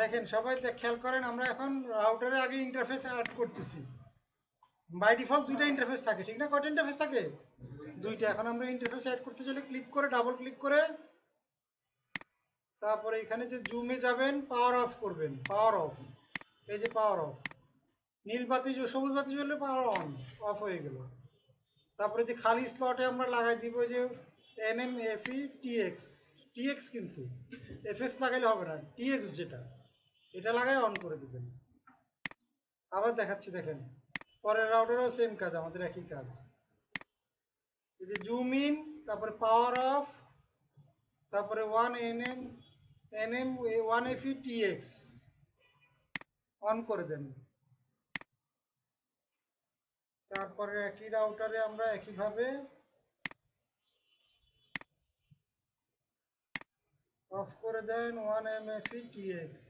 দেখেন সবাই খেয়াল করেন, আমরা এখন রাউটারের আগে ইন্টারফেস অ্যাড করতেছি। বাই ডিফল্ট দুইটা ইন্টারফেস থাকে, ঠিক না? কয়টা ইন্টারফেস থাকে? দুইটা। এখন আমরা ইন্টারফেস অ্যাড করতে চাইলে ক্লিক করে, ডাবল ক্লিক করে, তারপরে এখানে যে জুমে যাবেন, পাওয়ার অফ করবেন, পাওয়ার অফ। এই যে পাওয়ার অফ, নীল বাতি সবুজ বাতি জ্বললে পাওয়ার অন, অফ হয়ে গেল। তারপরে যে খালি স্লটে আমরা লাগাই দিব যে এনএমএফই টিএক্স, টিএক্স কিন্তু এফএক্স লাগাইলে হবে না, টিএক্স যেটা, এটা লাগাই অন করে দিবেন। আবার দেখাচ্ছি দেখেন, পরের রাউটারও সেম কাজ, আমাদের একই কাজ। এই যে জুম ইন, তারপরে পাওয়ার অফ, তারপরে এনএম 1FE টিএক্স অন করে দেন। তারপরে একই রাউটারে আমরা একইভাবে অফ করে দেন 1MFE টিএক্স।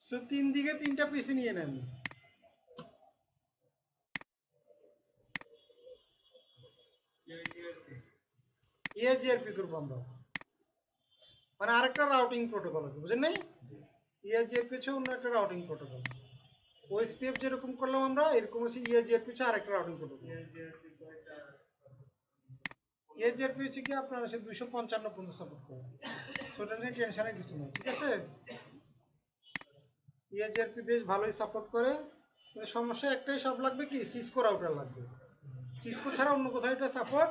সো তিন দিকে তিনটা পিসি নিয়ে নেন। ইএজিআরপি করবো আমরা, মানে আরেকটা রাউটিং প্রোটোকল আছে, বুঝেন নাই? ইএজিআরপি হচ্ছে অন্য একটা রাউটিং প্রোটোকল। ওএসপিএফ যেরকম করলাম আমরা, এরকম হচ্ছে ইএজিআরপি হচ্ছে আরেকটা রাউটিং প্রোটোকল। ইএজিআরপি হচ্ছে কি আপনার হচ্ছে 255 পর্যন্ত সাপোর্ট করে, সেটা নিয়ে টেনশনের কিছু নেই, ঠিক আছে? ইএজিআরপি বেশ ভালোই সাপোর্ট করে। সমস্যা একটাই, সব লাগবে কি, সিসকো রাউটার লাগবে। সিসকো ছাড়া অন্য কোথাও এটা সাপোর্ট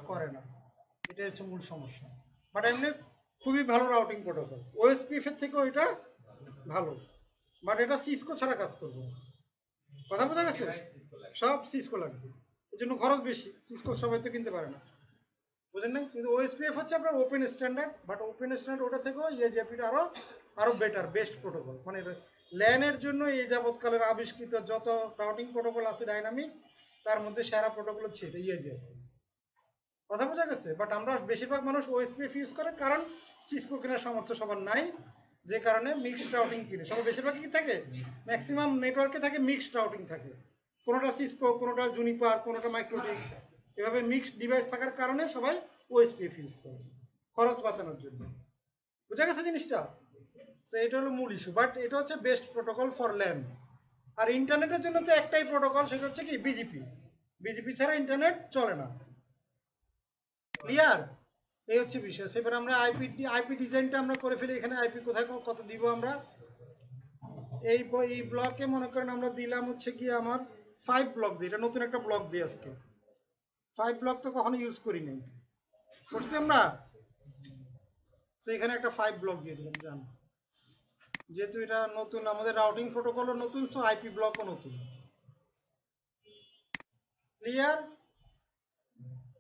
করে না, এটাই হচ্ছে মূল সমস্যা। বাট এমনি খুবই ভালো রাউটিং প্রোটোকল, ওএসপিএফ এর থেকে ওইটা ভালো, বাট এটা সিসকো ছাড়া কাজ করবে না। কথা বোঝা গেছে? সব সিসকো লাগবে, এই জন্য খরচ বেশি, সিসকো সবাই তো কিনতে পারে না, বুঝলেন না? কিন্তু ওএসপিএফ হচ্ছে আপনার open standard, but open standard ওটা থেকেও ইএজিআরপিটা আরো আরো বেটার, বেস্ট প্রোটোকল। মানে ল্যানের জন্য এই যাবৎকালের আবিষ্কৃত যত রাউটিং প্রোটোকল আছে ডাইনামিক, তার মধ্যে সেরা প্রোটোকল হচ্ছে এটা, ইএজিআরপি। কথা বোঝা গেছে? বাট আমরা বেশিরভাগ মানুষ ওএসপিএফ ইউজ করে, কারণ সিসকো কেনার সামর্থ্য সবার নাই, যে কারণে মিক্সড রাউটিং কিনে সবাই। বেশিরভাগ কি থাকে, ম্যাক্সিমাম নেটওয়ার্কে থাকে মিক্সড রাউটিং থাকে, কোনোটা সিসকো, কোনোটা জুনিপার, কোনোটা মাইক্রোটিক, এভাবে মিক্সড ডিভাইস থাকার কারণে সবাই ওএসপিএফ ইউজ করে খরচ বাঁচানোর জন্য। বুঝা গেছে জিনিসটা? সো এটা হলো মূল ইস্যু, বাট এটা হচ্ছে বেস্ট প্রোটোকল ফর ল্যান। আর ইন্টারনেটের জন্য তো একটাই প্রোটোকল, সেটা হচ্ছে কি বিজিপি। বিজিপি ছাড়া ইন্টারনেট চলে না। ক্লিয়ার? এই হচ্ছে বিষয়। সেবার আমরা আইপি ডিজাইনটা আমরা করে ফেলি। এখানে আইপি কোথায় কত দিব আমরা, এই এই ব্লকে মনে করেন আমরা দিলাম হচ্ছে কি আমার 5 ব্লক দিই, এটা নতুন একটা ব্লক দিই আজকে। 5 ব্লক তো কখনো ইউজ করি নাই, করছি আমরা। তো এখানে একটা 5 ব্লক দিয়ে দিলাম, জান, যেহেতু এটা নতুন, আমাদের রাউটিং প্রোটোকলও নতুন, সো আইপি ব্লকও নতুন। ক্লিয়ার?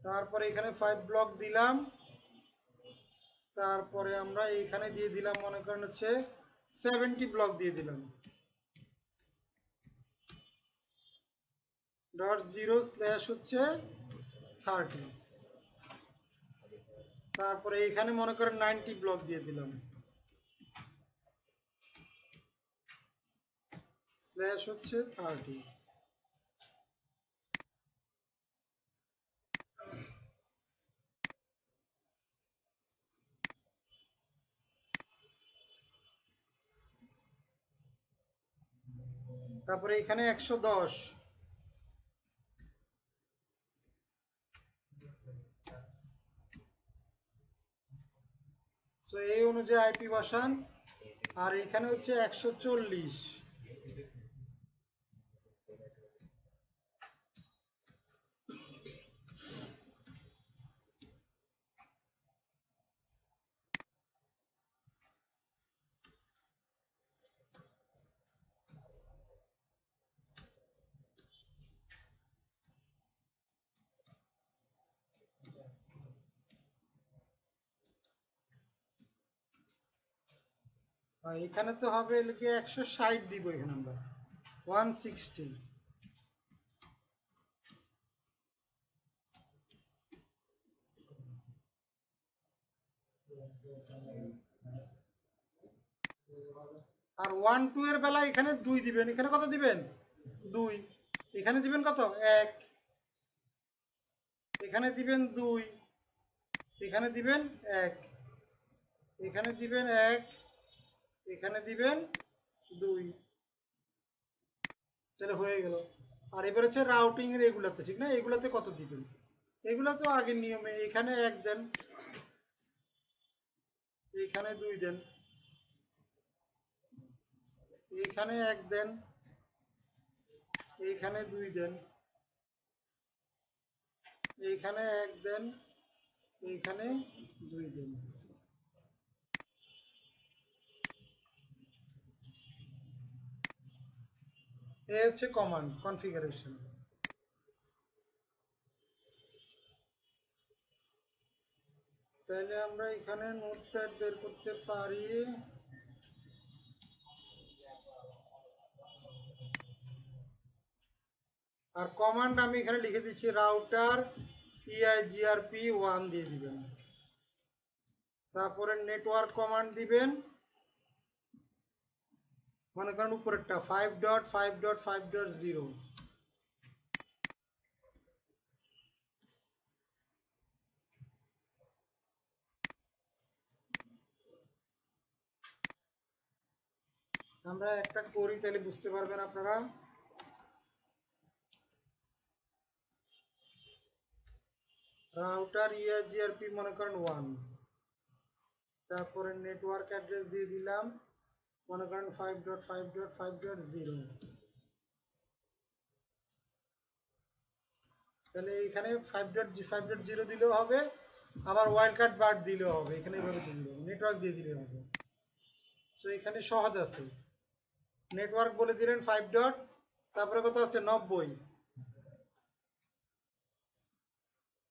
তারপরে এখানে 5 ব্লক দিলাম, তারপরে আমরা এখানে দিয়ে দিলাম মনে করেন হচ্ছে 70 ব্লক দিয়ে দিলাম, .0 হচ্ছে 30। তারপরে এখানে মনে করেন 90 ব্লক দিয়ে দিলাম, স্ল্যাশ হচ্ছে 30। তারপরে এখানে 110। তো এই অনুযায়ী আইপি বসান। আর এখানে হচ্ছে 140। এখানে তো হবে 160 দিব এখানে আমরা 160। আর 1 2 এর বেলা এখানে 2 দিবেন, এখানে কত দিবেন 2, এখানে দিবেন কত 1, এখানে দিবেন 2, এখানে দিবেন 1, এখানে দিবেন 1, এখানে দিবেন 2, তাহলে হয়ে গেল। আর এবার হচ্ছে রাউটিং এর এগুলাতে, ঠিক না, এগুলাতে কত দিবেন, এগুলা তো আগের নিয়মে, এখানে 1 দেন, এখানে 2 দেন, এখানে 1 দেন, এইখানে 2 দেন, এইখানে 1 দেন, এইখানে 2 দেন। এই হচ্ছে কমান্ড কনফিগারেশন। তাহলে আমরা এখানে নোটপ্যাড বের করতে পারি। আর কমান্ড আমি এখানে লিখে দিচ্ছি রাউটার EIGRP1 দিয়ে দিবেন, তারপরে নেটওয়ার্ক কমান্ড দিবেন, মনে করেন উপরেরটা 5.5.5.0। আমরা একটা করি তাহলে বুঝতে পারবেন আপনারা। রাউটার EIGRP মনে করেন 1, তারপরে নেটওয়ার্ক অ্যাড্রেস দিয়ে দিলাম মনে করেন 5.5.5.0। তাহলে এখানে 5.5.0 দিলেও হবে, আবার ওয়াইল্ড কার্ড বার দিলেও হবে, এখানে এভাবে দিলেও হবে, নেটওয়ার্ক দিয়ে দিলেও হবে। সো এখানে সহজ আছে, নেটওয়ার্ক বলে দিলেন 5 ডট, তারপরে কত আছে 90,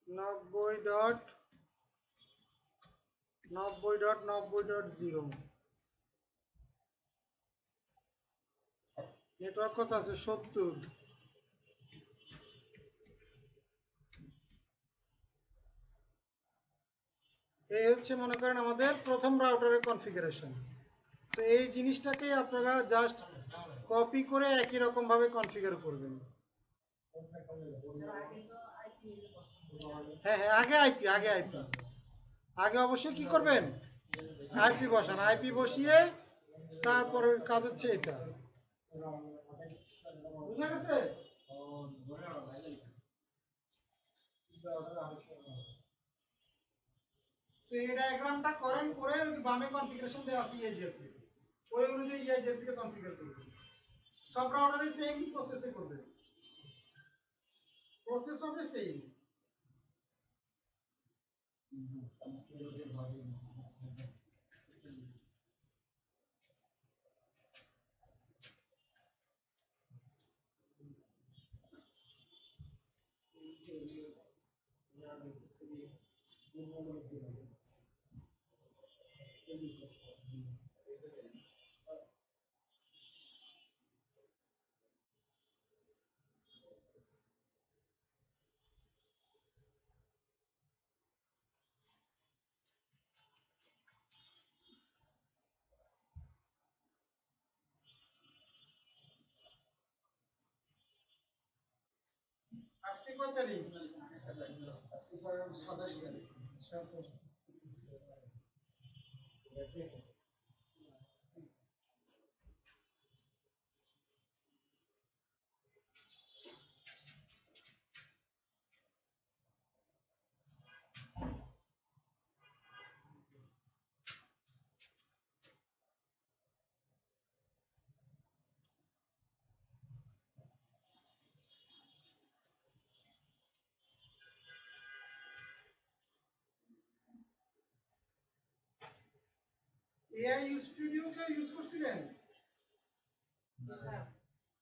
90.90.90.0। নেটওয়ার্ক কত আছে 70। এই হচ্ছে মনে করেন আমাদের প্রথম রাউটারের কনফিগারেশন। তো এই জিনিসটাকে আপনারা জাস্ট কপি করে একই রকম ভাবে কনফিগার করবেন। হ্যাঁ হ্যাঁ, আগে আইপি, আগে অবশ্যই কি করবেন, আইপি বসান, আইপি বসিয়ে তারপরে কাজ হচ্ছে এটা, বুঝা গেছে? এই ডায়াগ্রামটা করেন, করে বামে কনফিগারেশন দেওয়া আছে ইআইজিআরপি, ওই অনুযায়ী ইআইজিআরপি টা কনফিগার করবেন। সব রাউটারে সেম প্রসেসে করবেন, প্রসেস হবে সেম। আজকে কত তারিখ? আজকে 27 তারিখ। এআই স্টুডিও কে ইউজ করছিলেন?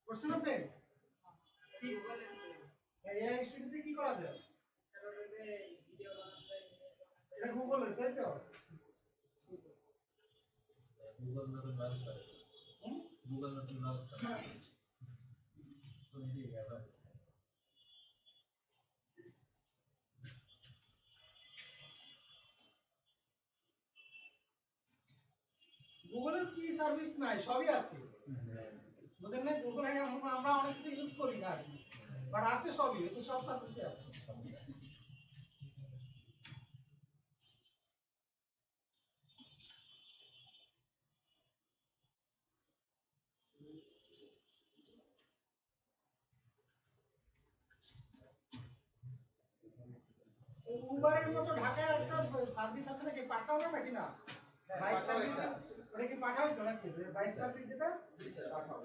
করছেন আপনি? এআই স্টুডিওতে কি করা যায়? এটা গুগলের, তাই তো? গুগলের কি সার্ভিস নাই, সবই আছে, বুঝেন না? গুগল আমরা অনেক কিছু ইউজ করি না আর কি, বাট আছে সবই, এতে সব সার্ভিসই আছে। উবারের মতো ঢাকায় একটা সার্ভিস আছে নাকি, পাঠাও না নাকি না? বাইক সার্ভিস, ওটা কি পাঠাও তো নাকি বাইক সার্ভিস যেটা? জি স্যার, পাঠাও।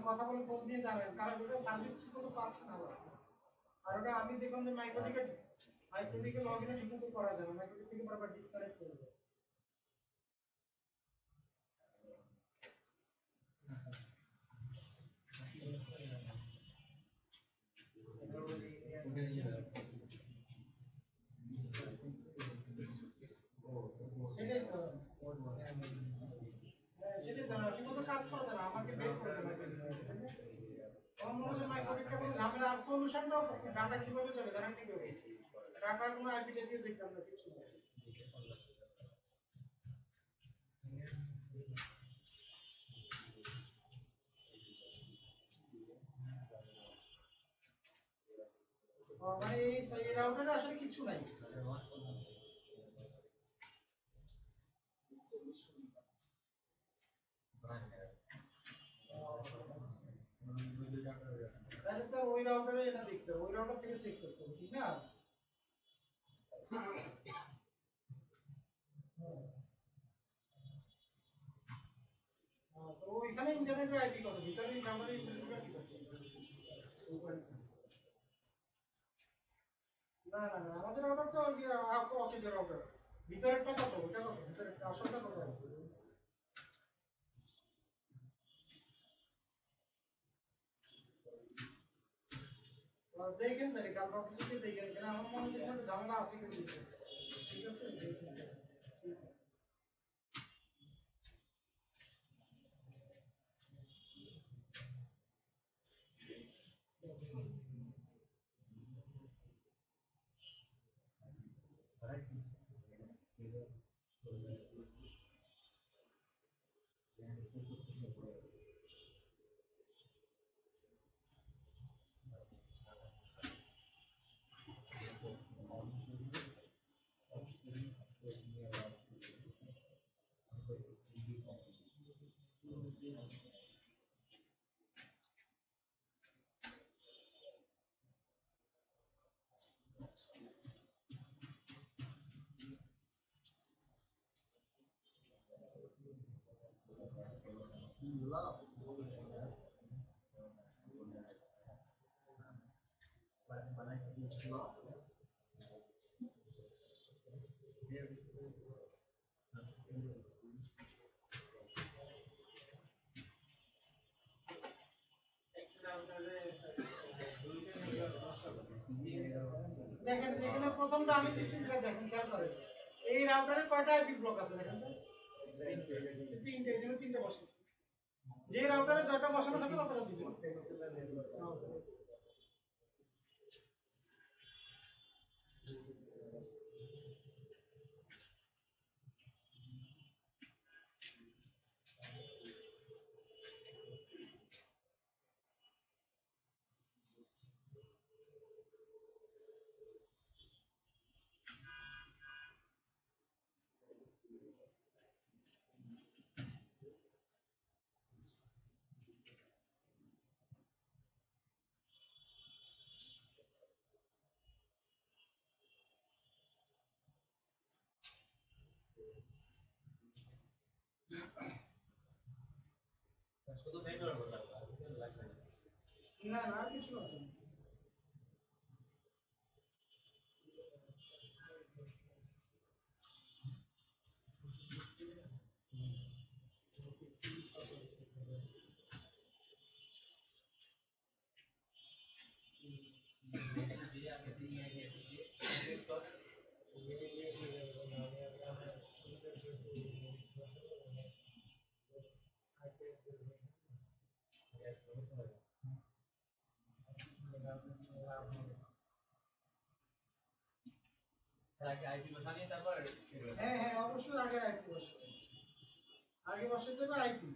কথা বলে ফোন দিয়ে যাবেন, কারণ ওটা সার্ভিস ঠিক মতো পাচ্ছে না ওরা। আর ওটা আমি দেখলাম যে মাইক্রোটিকে লগ ইনে ঠিক মতো করা যাবে, মাইক্রোটিক থেকে বারবার ডিসকানেক্ট করে দেয়। সেটাই তো, সেটাই তো, ঠিক মতো কাজ করে দেয় না, আমাকে বের করে দেয় মাইক্রোটিক। আমার মনে হচ্ছে মাইক্রোটিকটা কোনো ঝামেলা, আর সলিউশনটাও ডাটা কিভাবে চলে জানেন কি করে? ডাটার কোনো আইপি টাইপিও দেখলাম না কিছু না। মানে এই রাউটারে আসলে কিছু নাই। তাহলে তো ওই রাউটারে এটা দেখতে হবে, ওই রাউটার থেকে চেক করতে হবে, ঠিক না? তো ওইখানে ইন্টারনেটের আইপি কত, ভিতরে রাউটারে ইন্টারনেটের আইপি কত? 2.6। না না না, আমাদের রাউটার তো ওকে যে রাউটার ভিতরেরটা কত, ওটা কত, ভিতরেরটা আসলটা কত? দেখেন তাহলে কাল অফিসে দেখেন, কেন আমার মনে হয় একটা ঝামেলা আছে কিন্তু, ঠিক আছে দেখেন। দেখেন এখানে প্রথমটা আমি দিচ্ছি, যেটা দেখেন খেয়াল করেন, এই রাউটারে কয়টা আইপি ব্লক আছে দেখেন তো? তিনটে, এই জন্য তিনটে বসাচ্ছি। যে রাউটারে যতটা বসানো থাকে ততটা দিবেন। না না, আর কিছু লাগবে না। হ্যাঁ হ্যাঁ, অবশ্যই আগে আইপি বসাতে হবে, আগে বসাতে হবে আইপি।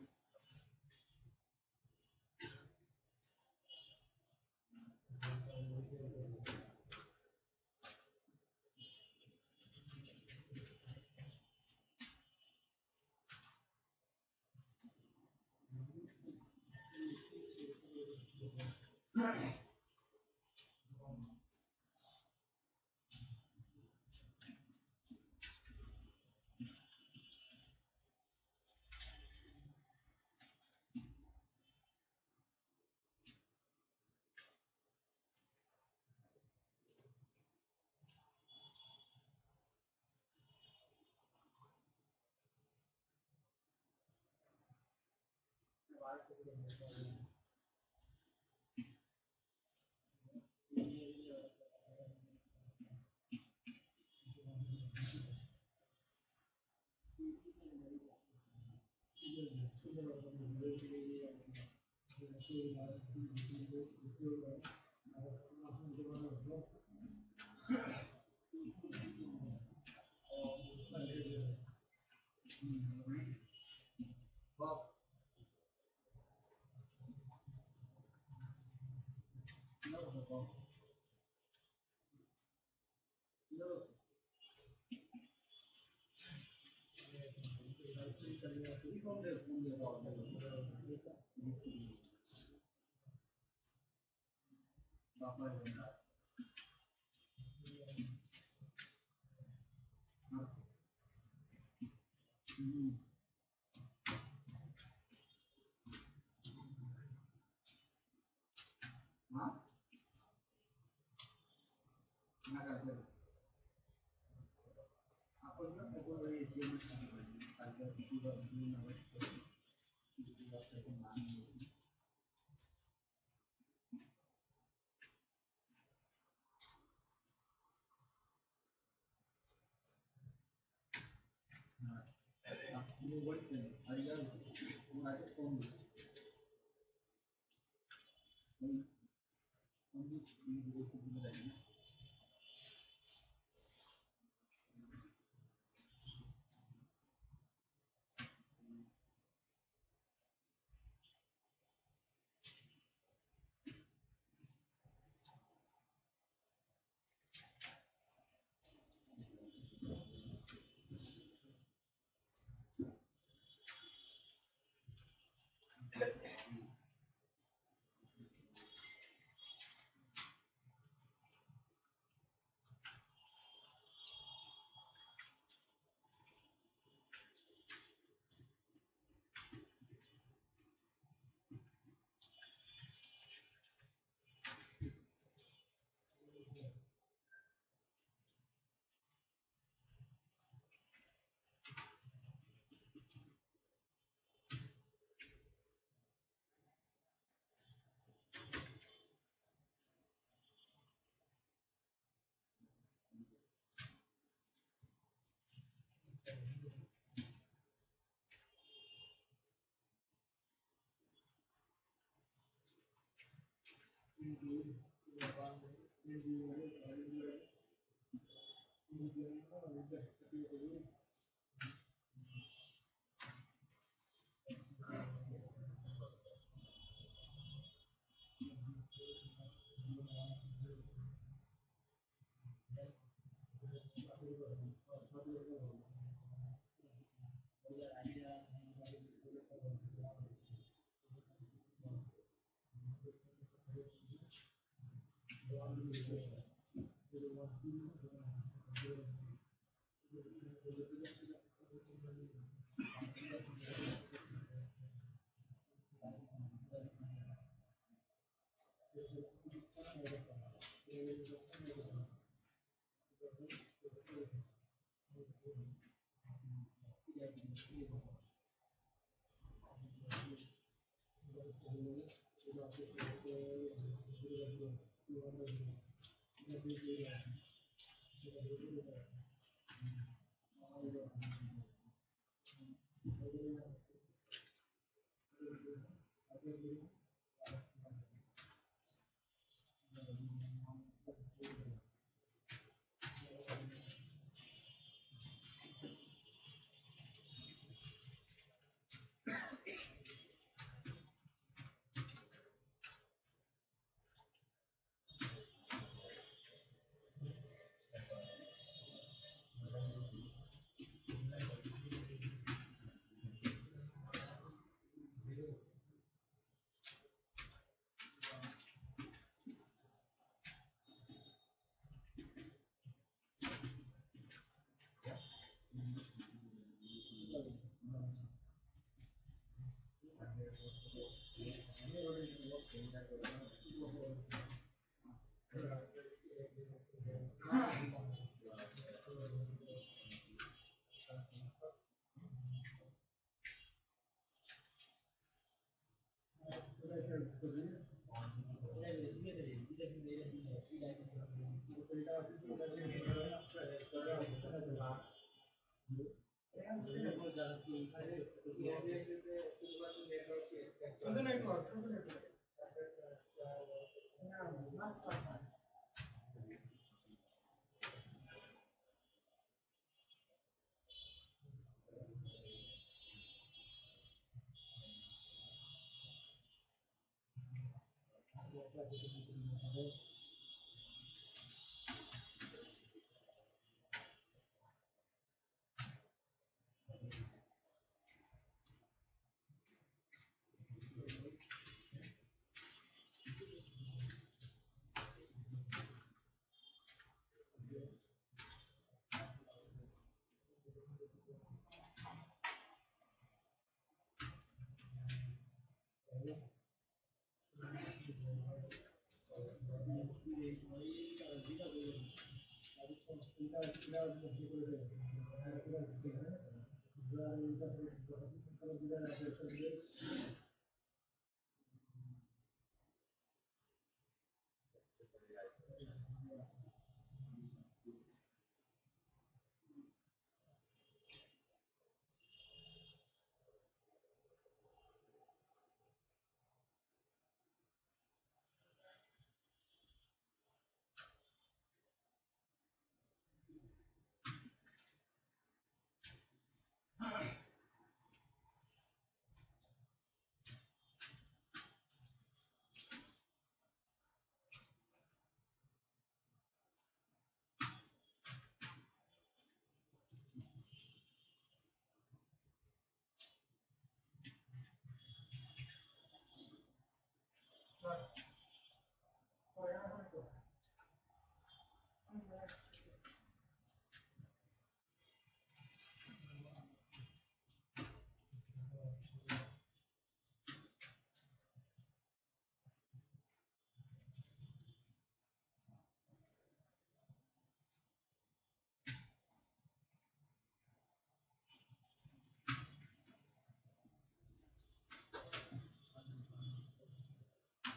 শুধু নেটওয়ার্ক শুধু নেটওয়ার্ক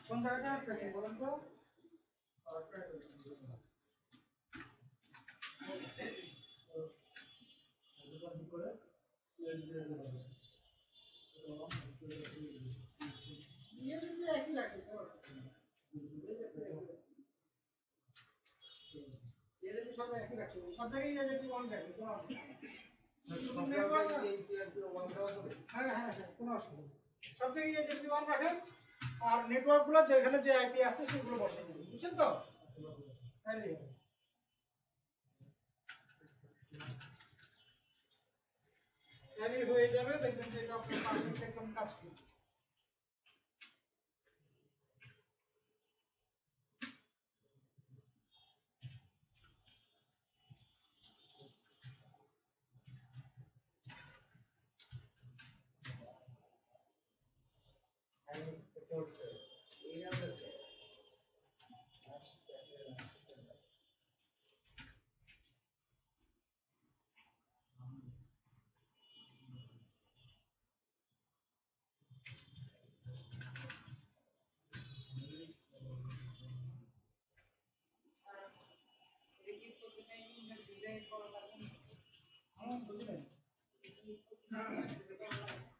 কোন জায়গাটা আটকেছে বলেন তো একই রাখি রাখছি সব জায়গায় ESP1 রাখি কোনো অসুবিধা নেই হ্যাঁ হ্যাঁ হ্যাঁ কোনো অসুবিধা নেই সব জায়গায় ESP1 রাখেন আর নেটওয়ার্ক গুলো যেখানে যে আইপি আছে সেগুলো বসাই দিবেন বুঝছেন তো তাহলে হয়ে যাবে দেখবেন যে এটা আপনার পারফেক্ট একদম কাজ করবে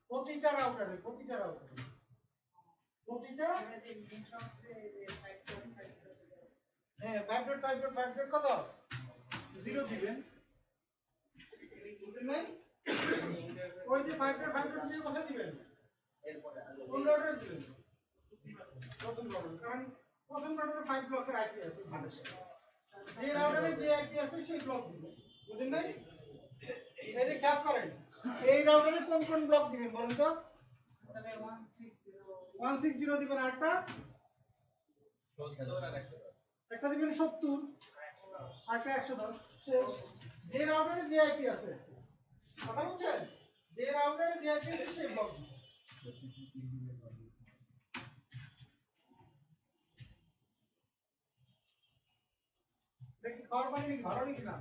প্রতিটা রাউটারে প্রতিটা হ্যাঁ 5.5.5 কত 0 দিবেন নাই ওই যে 5.5 কথা দিবেন কোন রাউটারে দিবেন প্রথম রাউটার কারণ প্রথম রাউটারে 5 ব্লকের আইপি আছে যে রাউটারে যে আইপি আছে সেই ব্লক দিবেন বুঝলেন নাই এই যে খেয়াল করেন এই রাউটারে কোন কোন ব্লক দিবেন বলেন তো তাহলে 160 দিবেন আরেকটা একটা দিবেন 70 আরেকটা 110 যে রাউটারে যে আইপি আছে কথা বুঝছেন যে রাউটারে যে আইপি আছে সেই ব্লক দিবেন দেখি খাওয়ার পানি নাকি ভালো নাকি না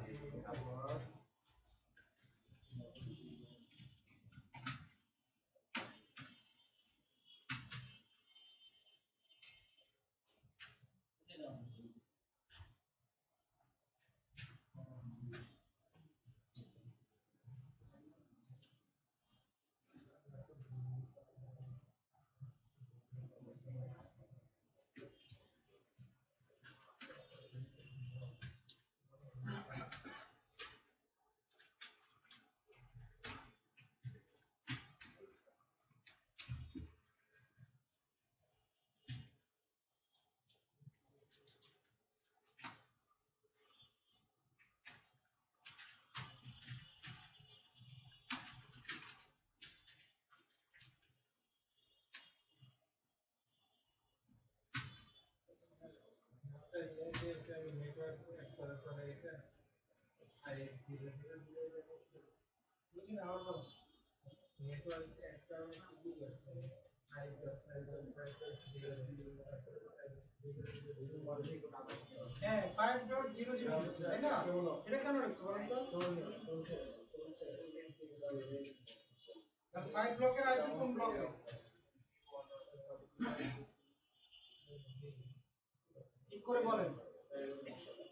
হ্যাঁ 5.00 তাই না এটা কেন রাখছো বলেন তো 5 ব্লকের আইপি কোন ব্লকে ঠিক করে বলেন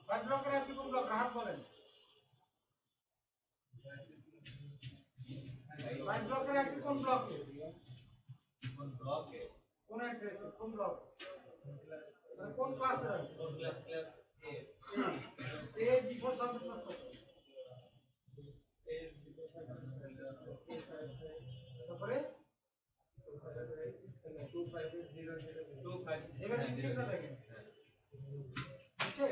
5 ব্লকের আইপি কোন ব্লক রাহাত বলেন 5 ব্লকের আইপি কোন ব্লকে কোন অ্যাড্রেস কোন ব্লক মানে কোন ক্লাসের আইপি কোন ক্লাস এ ডিফল্ট সাবনেট ক্লাস কত তারপরে এবার নিচেটা দেখেন নিচে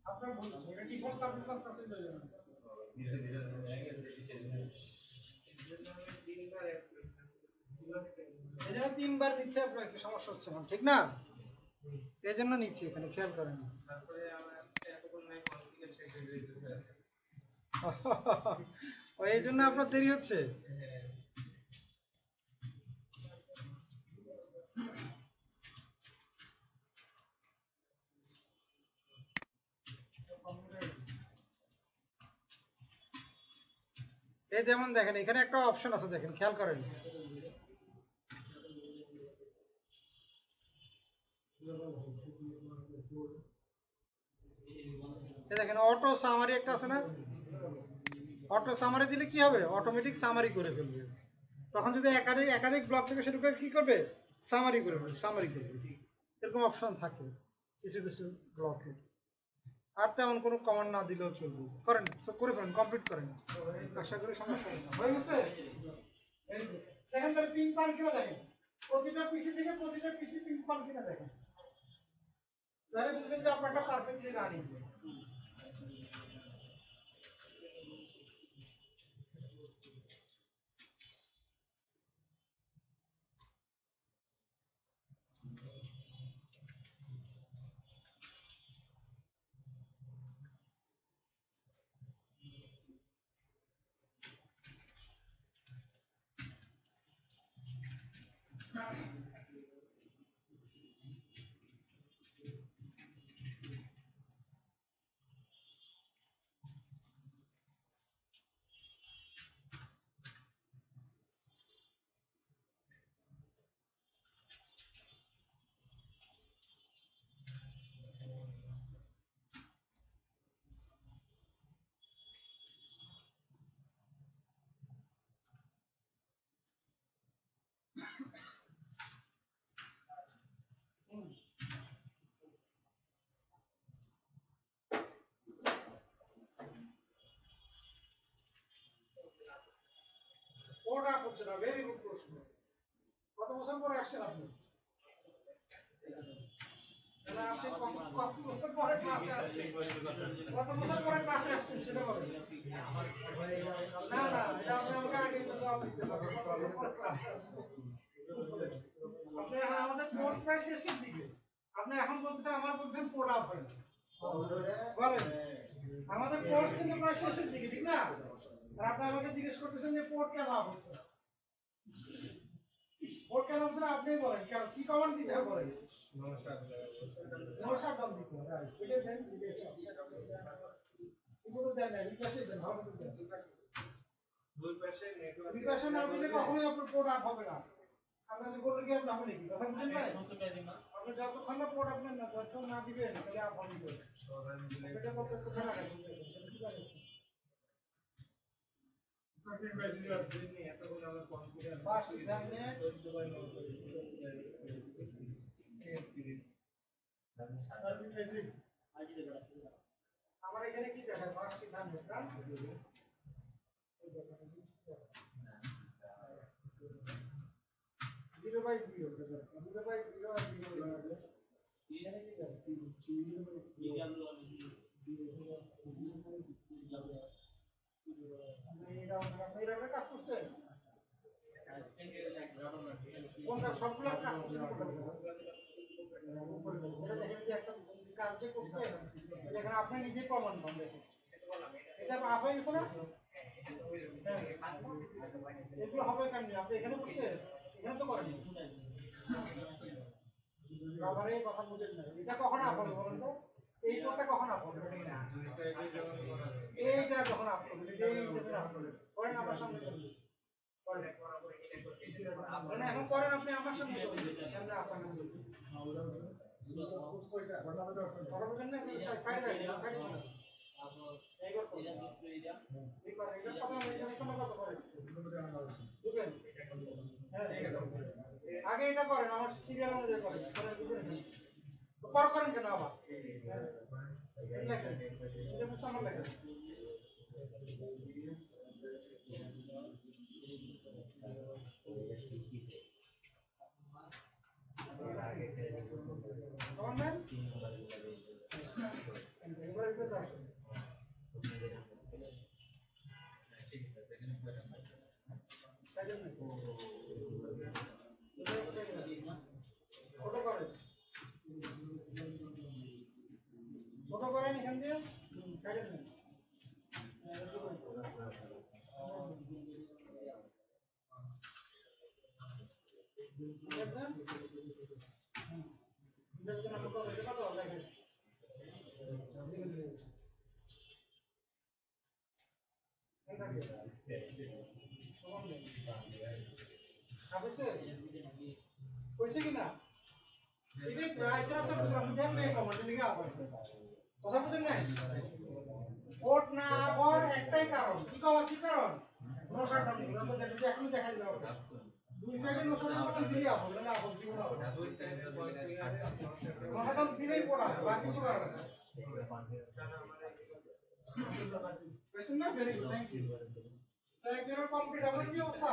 আপনার বলছি এটা ডিফল্ট সাবনেট ক্লাস কাছে চলে যাবে ধীরে ধীরে এজন্য তিনবার নিচে আপনার একটু সমস্যা হচ্ছে না ঠিক না এজন্য নিচে এখানে খেয়াল করেন তারপরে আমরা এতক্ষণ নাই কনফিগার শেষ হয়ে যাচ্ছে ওই এজন্য আপনার দেরি হচ্ছে এই যেমন দেখেন এখানে একটা অপশন আছে দেখেন খেয়াল করেন এই দেখেন অটো সামারি একটা আছে না অটো সামারি দিলে কি হবে অটোমেটিক সামারি করে ফেলবে তখন যদি একাধিক একাধিক ব্লক থেকে সেটাকে কি করবে, সামারি করবে, সামারি করবে। এরকম অপশন থাকে কিছু কিছু ব্লকে। আর তেমন কোনো কমান্ড না দিলেও চলবে। করেন, করে ফেলেন, কমপ্লিট করেন। আশা করি সমস্যা হয়ে গেছে। দেখেন তাহলে পিন পান কিনা দেখেন, প্রতিটা পিসি থেকে প্রতিটা পিসি পিন পান কিনা দেখেন, তাহলে বুঝবেন যে আপনারটা পারফেক্টলি রানিং। ওটা হচ্ছে না, ভেরি গুড প্রশ্ন। কত বছর পরে আসছেন আপনি? আপনি কত বছর পরে ক্লাসে আসছেন? কত বছর পরে ক্লাসে আসছেন সেটা বলেন। না না, এটা আপনি আমাকে আগে জবাব দিতে হবে। কত বছর পরে ক্লাসে আসছেন? আপনি এখন আমাদের কোর্স প্রায় শেষের দিকে, আপনি এখন বলতেছেন, আমার বলছেন পোর্ট আপ হয় না। বলেন, আমাদের কোর্স কিন্তু প্রায় শেষের দিকে, ঠিক না? আর আপনি আমাকে জিজ্ঞেস করতেছেন যে পোর্ট কেন আপ হচ্ছে না। পোর্ট কেন হচ্ছে না আপনি বলেন, কেন, কি কমান্ড দিতে হবে বলেন। নো শাটডাউন দিতে হবে, রাইট। এটা দেন, কিবোর্ড দেন না, এই পাশে দেন, ভালো করে দেন। দুই পাশে না দিলে কখনোই আপনার পোর্ট আপ হবে না। আপনাদের কোর্টে কি আপনি হবে নাকি? কথা বুঝেন নাই? আপনি যতক্ষণ না পোর্ট আপনার না যতক্ষণ না দিবেন তাহলে আপ হবে না। এটা কত কোথায় লাগাবেন? কি লাগাবেন? সার্কিট বেসিস আছে নি, এত করে আমরা কনফিডেন্স বাস জানলে সার্কিট বেসিস আমার এখানে কি দেখায় বাস সিদ্ধান্ত না 0/0 0/0 আর 0 এখানে কি দেখায় কাজ করছেন কোনটা সবগুলো কাজ করছেন এটা দেখেন যে একটা কাজ যে করছে এখানে আপনি নিজে প্রমাণ পান দেখেন এটা আপ হয়ে গেছে না এগুলো হবে কেন আপনি এখানে বসে এখানে তো করেন বাবারে কথা বুঝেন না এটা কখন আপ হবে বলেন তো এই কোডটা কখন আপ হবে এইটা যখন আপ হবে এইটা আপ হবে করেন আমার সামনে করেন এখন করেন আপনি আমার সামনে করেন সামনে আপনার নাম বলুন কথা বুঝেন না সাইডে রাখেন সাইডে শোনেন এইবার করেন এইবার এটা কথা এটা শোনা কথা করেন বুঝেন হ্যাঁ আগে এটা করেন আমার সিরিয়াল অনুযায়ী করেন বুঝেন পর করেন কেন আবার লেখেন এটা বুঝতে আমার লেখেন এখান দিয়ে কইছে কিনা এটাই আইছরা তো আপনি দেন নাই কমান্ড লিখে আবার কথা বুঝেন নাই কোড না আবার একটাই কারণ কি কারণ নো শাটডাউন দিবেন আমরা যেটা এখনই দেখাই দিলাম দুই সাইডে নো শাটডাউন দিলেই আপ হবে না আপ হবে না দুই সাইডে নো শাটডাউন দিলেই পড়া বাকি কিছু করবে না কোশ্চেন না ভেরি গুড থ্যাংক ইউ তো একজনের কমপ্লিট আপনার কি অবস্থা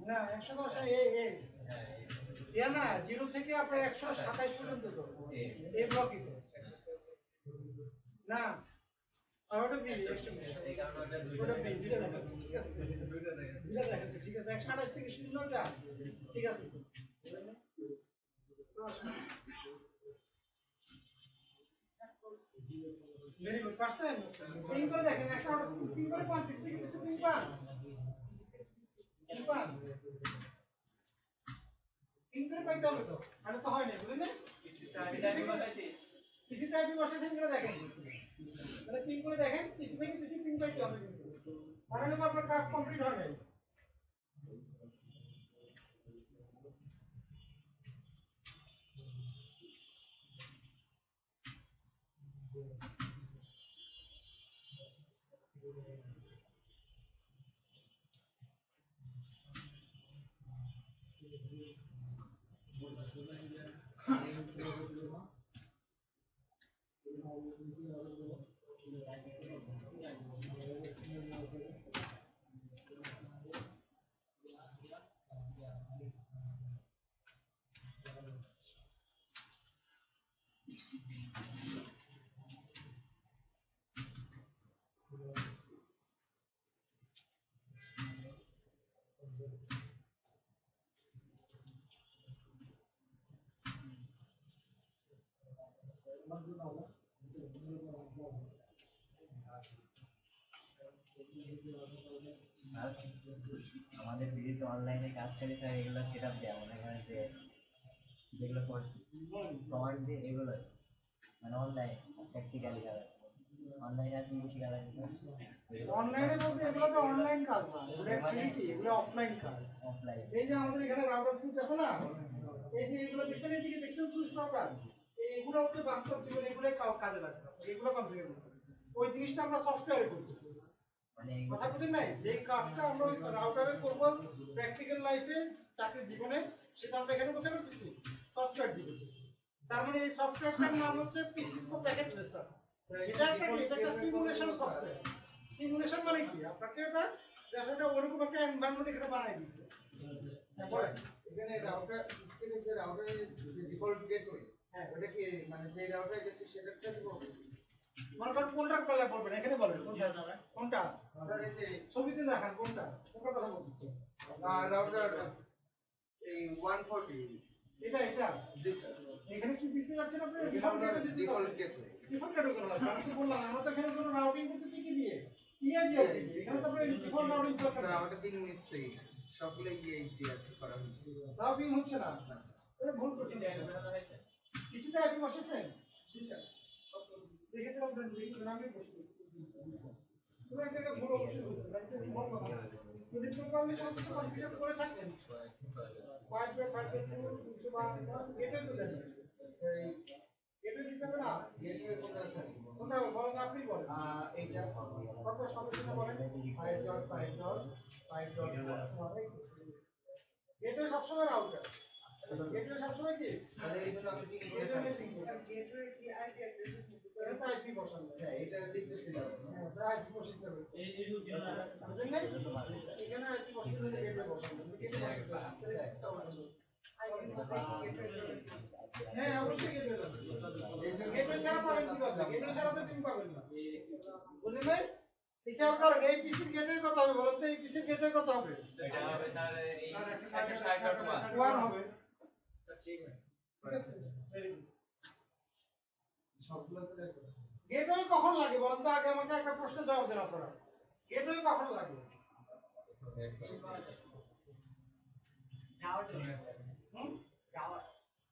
না 110 এ না 0 থেকে আপনার 127 পর্যন্ত তো এই ব্লকই তো না আর ওটা বি এই কারণে ওটা বি দুটো দেখাচ্ছে ঠিক আছে দুটো দেখাচ্ছে ঠিক আছে 128 থেকে শুরু নটা ঠিক আছে ভেরি গুড পারছেন পিং করে দেখেন একটা পিং করে পান পিস থেকে কিছু পিং পান পান পিং করে পাইতে হবে তো আরে তো হয় না বুঝলেন না পিসি টাইপে বসেছেন করে দেখেন মানে পিং করে দেখেন পিসি থেকে পিসি পিং পাইতে হবে কিন্তু তাহলে তো আপনার কাজ কমপ্লিট হয় না আমাদের দিদি অনলাইনে কাজ করে স্যার এগুলো সেটআপ দেয় মনে করেন যে যেগুলো করছি কমান্ড দিয়ে এগুলো মানে অনলাইন প্র্যাকটিক্যালি কাজ অনলাইনে আর কি বেশি কাজ আছে অনলাইনে বলতে এগুলো তো অনলাইন কাজ না এগুলো অ্যাকচুয়ালি কি এগুলো অফলাইন কাজ অফলাইন এই যে আমাদের এখানে রাউটার সুইচ আছে না এই যে এগুলো দেখছেন, এইদিকে দেখছেন সুইচ রাউটার, এইগুলো হচ্ছে বাস্তব জীবনে এগুলোই কাজে লাগে, এগুলো কনফিগার করতে হবে। ওই জিনিসটা আমরা সফটওয়্যারে করতেছি, মানে কথা বুঝেন নাই? যেই কাজটা আমরা ওই রাউটারে করব প্র্যাকটিক্যাল লাইফে, চাকরির জীবনে, সেটা আমরা এখানে কোথায় করতেছি? সফটওয়্যার দিয়ে করতেছি। তার মানে এই সফটওয়্যারটার নাম হচ্ছে পিসিসকো প্যাকেট ট্রেসার। এটা একটা সিমুলেশন সফটওয়্যার। সিমুলেশন মানে কি? আপনাকে এটা আসলে ওরকম একটা এনভায়রনমেন্ট এখানে বানাই দিছে। এখানে রাউটার স্ক্রিনে যে রাউটারে যে ডিফল্ট গেটওয়ে, হ্যাঁ, ওটা কি মানে যে রাউটারে গেছে সেটাটা দিব? মনে করেন কোনটা করলে বলবেন, এখানে বলেন কোনটা স্যার এই যে ছবিতে দেখান, কোনটা কোনটা কথা বলতেছেন? রাউটার এই 140, এটা এটা জি স্যার, এখানে কি দিতে যাচ্ছেন আপনি? এখানে আমরা ডিফল্ট গেটওয়ে। ডিফল্ট গেটওয়ে করা লাগবে। আমি তো বললাম আমরা তো এখানে কোনো রাউটিং করতেছি কি দিয়ে? পিএজিআই দিয়ে। এখানে তো আপনার ডিফল্ট রাউটিং দরকার স্যার নেই। আমাদের পিং মিসছে, সবগুলো ইয়ে আর কি করা হয়েছে। রাউটিং হচ্ছে না, না স্যার। এটা ভুল করছেন। কিছুটা আপনি বসেছেন? জি স্যার। দেখে তো আপনার লিখবেন, আমি বসে। তোমরা এটাকে ভুল অবশ্যই হচ্ছে, এটা ভুল কথা না। যদি প্রপারলি সব কিছু কনফিগার করে থাকেন, 5.5.2 গেটওয়ে তো দেন। এই গেটওয়ে দিতে হবে না? গেটওয়ে কোনটা স্যার? কোনটা বলেন, আপনি বলেন। এইটা কত সমস্যা বলেন? 5.5.5.4 গেটওয়ে সবসময় রাউটার। গেটওয়ে সবসময় কি? তাহলে এই জন্য আপনি পিং করে গেটওয়ে থাকেন। পিং করে। গেটওয়ে কি আইপি অ্যাড্রেস এটা তো আইপি বসানো। হ্যাঁ এটা লিখতেছিলাম। হ্যাঁ, আইপি বসাতে হবে। বুঝলেন না? এখানে আইপি বসাতে হলে গেটওয়ে বসানো। হ্যাঁ, অবশ্যই গেটওয়ে লাগবে। গেটওয়ে ছাড়া পাবেন কিভাবে? গেটওয়ে ছাড়া তো পিং পাবেন না। বুঝলেন না? এই খেয়াল করেন, এই পিসির গেটওয়ে কত হবে বলেন তো? এই পিসির গেটওয়ে কত হবে? এটা হবে স্যার এই 160.1 1 হবে। ঠিক আছে, ভেরি গুড। সবগুলো স্যার গেটওয়ে কখন লাগে বলেন তো? আগে আমাকে একটা প্রশ্নের জবাব দেন আপনারা। গেটওয়ে কখন লাগে? হুম?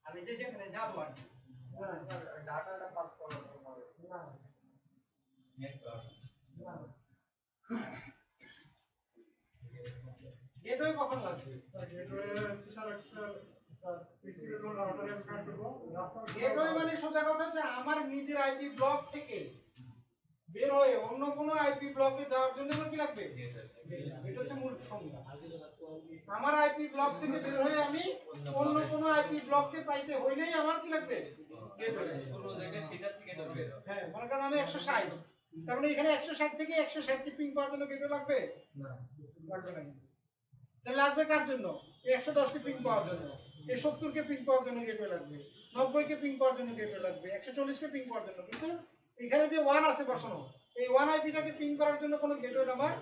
আমি যেখানে যাবো আর কি। ডাটাটা পাস করার জন্য। না, নেটওয়ার্ক না। গেটওয়ে কখন লাগবে? গেটওয়ে মানে সোজা কথা হচ্ছে আমার নিজের আইপি ব্লক থেকে বের হয়ে অন্য কোনো আইপি ব্লকে যাওয়ার জন্য আমার কি লাগবে? এটা হচ্ছে মূল সংজ্ঞা। আমার আইপি ব্লক থেকে বের হয়ে আমি অন্য কোনো আইপি ব্লককে পাইতে হইলেই আমার কি লাগবে? গেটওয়ে লাগবে। শুরু যেটা সেটা থেকে তো বের হবে। হ্যাঁ, মনে করেন আমি 160, তার মানে এখানে 160 থেকে 160 কে পিং পাওয়ার জন্য গেটওয়ে লাগবে? না লাগবে না। তাহলে লাগবে কার জন্য? এই 110 কে পিং পাওয়ার জন্য, এই 70 কে পিং পাওয়ার জন্য গেটওয়ে লাগবে, 90 কে পিং পাওয়ার জন্য গেটওয়ে লাগবে, 140 কে পিং পাওয়ার জন্য। কিন্তু এখানে যে 1 আছে বসানো, এই 1 আইপিটাকে পিং করার জন্য কোনো গেটওয়ে আমার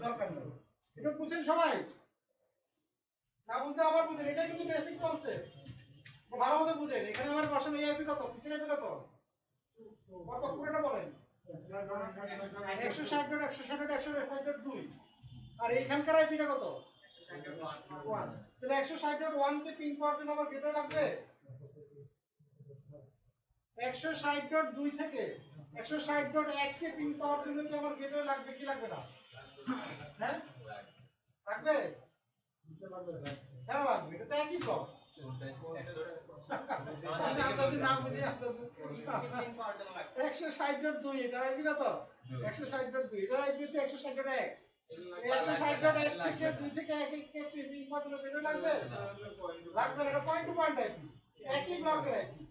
দরকার নেই। এটা বুঝছেন সবাই? না বুঝতে আবার বুঝেন, এটা কিন্তু বেসিক কনসেপ্ট। ভালো মতো বুঝেন। এখানে আমার বসানো এই আইপি কত? পিছনে আইপি কত? কত পুরোটা বলেন। 160.160.160.2 আর এইখানকার আইপিটা কত? 1। তাহলে 160.1 কে পিং পাওয়ার জন্য আমার গেটওয়ে লাগবে। 160.2 থেকে 160.1 কে পিং পাওয়ার জন্য কি আমার গেটওয়ে লাগবে কি লাগবে না? হ্যাঁ, লাগবে। কেন লাগবে? এটা তো একই ব্লক। আমি আপনাদের নাম বুঝি আপনাদের 160.2 এটা আইপি কত? 160.2 এটা আইপি হচ্ছে 160.1। এই 160.1 থেকে 2 থেকে 1 কে পিং পাওয়ার জন্য গেটওয়ে লাগবে? লাগবে না, এটা পয়েন্ট টু পয়েন্ট আইপি, একই ব্লকের আইপি।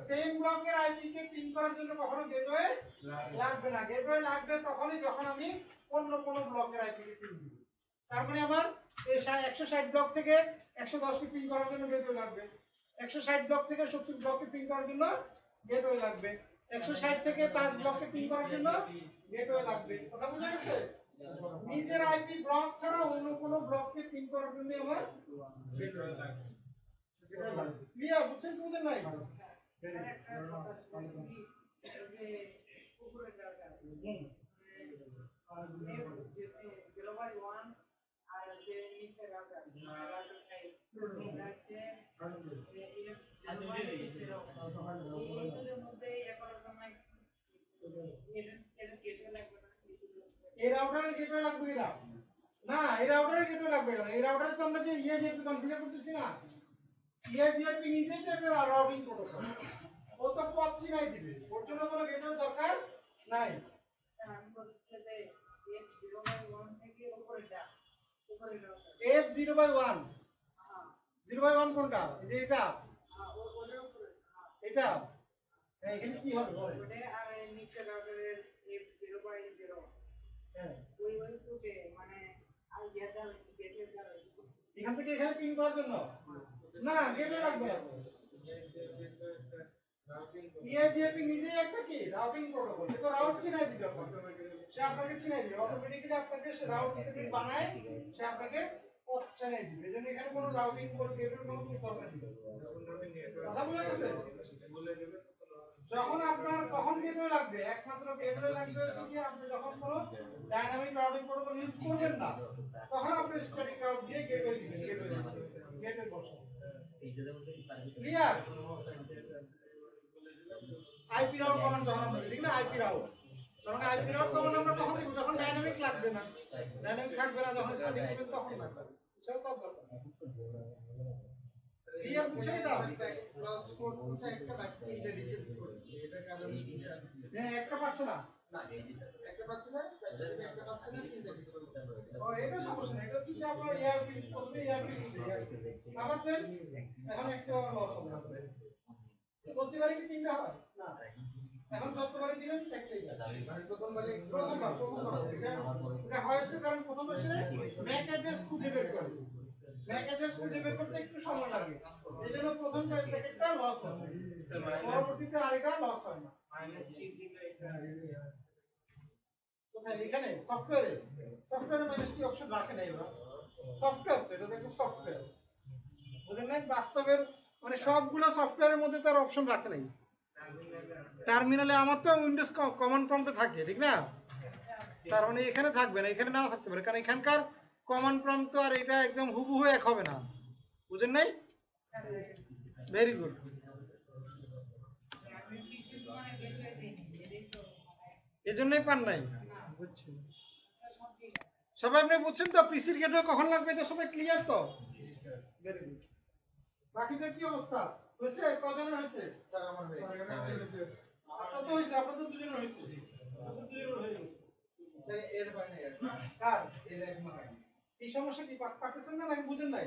সেম ব্লকের আইপি কে পিং করার জন্য কখনো গেটওয়ে লাগবে না। গেটওয়ে লাগবে তখনই যখন আমি অন্য কোনো ব্লকের আইপি কে পিং দিব। তার মানে আমার এই 160 ব্লক থেকে 110 কে পিং করার জন্য গেটওয়ে লাগবে, 160 ব্লক থেকে 70 ব্লকে পিং করার জন্য গেটওয়ে লাগবে, 160 থেকে 5 ব্লকে পিং করার জন্য গেটওয়ে লাগবে। কথা বুঝা গেছে? নিজের আইপি ব্লক ছাড়া অন্য কোনো ব্লককে পিং করার জন্য আমার গেটওয়ে লাগবে। ক্লিয়ার? বুঝছেন কি বুঝেন নাই? এই রাউটারের গেটওয়ে লাগবে কিনা? না, এই রাউটারের গেটওয়ে লাগবে কেন? এই রাউটারে তো আমরা যে ইয়ে যে কনফিগার করতেছি না, ইএজিআরপি নিজেই তো একটা রাউটিং প্রোটোকল, ও তো পথ চিনাই দিবে, ওর জন্য কোনো গেটওয়ে দরকার নাই। F0/1 0/1 কোনটা? এই যে এটা এটা হ্যাঁ, এখানে কি হবে বলেন? হ্যাঁ, এখান থেকে এখানে পিং করার জন্য না না গেটওয়ে রাখবে না। ইএজিআরপি নিজেই একটা কি রাউটিং প্রোটোকল, সে তো রাউট চিনাই দিবে আপনাকে, সে আপনাকে চিনাই দিবে অটোমেটিক্যালি, আপনাকে সে রাউট বানায়, সে আপনাকে পথ চিনাই দিবে। এজন্য এখানে কোনো রাউটিং কোনো গেটওয়ে কোনো দরকার নেই। কথা বলে গেছে? যখন আপনার কখন গেটওয়ে লাগবে, একমাত্র গেটওয়ে লাগবে হচ্ছে কি আপনি যখন কোনো ডাইনামিক রাউটিং প্রোটোকল ইউজ করবেন না, তখন আপনি স্ট্যাটিক রাউট দিয়ে গেটওয়ে দিবেন, গেটওয়ে বসাবেন। ক্লিয়ার? আইপি রাউট কমান্ড যখন আমরা দিই না, আইপি রাউট, তখন আইপি রাউট কমান্ড আমরা কখন দিব? যখন ডাইনামিক লাগবে না, ডাইনামিক থাকবে না, যখন স্ট্যাটিক দিবেন তখন লাগবে, সেটা তো দরকার। ক্লিয়ার বুঝছেন এটা? ক্লাস করতেছে একটা বাকি এটা রিসেট করতেছে, এটা কারণ হ্যাঁ, একটা পাচ্ছে না, একটা পাচ্ছে না, একটা পাচ্ছে না, তিনটা রিসেট করতেছে। ও এটা সমস্যা না, এটা হচ্ছে যে আপনার এআরপি প্রথমে এআরপি আবার দেন, এখন একটা লস হবে না। প্রতিবারই কি তিনটা হয় না, এখন যতবারই দিলেন একটাই যায়। মানে প্রথমবার এটা হয়েছে কারণ প্রথমে সে ম্যাক অ্যাড্রেস খুঁজে বের করে, ম্যাক অ্যাড্রেস খুঁজে বের করতে একটু সময় লাগে, এই জন্য প্রথম প্যাকেটটা লস হয়, পরবর্তীতে আরেকটা লস হয় না। কোথায়? এখানে সফটওয়্যারে মাইনাস টি অপশন রাখে নাই ওরা, সফটওয়্যার তো এটা দেখো সফটওয়্যার, বুঝলেন না? বাস্তবের মানে সবগুলো সফটওয়্যারের মধ্যে তার অপশন রাখে নাই। টার্মিনালে আমার তো উইন্ডোজ কমান্ড প্রম্পটে থাকে, ঠিক না? তার মানে এখানে থাকবে না, এখানে নাও থাকতে পারে, কারণ এখানকার কমান্ড প্রম্পট তো আর এটা একদম হুবহু এক হবে না, বুঝেন নাই? Very good. এজন্যই পান নাই, বুঝছি। সবাই আপনি বুঝছেন তো পিসির গেটওয়ে কখন লাগবে, এটা সবাই ক্লিয়ার তো? Very good. বাকিদের কি অবস্থা হয়েছে? কজনের হয়েছে? স্যার আমার হয়ে গেছে। আপনার তো হয়েছে, আপনাদের দুজনের হয়েছে, আপনাদের দুজনের হয়ে গেছে। স্যার এর হয় না, কার এর এখনো হয় না। এই সমস্যা কি পারতেছেন না নাকি বুঝেন নাই?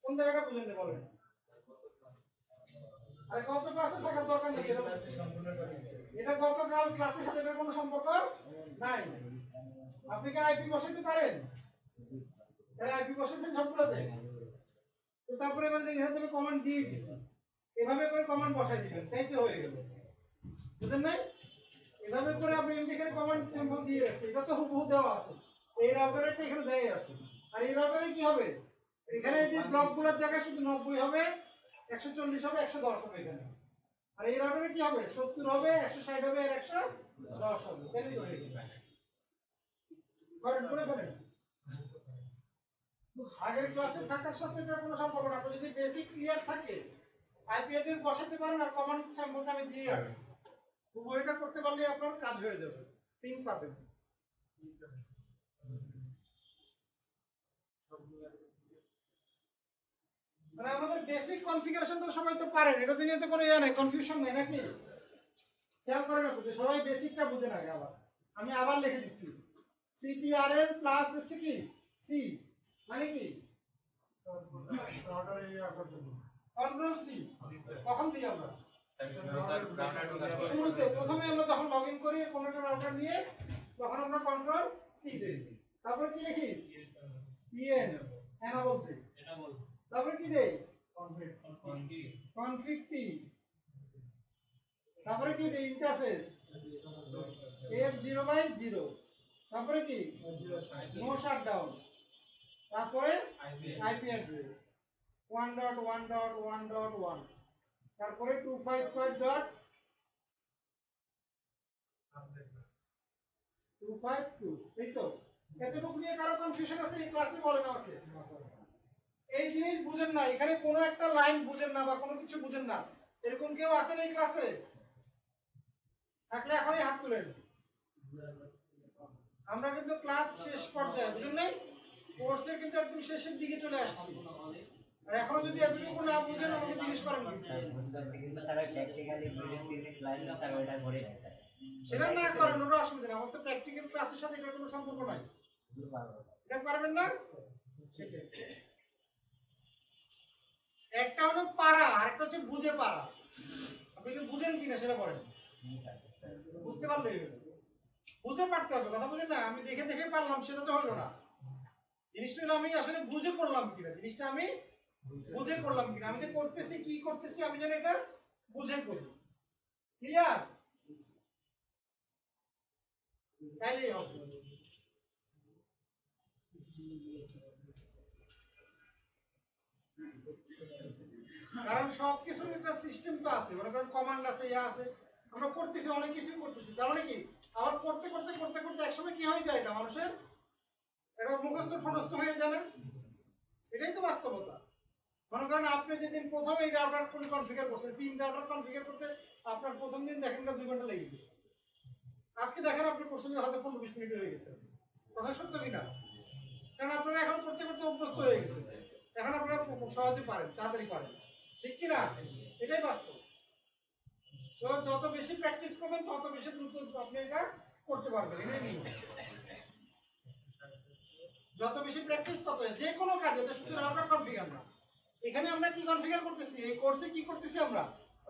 কোন জায়গাটা বুঝেন না বলেন? আরে গত ক্লাসে থাকার দরকার নেই, এই ক্লাসে সম্পূর্ণ করে দিয়েছে। এটা গতকাল ক্লাসের সাথে এটার কোনো সম্পর্ক নাই। আপনি কি আইপি বসাইতে পারেন? এর আইপি বসাইছেন সবগুলোতে? তো তারপরে এবার এখানে তুমি কমান্ড দিয়ে দিছি, এভাবে করে কমান্ড বসাই দিবেন, তাই তো হয়ে গেল, বুঝেন নাই? এভাবে করে আপনি এখানে কমান্ড সিম্বল দিয়ে রাখছেন, এটা তো হুবহু দেওয়া আছে, এই রাউটারটা এখানে দেওয়া আছে। আর এই রাউটারে কি হবে? এখানে যে ব্লকগুলোর জায়গায় শুধু 90 হবে, 140 হবে, 110 হবে এখানে। আর এই রাউটারে কি হবে? 70 হবে, 160 হবে, আর 110 হবে, তাই তো হয়ে গেল। করেন করে ফেলেন। আগের ক্লাসে থাকার সাথে এটার কোনো সম্পর্ক না, আপনি যদি বেসিক ক্লিয়ার থাকে আইপি অ্যাড্রেস বসাতে পারেন, আর কমান্ড সিম্বল আমি দিয়ে রাখছি, এটা করতে পারলে আপনার কাজ হয়ে যাবে, পিং পাবেন। মানে আমাদের বেসিক কনফিগারেশন তো সবাই তো পারেন, এটা তো নিয়ে তো কোনো ইয়া নাই, কনফিউশন নাই নাকি? খেয়াল করেন না তো, সবাই বেসিকটা বুঝেন আগে। আমি আবার লিখে দিচ্ছি, সিটিআরএল প্লাস হচ্ছে কি সি, মানে কি কন্ট্রোল সি। কখন দিই আমরা? শুরুতে প্রথমে আমরা যখন লগইন করি কোন একটা রাউটার নিয়ে, তখন আমরা কন্ট্রোল সি দেই, তারপর কি লিখি? পিএন এনাবল দেই, তারপর কি দেই? কনফিগ পি, তারপরে কি দেই? ইন্টারফেস F0/0, তারপরে কি? নো শাটডাউন, তারপরে আইপি অ্যাড্রেস 1.1.1.1, তারপরে 255.252, এই তো। এতটুকু নিয়ে কারো কনফিউশন আছে এই ক্লাসে? বলেন আমাকে। এই জিনিস বুঝেন না, এখানে কোনো একটা লাইন বুঝেন না বা কোনো কিছু বুঝেন না, এরকম কেউ আছেন এই ক্লাসে? থাকলে এখনই হাত তুলেন। আমরা কিন্তু ক্লাস শেষ পর্যায়ে, বুঝেন নাই? কোর্সের কিন্তু একদম শেষের দিকে চলে আসছি, আর এখনো যদি এতটুকু না বুঝেন আমাকে জিজ্ঞেস করেন কি স্যার বুঝতে পারছি কিন্তু স্যার প্র্যাকটিক্যালি 2-3 ক্লাস স্যার ওইটা করে নেয় স্যার সেটা না করেন ওটা অসুবিধা নেই, আমার তো প্র্যাকটিক্যাল ক্লাসের সাথে এটার কোনো সম্পর্ক নাই। শুধু পারবো এটা পারবেন না, সেটাই। একটা হলো পারা আর একটা হচ্ছে বুঝে পারা। আপনি কি বুঝেন কিনা সেটা বলেন। স্যার বুঝতে পারলে বুঝে পারতে হবে, কথা বুঝেন না। আমি দেখে দেখে পারলাম সেটা তো হলো না। জিনিসটা হলো আমি আসলে বুঝে করলাম কিনা, জিনিসটা আমি বুঝে করলাম কিনা, আমি যে করতেছি কি করতেছি আমি যেন এটা বুঝে করি। ক্লিয়ার? তাইলেই হবে। কারণ সবকিছুর একটা সিস্টেম তো আছে, মনে করেন কমান্ড আছে, ইয়া আছে, আমরা করতেছি অনেক কিছুই করতেছি, তার মানে কি আবার করতে করতে করতে করতে একসময় কি হয়ে যায় এটা মানুষের এটা মুখস্থ ঠোঁটস্থ হয়ে যায় না? এটাই তো বাস্তবতা। মনে করেন আপনি যেদিন প্রথম এই রাউটার কনফিগার করছেন, 3 রাউটার কনফিগার করতে আপনার প্রথম দিন দেখেন 2 ঘন্টা লেগে গেছে, আজকে দেখেন আপনি করছেন হয়তো 15-20 মিনিট হয়ে গেছে। কথা সত্য কিনা? কারণ আপনারা এখন করতে করতে অভ্যস্ত হয়ে গেছে, এখন আপনারা সহজে পারেন, তাড়াতাড়ি পারেন, ঠিক কিনা? এটাই বাস্তব। তো যত বেশি প্র্যাকটিস করবেন তত বেশি দ্রুত আপনি এটা করতে পারবেন, এটাই নিয়ম। যত বেশি প্র্যাকটিস তত যে কোনো কাজ, এটা শুধু রাউটার কনফিগার না। এখানে আমরা কি কনফিগার করতেছি, এই কোর্সে কি করতেছি, আমরা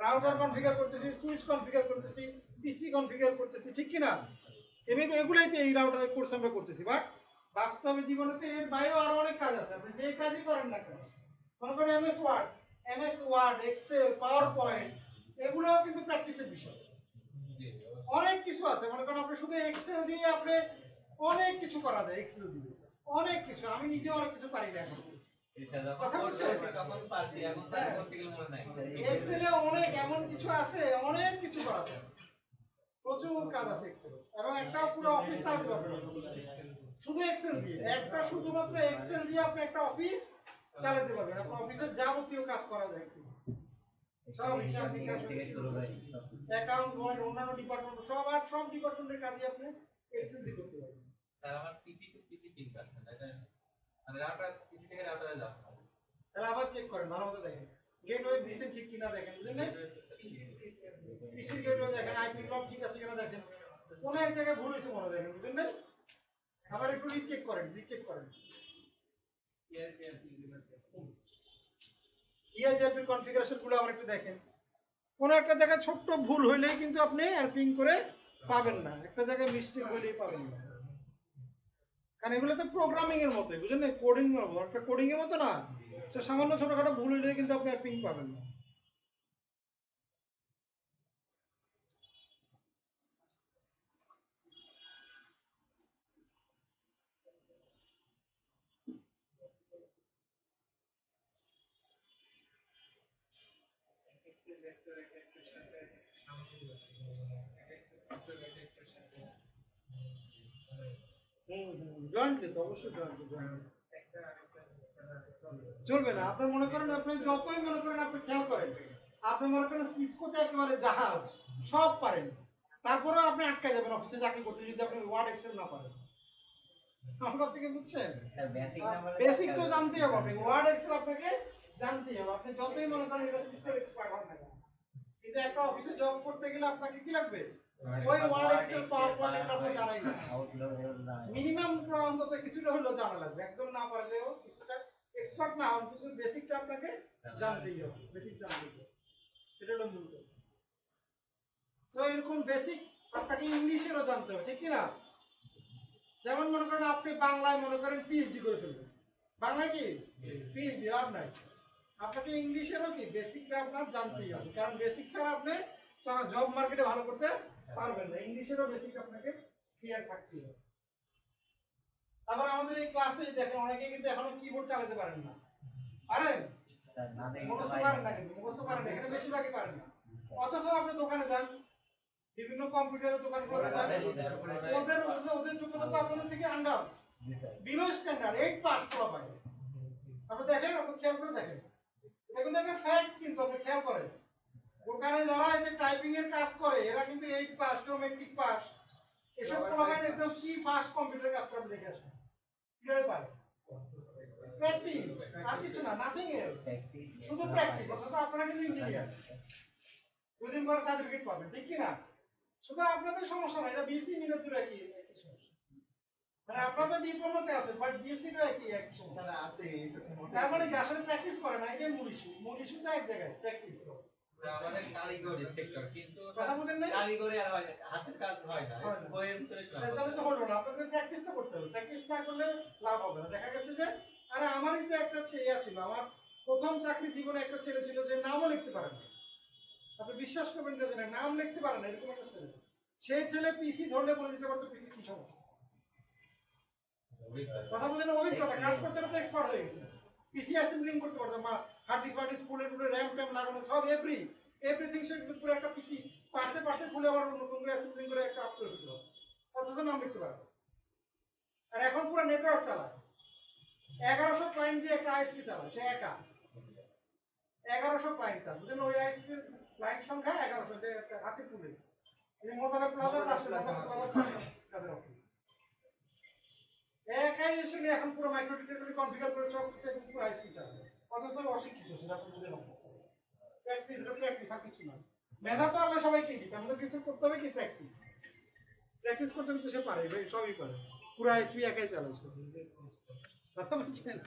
রাউটার কনফিগার করতেছি, সুইচ কনফিগার করতেছি, পিসি কনফিগার করতেছি, ঠিক কিনা? এগুলাই তো এই রাউটারের কোর্স আমরা করতেছি। বাট বাস্তবে জীবনেতে এর বাইরেও আরো অনেক কাজ আছে, আপনি যে কাজই করেন না কেন। মনে করেন MS word, Excel, PowerPoint, এগুলোও কিন্তু প্র্যাকটিসের বিষয়। অনেক কিছু আছে, মনে করেন আপনি শুধু এক্সেল দিয়ে আপনি অনেক কিছু করা যায়, এক্সেল দিয়ে অনেক কিছু। আমি নিজে অনেক কিছু পারি না এখন, কথা বলছেন? এক্সেলে অনেক এমন কিছু আছে, অনেক কিছু করা যায়, প্রচুর কাজ আছে এক্সেলে, এবং একটা পুরো অফিস চালাতে পারবেন শুধু এক্সেল দিয়ে। একটা শুধুমাত্র এক্সেল দিয়ে আপনি একটা অফিস চালাতে পারবেন, আপনার অফিসের যাবতীয় কাজ করা যায় এক্সেল। সব হিসাব নিকাশ থেকে শুরু করে অ্যাকাউন্ট, অন্যান্য ডিপার্টমেন্ট, সব ডিপার্টমেন্টের কাজই আপনি এক্সেল দিয়ে করতে পারবেন। স্যার আমার পিসি টু পিসি পিন করছেন, এটা আমি রাউটার পিসি থেকে রাউটারে যাচ্ছি, তাহলে আবার চেক করেন, ভালো মতো দেখেন গেটওয়ে দিছেন ঠিক কিনা দেখেন, বুঝলেন না? পিসি গেটওয়ে দেখেন, আইপি ব্লক ঠিক আছে কিনা দেখেন, কোন এক জায়গায় ভুল হয়েছে মনে দেখেন, বুঝলেন না? আবার একটু রিচেক করেন। ইআইজিআইপি কনফিগারেশন গুলো আবার একটু দেখেন, কোন একটা জায়গায় ছোট্ট ভুল হইলেই কিন্তু আপনি আর পিং করে পাবেন না, একটা জায়গায় মিস্টেক হইলেই পাবেন না। কারণ এগুলো তো প্রোগ্রামিং এর মতো, বুঝলেন না? কোডিং এর মতো, একটা কোডিং এর মতো না, সে সামান্য ছোটখাটো ভুল হইলেই কিন্তু আপনি আর পিং পাবেন না। জয়েন্টলি তো অবশ্যই চলবে না। আপনি মনে করেন, আপনি যতই মনে করেন, আপনি খেয়াল করেন, আপনি মনে করেন সিসকোতে একেবারে জাহাজ সব পারেন, তারপরেও আপনি আটকে যাবেন অফিসে চাকরি করতে যদি আপনি ওয়ার্ড এক্সেল না পারেন। আপনার থেকে বুঝছেন? বেসিক তো জানতেই হবে, আপনি ওয়ার্ড এক্সেল আপনাকে জানতেই হবে। আপনি যতই মনে করেন এটা সিস্টেম এক্সপার্ট হন না কেন, কিন্তু একটা অফিসে জব করতে গেলে আপনাকে কি লাগবে? ওই ওয়ার্ড এক্সেল পাওয়ার পয়েন্ট আপনি জানাই না, মিনিমাম অন্তত কিছুটা হলেও জানা লাগবে। একদম না পারলেও কিছুটা, এক্সপার্ট না হন কিন্তু বেসিকটা আপনাকে জানতেই হবে, বেসিক জানতেই হবে, এটা হলো মূল কথা। সো এরকম বেসিক আপনাকে ইংলিশেরও জানতে হবে, ঠিক কি না? যেমন মনে করেন আপনি বাংলায় মনে করেন পিএইচডি করে ফেলবেন, বাংলায় কি পিএইচডি লাভ নাই, আপনাকে ইংলিশেরও কি বেসিকটা আপনার জানতেই হবে, কারণ বেসিক ছাড়া আপনি জব মার্কেটে ভালো করতে পারবেন না। ইংলিশেরও বেসিক আপনাকে ক্লিয়ার থাকতে হবে। তারপর আমাদের এই ক্লাসে দেখেন অনেকেই কিন্তু এখনো কিবোর্ড চালাতে পারেন না, পারেন? মুখস্থ পারেন না, কিন্তু মুখস্থ পারেন না, এখানে বেশিরভাগই পারেন না। অথচ আপনি দোকানে যান, বিভিন্ন কম্পিউটারের দোকানগুলোতে যান, ওদের যোগ্যতা তো আপনাদের থেকে আন্ডার, বিলো স্ট্যান্ডার্ড, 8 পাস করা পায়। আপনি দেখেন, আপনি খেয়াল করে দেখেন, এটা কিন্তু একটা ফ্যাক্ট, কিন্তু আপনি খেয়াল করেন দোকানে যারা এই যে টাইপিং এর কাজ করে এরা কিন্তু 8 পাস, কেউ মেট্রিক পাস, এসব পোলাপান একদম কি ফাস্ট কম্পিউটার কাজ করে দেখে আসেন, কিভাবে পারে? প্র্যাকটিস আর কিছু না, নাথিং এলস, শুধু প্র্যাকটিস। অথচ আপনারা কিন্তু ইঞ্জিনিয়ার, 2 দিন পরে সার্টিফিকেট পাবেন, ঠিক কি না? সুতরাং আপনাদের সমস্যা না, এটা বিসি ইঞ্জিনিয়ারদের একই সমস্যা। মানে আপনাদের ডিপ্লোমাতে আছে, বাট বিসি র একই সমস্যা স্যার আছে তার মানে কি আসলে প্র্যাকটিস করে না, এটাই মূল ইস্যু। মূল ইস্যুটা এক জায়গায়, প্র্যাকটিস করে। আমাদের কারিগরি সেক্টর, কিন্তু কথা বলেন না, কারিগরি আর হয় না, হাতের কাজ হয় না, হয় না। বইয়ের ভিতরে শোনা তাহলে তো হলো না, আপনাদের প্র্যাকটিস তো করতে হবে। প্র্যাকটিস না করলে লাভ হবে না। দেখা গেছে যে আরে আমারই তো একটা ছেলে ছিল, আমার প্রথম চাকরি জীবনে একটা ছেলে ছিল যে নামও লিখতে পারে না। আপনি বিশ্বাস করবেন না, যে নাম লিখতে পারে না, এরকম একটা ছেলে। সেই ছেলে পিসি ধরলে বলে দিতে পারতো পিসি কি সমস্যা। কথা বলেন, অভিজ্ঞতা, কাজ করতে করতে এক্সপার্ট হয়ে গেছে। পিসি অ্যাসেম্বলিং করতে পারতো, হার্ড ডিস্ক ফার্ড ডিস্ক খুলে টুলে র্যাম ট্যাম লাগানো সব এভরিথিং সে কিন্তু পুরো একটা পিসি পার্সে খুলে আবার নতুন করে অ্যাসেম্বলিং করে একটা আপ করে দিতে পারতো। অথচ নাম লিখতে পারতো। আর এখন পুরো নেটওয়ার্ক চালায়, 1100 ক্লায়েন্ট দিয়ে একটা আইএসপি চালায় সে একা। 1100 ক্লায়েন্ট, তার বুঝলেন, ওই আইএসপি ক্লায়েন্ট সংখ্যা 1100, যে হাতে তুলে এই মোদারা প্লাজার পাশে, মোদারা প্লাজার পাশে তাদের অফিস। একাই এসে এখন পুরো মাইক্রো ডিটেক্টর কনফিগার করে সব কিছু পুরো আইএসপি চালায়। অথচ অশিক্ষিত, সেটা আপনি বুঝে নেন। প্র্যাকটিস, এটা প্র্যাকটিস আর কিছু না। মেধা তো আল্লাহ সবাইকে দিয়েছে, আমাদের কিছু করতে হবে কি, প্র্যাকটিস। প্র্যাকটিস করতে কিন্তু সে পারে ভাই, সবই পারে, পুরো আইএসপি একাই চালায় সে। কথা বলছেন,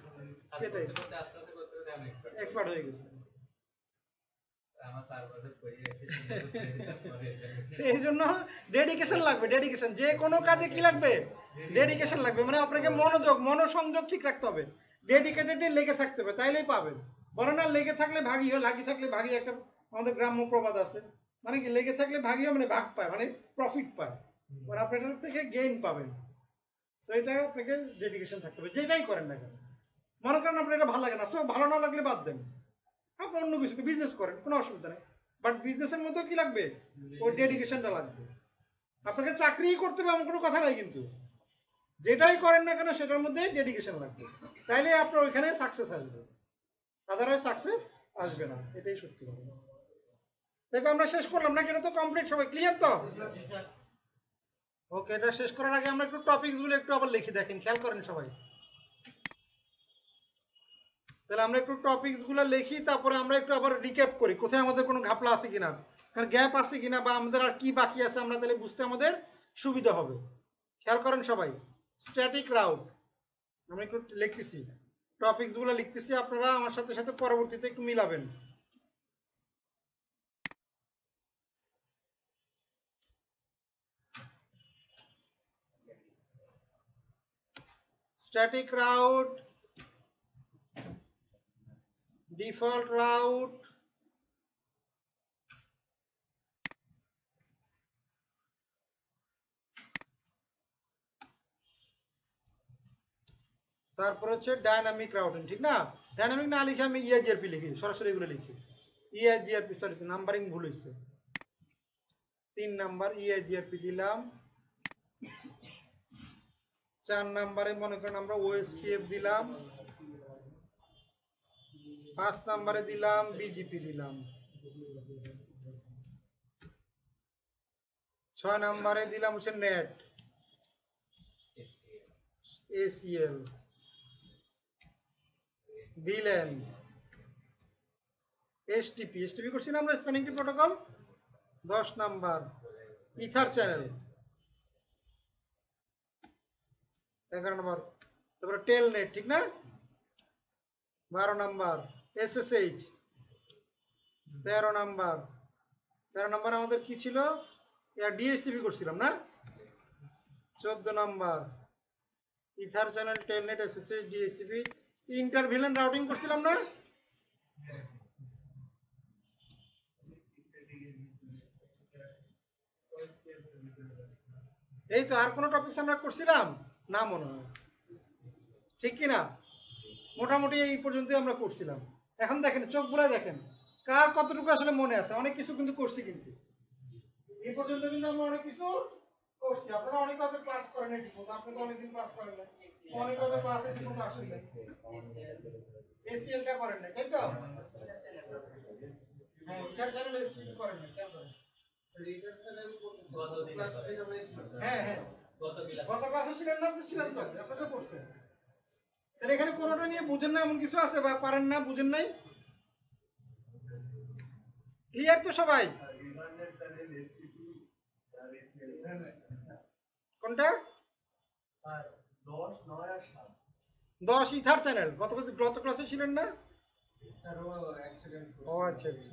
সেটাই আস্তে আস্তে করতে করতে আমি এক্সপার্ট এক্সপার্ট হয়ে গেছে। আমার 4 বছর পড়ে গেছে। সেই জন্য ডেডিকেশন লাগবে, ডেডিকেশন। যে কোনো কাজে কি লাগবে, ডেডিকেশন লাগবে। মানে আপনাকে মনোযোগ, মনোসংযোগ ঠিক রাখতে হবে, ডেডিকেটেডলি লেগে থাকতে হবে, তাইলেই পাবেন। বলে না লেগে থাকলে ভাগী হয়, লাগি থাকলে ভাগী, একটা আমাদের গ্রাম্য প্রবাদ আছে। মানে কি, লেগে থাকলে ভাগী হয় মানে ভাগ পায়, মানে প্রফিট পায়, মানে আপনি এটার থেকে গেইন পাবেন। সো এটা আপনাকে ডেডিকেশন থাকতে হবে, যেটাই করেন না কেন। মনে করেন আপনার এটা ভালো লাগে না, সো ভালো না লাগলে বাদ দেন, আপনি অন্য কিছু বিজনেস করেন, কোনো অসুবিধা নেই। বাট বিজনেসের মধ্যেও কি লাগবে, ওই ডেডিকেশনটা লাগবে। আপনাকে চাকরিই করতে হবে এমন কোনো কথা নাই, কিন্তু যেটাই করেন না কেন সেটার মধ্যে ডেডিকেশন লাগবে, তাইলে আপনার ওইখানে সাকসেস আসবে, আদারওয়াইজ সাকসেস আসবে না। এটাই সত্যি কথা। দেখো আমরা শেষ করলাম না, এটা তো কমপ্লিট, সবাই ক্লিয়ার তো? ওকে, এটা শেষ করার আগে আমরা একটু টপিকস গুলো একটু আবার লিখে দেখেন, খেয়াল করেন সবাই। তাহলে আমরা একটু টপিকস গুলো লিখি, তারপরে আমরা একটু আবার রিক্যাপ করি, কোথায় আমাদের কোনো ঘাপলা আছে কিনা, আর গ্যাপ আছে কিনা, বা আমাদের আর কি বাকি আছে, আমরা তাহলে বুঝতে আমাদের সুবিধা হবে। খেয়াল করেন সবাই, স্ট্যাটিক রাউট আমরা একটু লিখতেছি, টপিকস গুলো লিখতেছি, আপনারা আমার সাথে সাথে পরবর্তীতে একটু মিলাবেন। স্ট্যাটিক রাউট, ডিফল্ট রাউট, তারপর হচ্ছে ডাইনামিক রাউটিং, ঠিক না? ডাইনামিক না লিখে আমি ইআইজিআরপি লিখি, সরাসরি এগুলো লিখি। ইআইজিআরপি, সরি নাম্বারিং ভুল হয়েছে, 3 নাম্বার ইআইজিআরপি দিলাম। 4 নাম্বারে মনে করেন আমরা ওএসপিএফ দিলাম। 5 নাম্বারে দিলাম বিজিপি দিলাম। 6 নাম্বারে দিলাম হচ্ছে নেট, এসিএল, ভিলেন, এসটিপি করছি না আমরা, spanning tree protocol. 10 number ether channel, 11 number তারপরে টেল নেট, ঠিক না? 12 নাম্বার এসএসএইচ, 13 নাম্বার আমাদের কি ছিল, ডিএসসিপি করছিলাম না? 14 number ether channel, telnet, SSH, DSCP, inter VLAN routing করছিলাম না? এই তো, আর কোনো টপিকস আমরা করছিলাম না মনে হয়, ঠিক কি না? মোটামুটি এই পর্যন্ত আমরা করছিলাম। এখন দেখেন, চোখ বুলায় দেখেন কার কতটুকু আসলে মনে আছে। অনেক কিছু কিন্তু করছি, কিন্তু এই পর্যন্ত কিন্তু আমরা অনেক কিছু করছি। আপনারা অনেক হয়তো ক্লাস করেন নাই ঠিক মতো, আপনি তো অনেকদিন ক্লাস করেন না, অনেক হয়তো ক্লাসে ঠিক মতো আসেন নাই, এসিএলটা করেন নাই, তাই তো? হ্যাঁ, ইন্টার চ্যানেল এসিএল করেন নাই, কেন করেন? স্যার এটার স্যার আমি করতেছি ক্লাস 10 হয়েছিল। হ্যাঁ হ্যাঁ, গত ক্লাসে ছিলেন না? আপনি ছিলেন তো, আপনি তো করছেন। তাহলে এখানে কোনোটা নিয়ে বুঝেন না এমন কিছু আছে বা পারেন না, বুঝেন নাই? ক্লিয়ার তো সবাই? কোনটা? 10, 9 আর 7 10 ইথার চ্যানেল গত ক্লাসে ছিলেন না? স্যার ও অ্যাক্সিডেন্ট করছে। ও আচ্ছা আচ্ছা।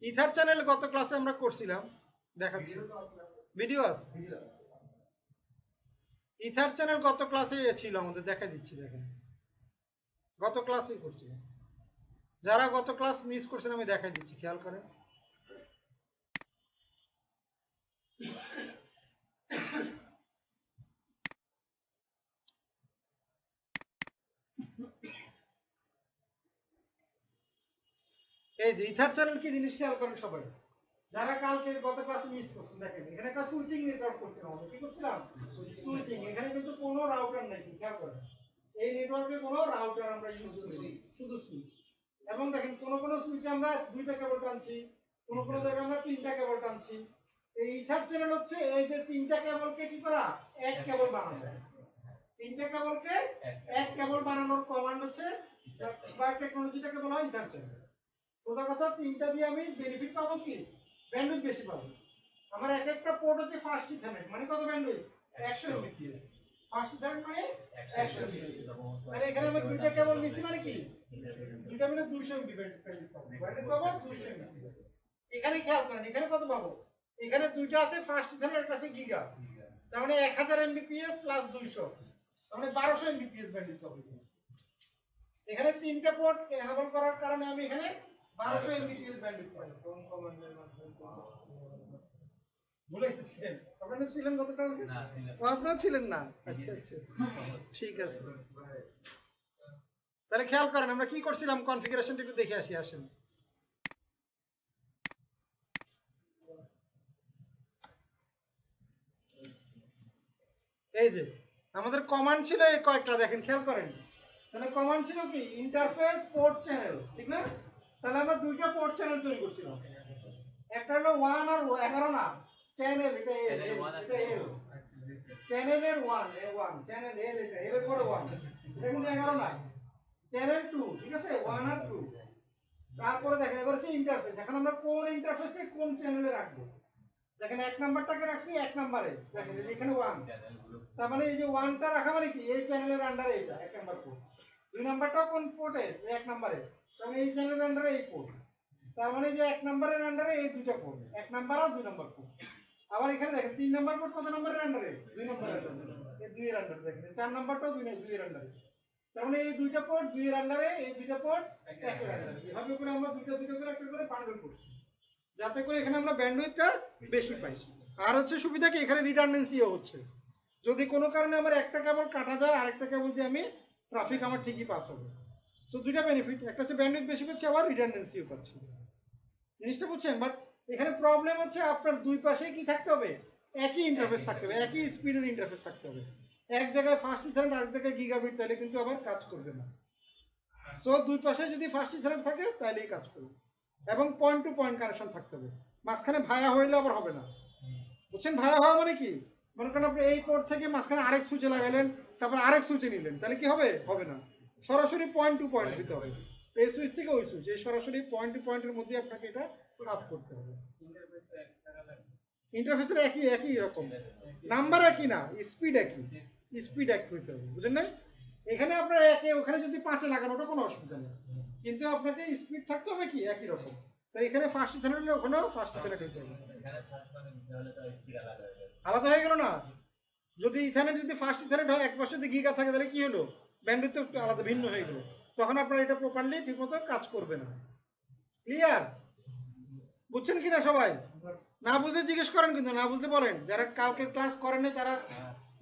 ইথার চ্যানেল গত ক্লাসে আমরা করছিলাম, দেখাচ্ছি, ভিডিও আছে। ভিডিও আছে। ইথার চ্যানেল গত ক্লাসে ছিল আমাদের, দেখা দিচ্ছি, দেখেন গত ক্লাসেই করছিলাম। যারা গত ক্লাস মিস করছেন আমি দেখাই দিচ্ছি, খেয়াল করেন। এই যে ইথার চ্যানেল কি জিনিস খেয়াল করেন সবাই, যারা কালকে গত ক্লাসে মিস করছেন। দেখেন এখানে একটা সুইচিং নেটওয়ার্ক করছিলাম আমরা, কি করছিলাম? সুইচিং। এখানে কিন্তু কোনো রাউটার নাই, খেয়াল করেন এই নেটওয়ার্কে কোনো রাউটার আমরা ইউজ করি, শুধু সুইচ। এবং দেখেন কোনো সুইচে আমরা 2টা কেবল টানছি, কোনো জায়গায় আমরা 3টা কেবল টানছি। এই ইথার চ্যানেল হচ্ছে এই যে 3টা কেবলকে কি করা, এক কেবল বানানো। 3টা কেবলকে এক কেবল বানানোর কমান্ড হচ্ছে বা টেকনোলজিটাকে বলা হয় ইথার চ্যানেল। সোজা কথা, 3টা দিয়ে আমি বেনিফিট পাবো কি, ব্যান্ডউইথ বেশি পাবো। আমার এক একটা পোর্ট হচ্ছে ফার্স্ট ইথারনেট, মানে কত ব্যান্ডউইথ? 100 Mbps। ফার্স্ট ইথারনেট মানে 100 Mbps। তাহলে এখানে আমি 2টা কেবল নিছি মানে কি, 2টা মিলে 200 Mbps পাবো, ব্যান্ডউইথ পাবো 200 Mbps। এখানে খেয়াল করেন এখানে কত পাবো, এখানে 2টা আছে ফার্স্ট ইথারনেট, একটা আছে গিগা, তার মানে 1000 Mbps প্লাস 200, তার মানে 1200 Mbps ব্যান্ডউইথ পাবো। এখানে 3টা পোর্ট এনেবল করার কারণে আমি এখানে 1200 Mbps ব্যান্ডউইথ পাবো। কোন কমান্ডের মাধ্যমে ভুলে গেছেন? আপনারা ছিলেন গত ক্লাসে? না, ছিলাম না। ও, আপনারা ছিলেন না? আচ্ছা আচ্ছা, ঠিক আছে। তাহলে খেয়াল করেন আমরা কি করছিলাম, কনফিগারেশনটা একটু দেখে আসি, আসেন। এই যে আমাদের কমান্ড ছিল এই কয়েকটা, দেখেন খেয়াল করেন। তাহলে কমান্ড ছিল কি, ইন্টারফেস পোর্ট চ্যানেল, ঠিক না? তাহলে আমরা 2টা পোর্ট চ্যানেল তৈরি করছিলাম, একটা হলো 1 আর 11 না, চ্যানেল, এটা এল, এটা এল, চ্যানেলের 1 চ্যানেল এল, এটা এল এর পরে 1, এটা কিন্তু 11 না, চ্যানেল 2, ঠিক আছে, 1 আর 2। তারপরে দেখেন এবার হচ্ছে ইন্টারফেস, এখন আমরা কোন ইন্টারফেসে কোন চ্যানেলে রাখবো। দেখেন 1 নাম্বারটাকে রাখছি 1 নম্বরে, দেখেন এই যে এখানে 1, তার মানে এই যে 1টা রাখা মানে কি, এই চ্যানেলের আন্ডারে এটা 1 নাম্বার পোর্ট। 2 নাম্বারটাও কোন পোর্টে, 1 নম্বরে, তার মানে এই চ্যানেলের আন্ডারে এই পোর্ট। তার মানে যে 1 নম্বরের আন্ডারে এই 2টা পোর্ট, 1 নাম্বার আর 2 নাম্বার পোর্ট। আবার এখানে দেখেন 3 নাম্বার পোর্ট কত নম্বরের আন্ডারে, 2 নম্বরের আন্ডারে, এই 2 এর আন্ডারে। দেখেন 4 নাম্বারটাও 2 এর আন্ডারে, তার মানে এই 2টা পোর্ট 2 এর আন্ডারে, এই 2টা পোর্ট 1 এর আন্ডারে। এভাবে করে আমরা 2টা করে একটা করে বান্ডল করছি, যাতে করে এখানে আমরা ব্যান্ডউইথটা বেশি পাই। আর হচ্ছে সুবিধা কি, এখানে রিডান্ডেন্সিও হচ্ছে, যদি কোনো কারণে আমার একটা কেবল কাটা যায় আরেকটা কেবল দিয়ে আমি ট্রাফিক আমার ঠিকই পাস হবে। সো 2টা বেনিফিট, একটা হচ্ছে ব্যান্ডউইথ বেশি পাচ্ছি, আবার রিডান্ডেন্সিও পাচ্ছি। জিনিসটা বুঝছেন? বাট এখানে প্রবলেম হচ্ছে আপনার দুই পাশে কি থাকতে হবে, একই ইন্টারফেস থাকতে হবে, একই স্পিডের ইন্টারফেস থাকতে হবে। এক জায়গায় ফার্স্ট ইথারনেট, আরেক জায়গায় গিগাবিট, তাহলে কিন্তু আবার কাজ করবে না। সো দুই পাশে যদি ফার্স্ট ইথারনেট থাকে তাহলেই কাজ করবে, এবং পয়েন্ট টু পয়েন্ট কানেকশন থাকতে হবে। মাঝখানে ভায়া হইলে আবার হবে না, বুঝছেন? ভায়া হওয়া মানে কি, মনে করেন আপনি এই পোর্ট থেকে মাঝখানে আরেক সুইচে লাগাইলেন, তারপর আরেক সুইচে নিলেন, তাহলে কি হবে, হবে না। সরাসরি পয়েন্ট টু পয়েন্ট দিতে হবে, এই সুইচ থেকে ওই সুইচ, এই সরাসরি পয়েন্ট টু পয়েন্টের মধ্যে আপনাকে এটা আপ করতে হবে। ইন্টারফেসের একই রকম, নাম্বার একই না, স্পিড একই, স্পিড এক হইতে হবে, বুঝলেন না? এখানে আপনার একে, ওখানে যদি 5-এ লাগানো ওটা কোনো অসুবিধা নেই, কিন্তু আপনাকে স্পিড থাকতে হবে কি একই রকম। তাই এখানে ফার্স্ট ইথারনেট হলে ওখানেও ফার্স্ট ইথারনেট হইতে হবে। আলাদা হয়ে গেল না? যদি ইথারনেট যদি ফার্স্ট ইথারনেট হয়, এক পাশে যদি গিগা থাকে, তাহলে কি হলো, ব্যান্ডউইথ তো একটু আলাদা ভিন্ন হয়ে গেল, তখন আপনার এটা প্রপারলি ঠিকমতো কাজ করবে না। ক্লিয়ার? বুঝছেন কিনা সবাই? না বুঝতে জিজ্ঞেস করেন, কিন্তু না বুঝতে বলেন, যারা কালকে ক্লাস করেন নাই তারা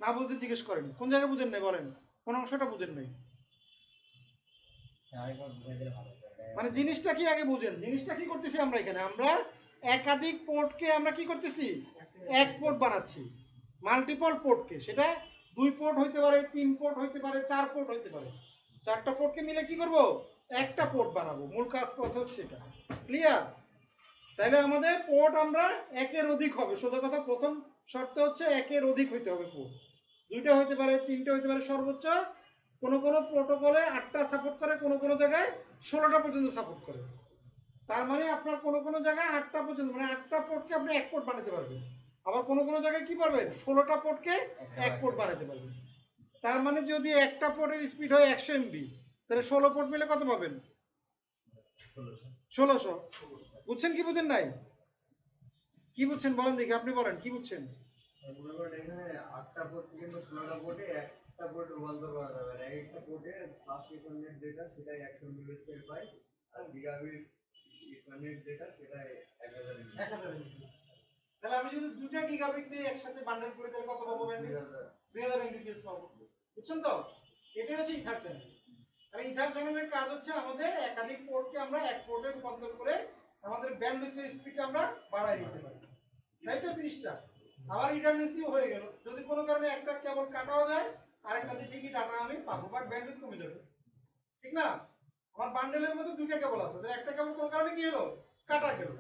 না বুঝতে জিজ্ঞেস করেন, কোন জায়গায় বুঝেন নাই বলেন, কোন অংশটা বুঝেন নাই। মানে জিনিসটা কি আগে বুঝেন, জিনিসটা কি করতেছি আমরা এখানে, আমরা একাধিক পোর্টকে আমরা কি করতেছি, এক পোর্ট বানাচ্ছি, মাল্টিপল পোর্টকে, সেটা 2 পোর্ট হইতে পারে, 3 পোর্ট হইতে পারে, 4 পোর্ট হইতে পারে, 4টা পোর্টকে মিলে কি করব, একটা পোর্ট বানাবো। মূল কাজ কথা হচ্ছে এটা। ক্লিয়ার? তাহলে আমাদের পোর্ট আমরা একের অধিক হবে, সোজা কথা প্রথম শর্ত হচ্ছে একের অধিক হইতে হবে পোর্ট, 2টা হইতে পারে, 3টা হইতে পারে, সর্বোচ্চ কোনো কোনো প্রোটোকলে 8টা সাপোর্ট করে, কোনো কোনো জায়গায় 16টা পর্যন্ত সাপোর্ট করে। তার মানে আপনার কোনো কোনো জায়গায় 8টা পর্যন্ত, মানে 8টা পোর্টকে আপনি এক পোর্ট বানাতে পারবেন। আবার কোনো কোনো জায়গায় কি পারবেন, 16টা পোর্টকে এক পোর্ট বানাতে পারবেন। তার মানে যদি একটা পোর্টের স্পিড হয় 100 MB, তাহলে 16 পোর্ট মিলে কত পাবেন? 1600। বুঝছেন কি বুঝেন নাই? কি বুঝছেন বলেন দেখি, আপনি বলেন কি বুঝছেন? মনে করেন এখানে 8টা পোর্ট কিংবা 16টা পোর্টে একটা পোর্ট রূপান্তর করা যাবে। এক একটা পোর্টে ফাস্ট ইথারনেট যেটা সেটাই 100 মিলিস্পেড পাই, আর গিগাবিট ইথারনেট যেটা সেটাই 1000 MB। 1000 MB। তাহলে আমি যদি দুইটা গিগাবিট নিয়ে একসাথে বান্ডেল করি তাহলে কত পাবো? 2000 MBPS পাবো। বুঝছেন তো? এটাই হচ্ছে ইথার চ্যানেল। আর ইথার চ্যানেলের কাজ হচ্ছে আমাদের একাধিক পোর্টকে আমরা এক পোর্টে রূপান্তর করে আমাদের ব্যান্ডউইথের স্পিডটা আমরা বাড়ায় দিতে পারি। তাই তো জিনিসটা। আবার রিডান্ডেন্সিও হয়ে গেল। যদি কোনো কারণে একটা কেবল কাটাও যায়, আরেকটাতে ঠিকই ডাটা আমি পাবো, বাট ব্যান্ডউইথ কমে যাবে। ঠিক না? আমার বান্ডেলের মধ্যে দুইটা কেবল আছে, তাহলে একটা কেবল কোনো কারণে কি হলো, কাটা গেল।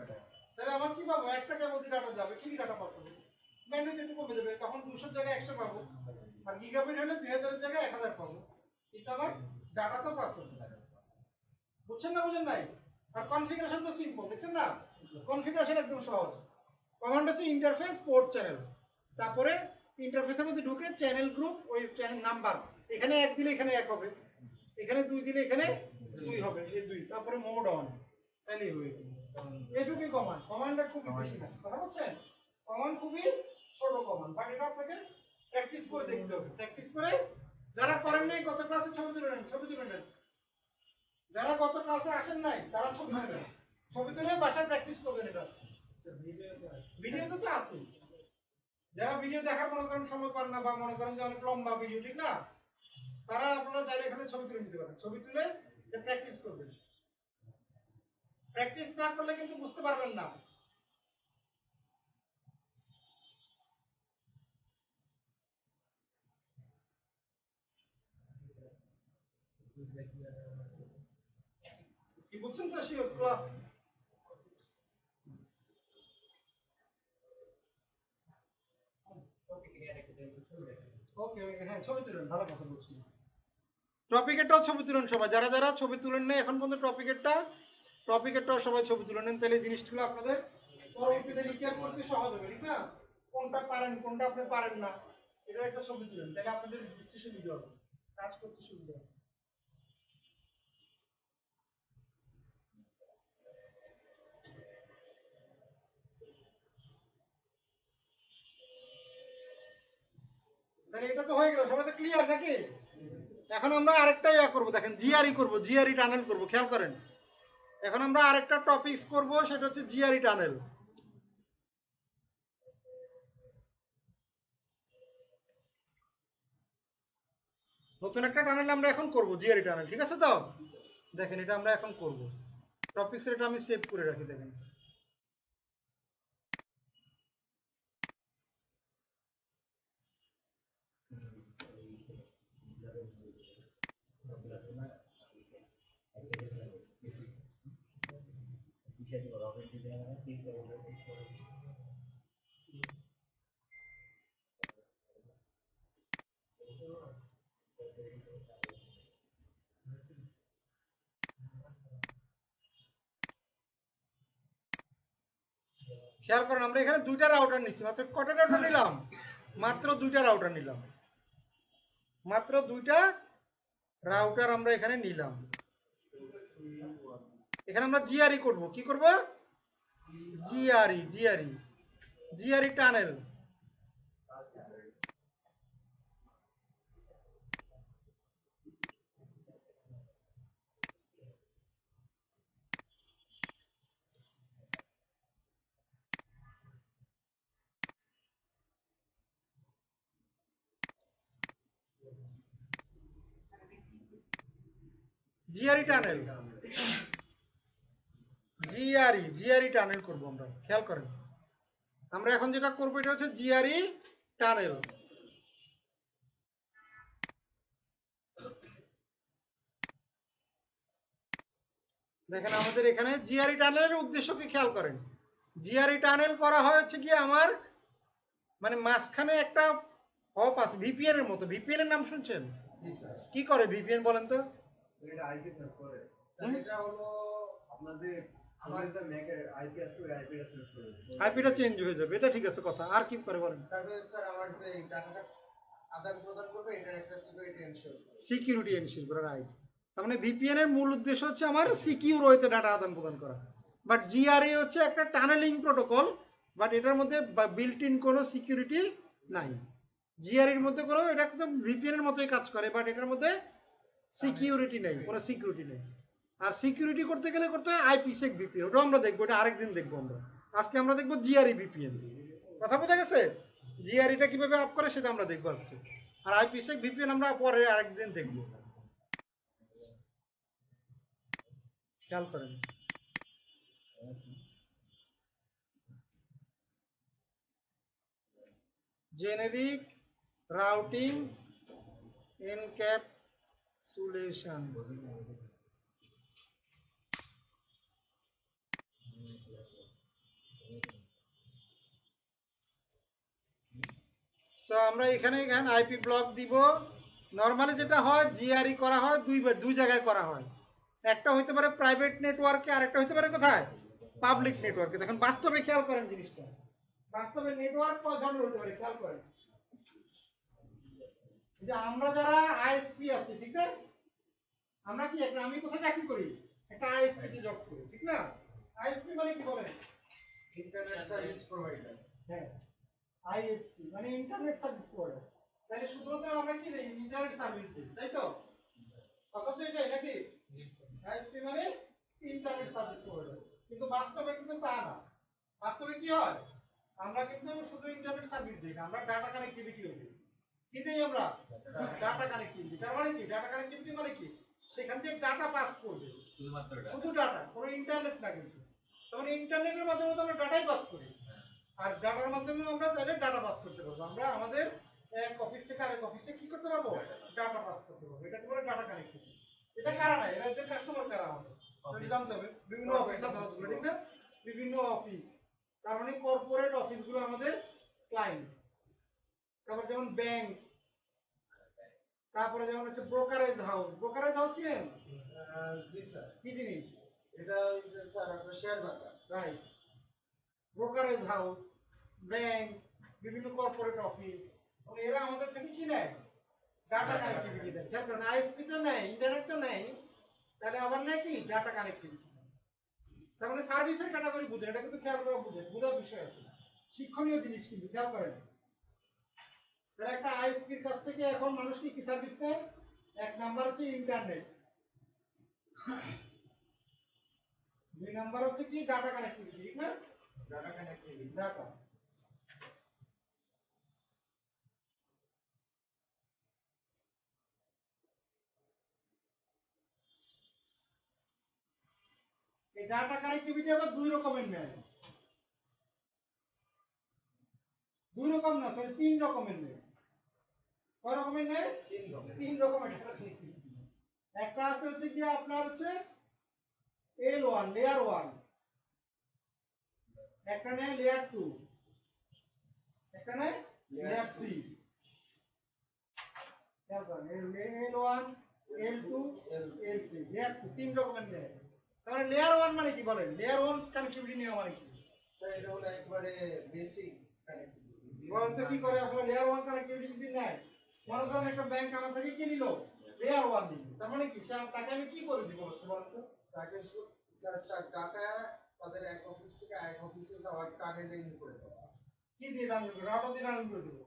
তাহলে আমার কি পাবো, একটা কেবল দিয়ে ডাটা যাবে, ঠিকই ডাটা পাবো, ব্যান্ডউইথ একটু কমে যাবে, তখন 200 জায়গায় 100 পাবো। আর গিগাবিট হলে 2000 এর জায়গায় 1000 পাবো, কিন্তু আমার ডাটা তো 500। বুঝছেন না বুঝেন নাই? আর কনফিগারেশন তো সিম্পল, দেখছেন না? কনফিগারেশন একদম সহজ। কমান্ড হচ্ছে ইন্টারফেস পোর্ট চ্যানেল, তারপরে ইন্টারফেসের মধ্যে ঢুকে চ্যানেল গ্রুপ, ওই চ্যানেল নাম্বার, এখানে 1 দিলে এখানে 1 হবে, এখানে 2 দিলে এখানে 2 হবে, এই 2, তারপরে মোড অন, তাহলেই হয়ে গেল। এটুকুই কমান্ড। কমান্ডটা খুব বেশি না, কথা বলছেন? কমান্ড খুবই ছোট কমান্ড, বাট এটা আপনাকে প্র্যাকটিস করে দেখতে হবে। প্র্যাকটিস করে, যারা করেন নাই গত ক্লাসে ছবি তুলে নেন, ছবি তুলে নেন। যারা গত ক্লাসে আসেন নাই তারা ছবি তুলে নেন, ছবি তুলে বাসায় প্র্যাকটিস করবেন। এটা ভিডিওতে তো আছে। যারা ভিডিও দেখার মনে করেন সময় পান না, বা মনে করেন যে অনেক লম্বা ভিডিও, ঠিক না, তারা আপনারা চাইলে এখানে ছবি তুলে নিতে পারেন। ছবি তুলে প্র্যাকটিস করবেন। প্র্যাকটিস না করলে কিন্তু বুঝতে পারবেন না। কি বুঝছেন তো শিওর ক্লাস? ওকে ওকে, হ্যাঁ ছবি তুলেন, ভালো কথা বলছেন। টপিকেরটাও ছবি তুলেন সবাই, যারা যারা ছবি তুলেন না এখন পর্যন্ত টপিকেরটাও সবাই ছবি তুলে নেন, তাহলে এই জিনিসগুলো আপনাদের পরবর্তীতে রিক্যাপ করতে সহজ হবে, ঠিক না? কোনটা পারেন কোনটা আপনি পারেন না, এটা একটা ছবি তুলেন, তাহলে আপনাদের বুঝতে সুবিধা হবে, কাজ করতে সুবিধা হবে। তাহলে এটা তো হয়ে গেল, সবাই তো ক্লিয়ার নাকি? এখন আমরা আরেকটা ইয়া করব, দেখেন জিআরই করব, জিআরই টানেল করব, খেয়াল করেন। এখন আমরা আরেকটা টপিকস করব, সেটা হচ্ছে জিআরই টানেল। নতুন একটা টানেল আমরা এখন করব, জিআরই টানেল, ঠিক আছে তো? দেখেন এটা আমরা এখন করব। টপিকস এটা আমি সেভ করে রাখি, দেখেন। খেয়াল করেন আমরা এখানে দুইটা রাউটার নিচ্ছি, মাত্র কটা রাউটার নিলাম? মাত্র দুইটা রাউটার নিলাম, মাত্র দুইটা রাউটার আমরা এখানে নিলাম। এখানে আমরা জিআরই করব, কি করব? GRE tunnel. GRE tunnel, GRE tunnel করব আমরা, খেয়াল করেন। আমরা এখন যেটা করব এটা হচ্ছে জিআরই টানেল। দেখেন আমাদের এখানে জিআরই টানেলের উদ্দেশ্য কি খেয়াল করেন। জিআরই টানেল করা হয়েছে কি আমার, মানে মাঝখানে একটা হপ আছে ভিপিএন এর মতো। ভিপিএন এর নাম শুনছেন? কি করে ভিপিএন বলেন তো? এটা আইপি সার্চ করে হুম? এটা হলো আপনাদের আমার যে ম্যাকের আইপি আছে ওই আইপিটা সার্চ করে আইপিটা চেঞ্জ হয়ে যাবে, এটা ঠিক আছে কথা। আর কি করে বলেন? তারপরে স্যার আমার যে ডাটাটা আদান প্রদান করবে এটার একটা সিকিউরিটি এনশিওর সিকিউরিটি এনশিওর করা, রাইট। তার মানে ভিপিএন এর মূল উদ্দেশ্য হচ্ছে আমার সিকিউর ওয়েতে ডাটা আদান প্রদান করা। বাট জিআরই হচ্ছে একটা টানেলিং প্রোটোকল, বাট এটার মধ্যে বিল্ট ইন কোনো সিকিউরিটি নাই। জিআরইর মধ্যে কোনো, এটা হচ্ছে ভিপিএন এর মতোই কাজ করে, বাট এটার মধ্যে সিকিউরিটি নেই, কোনো সিকিউরিটি নেই। আর সিকিউরিটি করতে গেলে করতে হয় আইপিসেক ভিপিএন, ওটাও আমরা দেখবো, এটা আরেকদিন দেখবো আমরা। আজকে আমরা দেখবো জিআরই ভিপিএন। কথা বোঝা গেছে? জিআরইটা কিভাবে আপ করে সেটা আমরা দেখবো আজকে, আর আইপিসেক ভিপিএন আমরা পরে আরেকদিন দেখবো। খেয়াল করেন, জেনেরিক রাউটিং এনক্যাপসুলেশন। সো আমরা এখানে আইপি ব্লক দিব। নরমালি যেটা হয় জিআরই করা হয় দুই জায়গায় করা হয়। একটা হইতে পারে প্রাইভেট নেটওয়ার্কে, আর একটা হইতে পারে কোথায়? পাবলিক নেটওয়ার্কে। দেখেন বাস্তবে খেয়াল করেন জিনিসটা, বাস্তবে নেটওয়ার্ক কয় ধরনের হতে পারে খেয়াল করেন। যে আমরা যারা আইএসপি আছি, ঠিক না, আমরা কি একটা, আমি কোথায় চাকরি করি? একটা আইএসপি তে জব করি, ঠিক না? আইএসপি মানে কি বলেন? ইন্টারনেট সার্ভিস প্রোভাইডার হ্যাঁ, আইএসপি মানে ইন্টারনেট সার্ভিস প্রোভাইডার। তাহলে শুধুমাত্র আমরা কি দিই? ইন্টারনেট সার্ভিস দিই, তাই তো? কথা তো এটাই নাকি? আইএসপি মানে ইন্টারনেট সার্ভিস প্রোভাইডার। কিন্তু বাস্তবে কিন্তু তা না। বাস্তবে কি হয়? আমরা কিন্তু শুধু ইন্টারনেট সার্ভিস দিই না, আমরা ডাটা কানেক্টিভিটিও দিই। কি দিই আমরা? Data connectivity. তার মানে কি? ডাটা কানেক্টিভিটি মানে কি? সেখান থেকে ডাটা পাস করবে, শুধুমাত্র এটা শুধু ডাটা, কোনো ইন্টারনেট না কিন্তু। তার মানে ইন্টারনেটের মাধ্যমে তো আমরা ডাটাই পাস করি, আর ডাটার মাধ্যমে আমরা চাইলে ডাটা পাস করতে পারবো। আমরা আমাদের এক অফিস থেকে আরেক অফিসে কি করতে পারবো? ডাটা পাস করতে পারবো। এটাকে বলে ডাটা কানেক্টিভিটি। এটা কারা না, এরা যে কাস্টমার কারা আমাদের এটা জানতে হবে। বিভিন্ন অফিস আদালতগুলো, ঠিক না? বিভিন্ন অফিস, তার মানে কর্পোরেট অফিসগুলো আমাদের ক্লায়েন্ট। তারপর যেমন ব্যাংক, তারপরে যেমন হচ্ছে ব্রোকারেজ হাউস। ব্রোকারেজ হাউস চিনেন? জি স্যার কি জিনিস? এটা হচ্ছে স্যার আপনার শেয়ার বাজার রাইট। ব্রোকারেজ হাউস, ব্যাংক, বিভিন্ন কর্পোরেট অফিস, এরা আমাদের থেকে কি নেয়? ডাটা কানেক্টিভিটি দেয়। খেয়াল করেন, আইএসপি তো নেয়, ইন্টারনেট তো নেয়, তাহলে আবার নেয় কি? Data connectivity. তার মানে সার্ভিসের ক্যাটাগরি বুঝেন, এটা কিন্তু খেয়াল করে বুঝেন, বোঝার বিষয় আছে, শিক্ষণীয় জিনিস কিন্তু খেয়াল করেন। তাহলে একটা আইএসপির কাছ থেকে এখন মানুষ কি কি সার্ভিস নেয়? এক নাম্বার হচ্ছে ইন্টারনেট, দুই নাম্বার হচ্ছে কি? ডাটা কানেক্টিভিটি, ঠিক না? Data connectivity data. এই ডাটা কানেক্টিভিটি আবার দুই রকমের নেয়, দুই রকম না সরি, তিন রকমের নেয়। কয় রকমের নেয়? তিন রকমের ডাটা কানেক্টিভিটি। একটা আছে হচ্ছে কি আপনার হচ্ছে L1 লেয়ার 1, একটা নেয় লেয়ার 2, একটা নেয় লেয়ার 3। খেয়াল করেন, L1, L2, L3, লেয়ার 2, তিন রকমের নেয়। তাহলে লেয়ার 1 মানে কি বলেন? লেয়ার 1 কানেক্টিভিটি নেওয়া মানে কি? স্যার এটা হলো একবারে বেসিক কানেক্টিভিটি বলেন তো কি করে আসলে লেয়ার 1 কানেক্টিভিটি যদি নেয়? মনে করেন একটা ব্যাংক আমার থেকে কি নিল? লেয়ার 1 নিল। তার মানে কি? তাকে আমি কি করে দিব বলেন তো? তাকে স্যার ডাটা তাদের এক অফিস থেকে আরেক অফিসে যাওয়ার কার্ডে লিংক করে দেওয়া কি দিয়ে ডাউনলোড করে? রাউটার দিয়ে ডাউনলোড করে দিব।